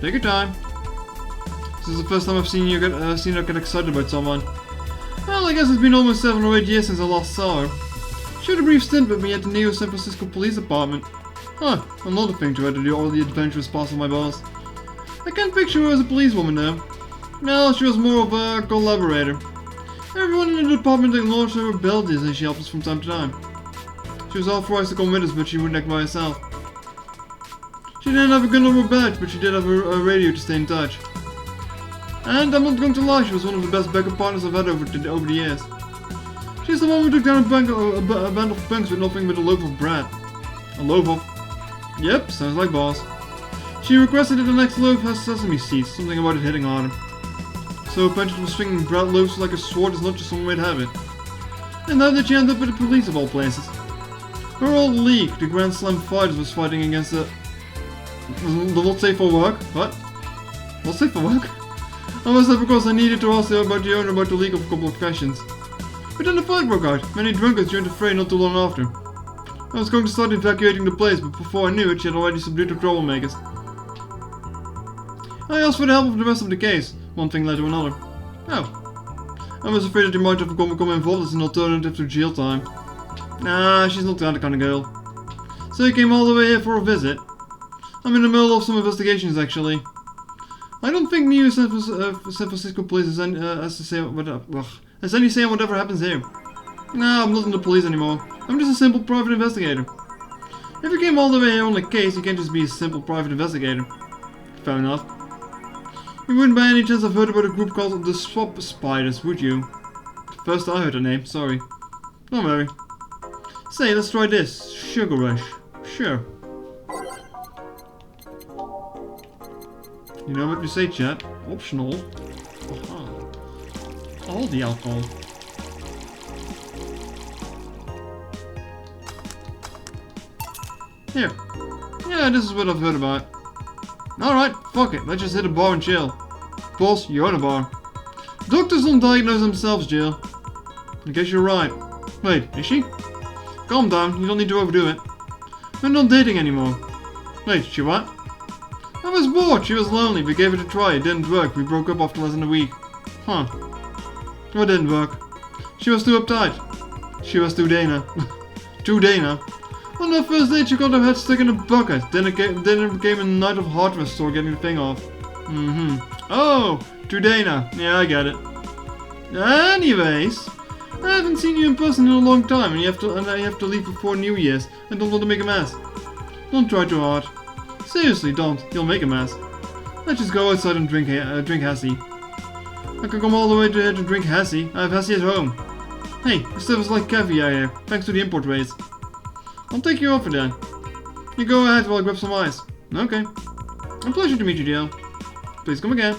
Take your time. This is the first time I've seen her get excited about someone. Well, I guess it's been almost 7 or 8 years since I last saw her. She had a brief stint with me at the Neo San Francisco Police Department. Huh, another thing to add to all the adventurous past of my boss. I can't picture her as a policewoman though. No, she was more of a collaborator. Everyone in the department acknowledged her abilities and she helped us from time to time. She was authorized to come with us, but she wouldn't act by herself. She didn't have a gun or a badge, but she did have a radio to stay in touch. And I'm not going to lie, she was one of the best backup partners I've had over the years. She's the one who took down a band of punks with nothing but a loaf of bread. A loaf of... Yep, sounds like boss. She requested that the next loaf has sesame seeds, something about it hitting harder. So a penchant for swinging bread loaves like a sword is not just some way to have it. And how did she end up with the police of all places? Her old league, the Grand Slam Fighters, was fighting against the not safe for work? What? Not safe for work? I was there because I needed to ask her about the owner about the league of a couple of questions. But then the fight broke out. Many drunkards joined the fray not too long after. I was going to start evacuating the place, but before I knew it, she had already subdued the troublemakers. I asked for the help of the rest of the case. One thing led to another. Oh. I was afraid that you might have become involved as an alternative to jail time. Nah, she's not that kind of girl. So you came all the way here for a visit? I'm in the middle of some investigations, actually. I don't think Neo San Francisco Police has any say on whatever happens here. No, I'm not in the police anymore. I'm just a simple private investigator. If you came all the way here on a case, you can't just be a simple private investigator. Fair enough. You wouldn't by any chance have heard about a group called the Swap Spiders, would you? First I heard the name, sorry. Don't worry. Say, let's try this. Sugar Rush. Sure. You know what you say, chat? Optional. Aha. All the alcohol. Here. Yeah, this is what I've heard about. Alright, fuck it. Let's just hit a bar and chill. Boss, you're in a bar. Doctors don't diagnose themselves, Jill. I guess you're right. Wait, is she? Calm down, you don't need to overdo it. We're not dating anymore. Wait, she what? I was bored, she was lonely, we gave it a try, it didn't work, we broke up after less than a week. Huh. What didn't work? She was too uptight. She was too Dana. Too Dana. On her first date she got her head stuck in a bucket, then it became a night of hardware store getting the thing off. Oh, too Dana. Yeah, I get it. Anyways, I haven't seen you in person in a long time, and you have to leave before New Year's. I don't want to make a mess. Don't try too hard. Seriously, don't. You'll make a mess. Let's just go outside and drink Hessie. I could come all the way to here to drink Hessie. I have Hessie at home. Hey, the stuff is like caviar here, thanks to the import rates. I'll take you over then. You go ahead while I grab some ice. Okay. A pleasure to meet you, Jill. Please come again.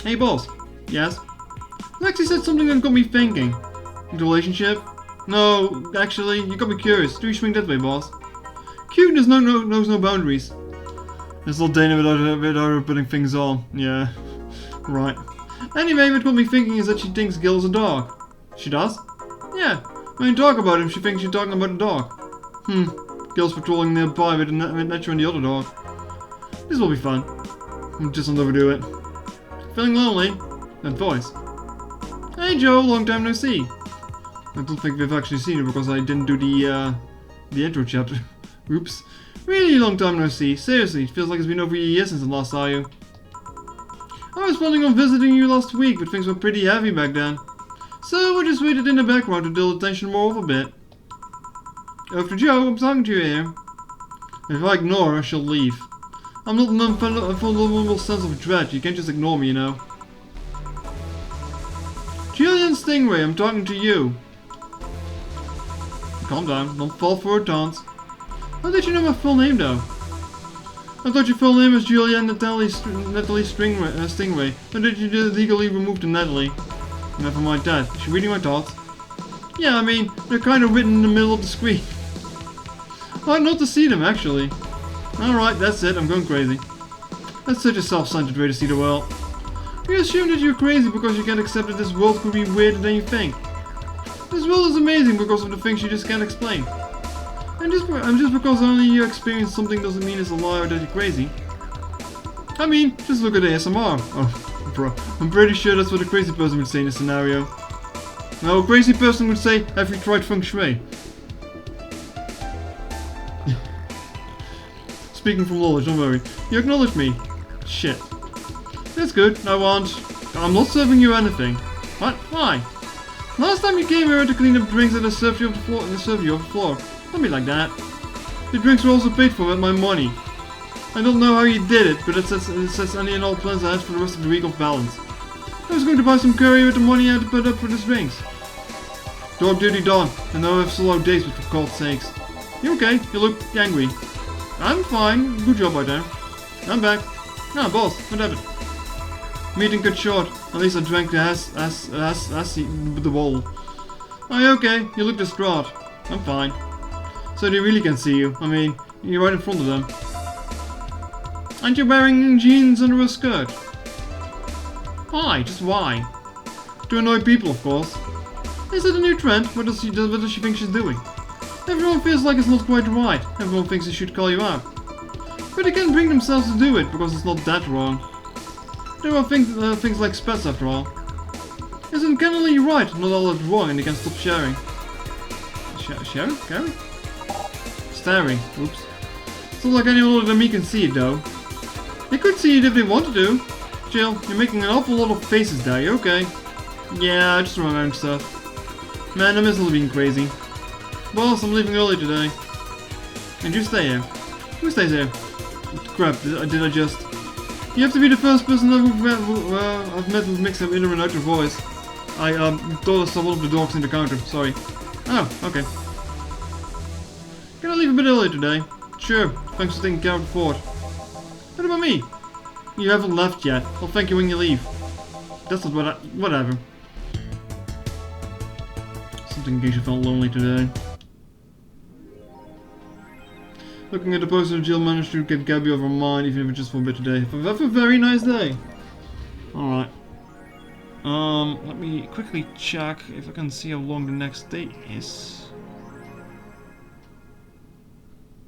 Hey, boss. Yes? Lexi said something that got me thinking. The relationship? No, actually, you got me curious. Do you swing that way, boss? Cuteness knows no boundaries. It's not Dana without her putting things on. Yeah. Right. Anyway, what got me thinking is that she thinks Gil's a dog. She does? Yeah. When you talk about him, she thinks you're talking about a dog. Gil's patrolling nearby with Nature and the other dog. This will be fun. Just don't overdo it. Feeling lonely? That voice. Hey Joe, long time no see. I don't think we've actually seen her because I didn't do the intro chapter. Oops. Really long time no see. Seriously, it feels like it's been over a year since I last saw you. I was planning on visiting you last week, but things were pretty heavy back then. So I just waited in the background to dull the tension more off a bit. After Joe, I'm talking to you here. If I ignore her, she'll leave. I'm not an unfathomable sense of dread. You can't just ignore me, you know. Julian Stingray, I'm talking to you. Calm down, don't fall for her taunts. How did you know my full name, though? I thought your full name was Julianne Natalie Stingray. Or did you legally remove the Natalie? Never mind that. Is she reading my thoughts? Yeah, I mean, they're kind of written in the middle of the screen. Hard not to see them, actually. Alright, that's it. I'm going crazy. That's such a self-centered way to see the world. You assume that you're crazy because you can't accept that this world could be weirder than you think. This world is amazing because of the things you just can't explain. And just because only you experience something doesn't mean it's a lie or that you're crazy. I mean, just look at ASMR. Oh, bro, I'm pretty sure that's what a crazy person would say in this scenario. No, a crazy person would say, have you tried feng shui? Speaking from knowledge, don't worry. You acknowledge me. Shit. That's good, I'm not serving you anything. What? Why? Last time you came here to clean up drinks and I served you off the floor. Don't be like that. The drinks were also paid for with my money. I don't know how you did it, but it says any and all plans I had for the rest of the week off balance. I was going to buy some curry with the money I had to put up for the drinks. Dog duty done, and now I have solo days, but for God's sakes. You okay? You look angry. I'm fine. Good job out there. I'm back. No, boss. What happened? Meeting cut short. At least I drank the bowl. Are you okay? You look distraught. I'm fine. So they really can see you. I mean, you're right in front of them. Aren't you wearing jeans under a skirt? Why? Just why? To annoy people, of course. Is it a new trend? What does she think she's doing? Everyone feels like it's not quite right. Everyone thinks they should call you out. But they can't bring themselves to do it because it's not that wrong. There are things like spats after all. Isn't canonically right? Not all that's wrong and they can stop sharing. Sharing? Carry? Staring. Oops. It's not like anyone other than me can see it though. They could see it if they wanted to. Jill, you're making an awful lot of faces there, you okay? Yeah, I just remembered stuff. Man, I'm miserably being crazy. Boss, I'm leaving early today. And you stay here. Who stays here? Crap, did I just... You have to be the first person I've met who makes an inner and outer voice. I thought I saw one of the dogs in the counter, sorry. Oh, okay. Can I leave a bit early today? Sure, thanks for taking care of the fort. What about me? You haven't left yet. I'll thank you when you leave. That's not what I... whatever. Something in case you felt lonely today. Looking at the poster, Jill managed to get Gabby off her mind, even if it's just for a bit today. Have a very nice day. Alright. Let me quickly check if I can see how long the next day is.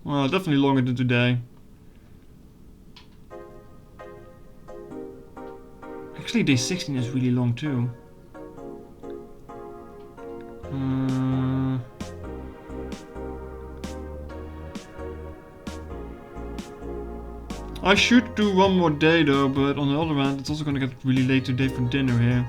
Well, definitely longer than today. Actually, day 16 is really long too. I should do one more day though, but on the other hand, it's also gonna get really late today for dinner here.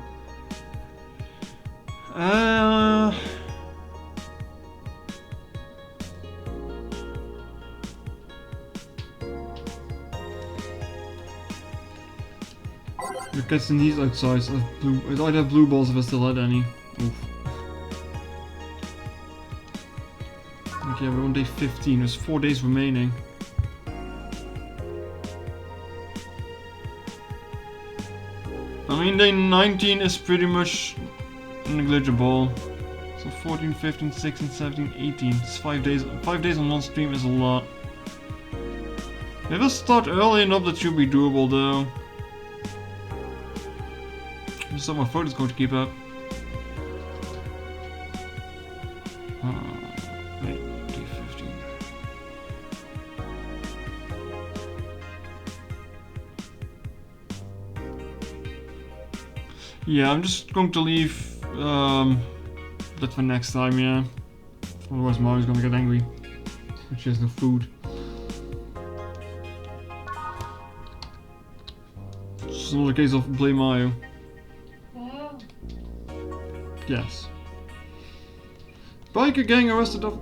The cats and these outside I'd have blue balls if I still had any. Oof. Okay, we're on day 15, there's 4 days remaining. I mean, day 19 is pretty much negligible. So 14, 15, 16, 17, 18. It's 5 days. 5 days on one stream is a lot. If I start early enough, that should be doable though. Just how my photo's going to keep up. Wait, day 15. Yeah, I'm just going to leave that for next time, yeah. Otherwise Mario's gonna get angry. Which has no food. It's another case of blame Mario. Wow. Yes. Biker gang arrested off...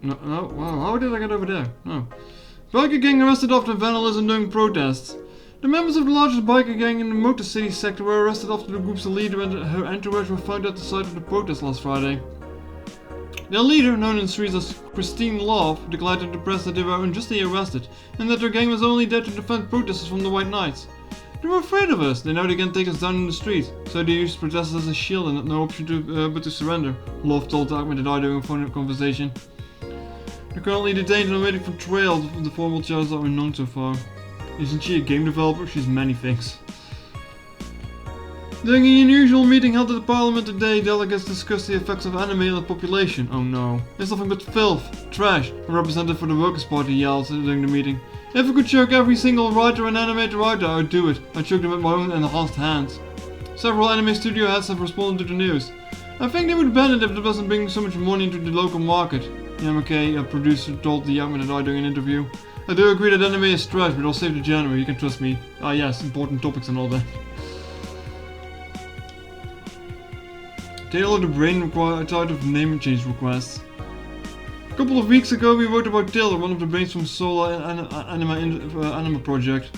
No, wow, how did I get over there? Oh. Biker gang arrested after vandalism during protests. The members of the largest biker gang in the Motor City sector were arrested after the group's leader and her entourage were found at the site of the protest last Friday. Their leader, known in the streets as Christine Love, declared to the press that they were unjustly arrested and that their gang was only there to defend protesters from the White Knights. They were afraid of us, they know they can take us down in the street, so they used protesters as a shield and had no option but to surrender, Love told the Ahmed Eye during a phone conversation. They're currently detained and waiting for trial. The formal charges are unknown so far. Isn't she a game developer? She's many things. During an unusual meeting held at the parliament today, delegates discussed the effects of anime on the population. Oh no. It's nothing but filth, trash, a representative for the Workers' Party yelled during the meeting. If I could choke every single writer and animator out there, I'd do it. I'd choke them with my own enhanced hands. Several anime studio heads have responded to the news. I think they would benefit if it doesn't bring so much money into the local market. Yamake, a producer, told the young man during an interview. I do agree that anime is trash, but I'll save the genre, you can trust me. Ah yes, important topics and all that. Taylor the Brain tired of name change requests. A couple of weeks ago we wrote about Taylor, one of the brains from Solar Anima Project.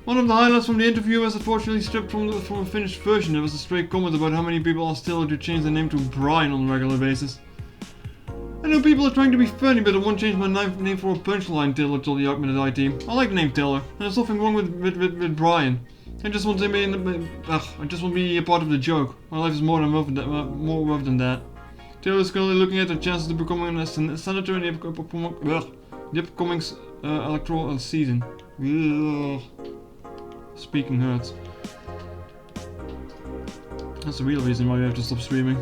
One of the highlights from the interview was unfortunately stripped from a finished version. There was a stray comment about how many people ask Taylor to change their name to Brian on a regular basis. I know people are trying to be funny, but I won't change my name for a punchline, Taylor told the augmented IT. I like the name Taylor, and there's nothing wrong with Brian. I just want to be I just want to be a part of the joke. My life is more worth than that. Taylor is currently looking at her chances to becoming a senator in the upcoming electoral season. Ugh. Speaking hurts. That's the real reason why we have to stop streaming.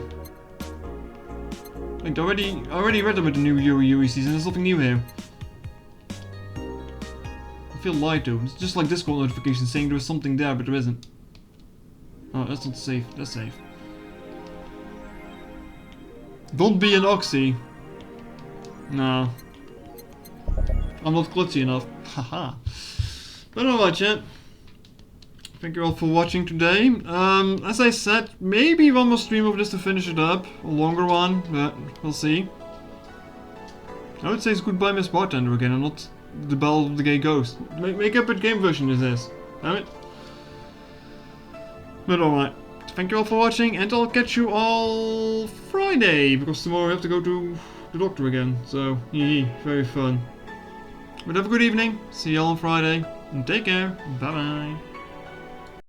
Like, I already read about the new Yuri season. There's nothing new here. I feel lied to. It's just like Discord notifications saying there was something there, but there isn't. Oh, that's not safe. That's safe. Don't be an oxy. Nah. I'm not klutzy enough. Haha. But alright, chat. Thank you all for watching today. As I said, maybe one more stream of this to finish it up. A longer one, but we'll see. I would say it's goodbye Miss Bartender again, and not the Bell of the Gay Ghost. Make up a game version is this. Damn it. But alright. Thank you all for watching, and I'll catch you all Friday, because tomorrow we have to go to the doctor again. So, very fun. But have a good evening. See you all on Friday, and take care. Bye bye.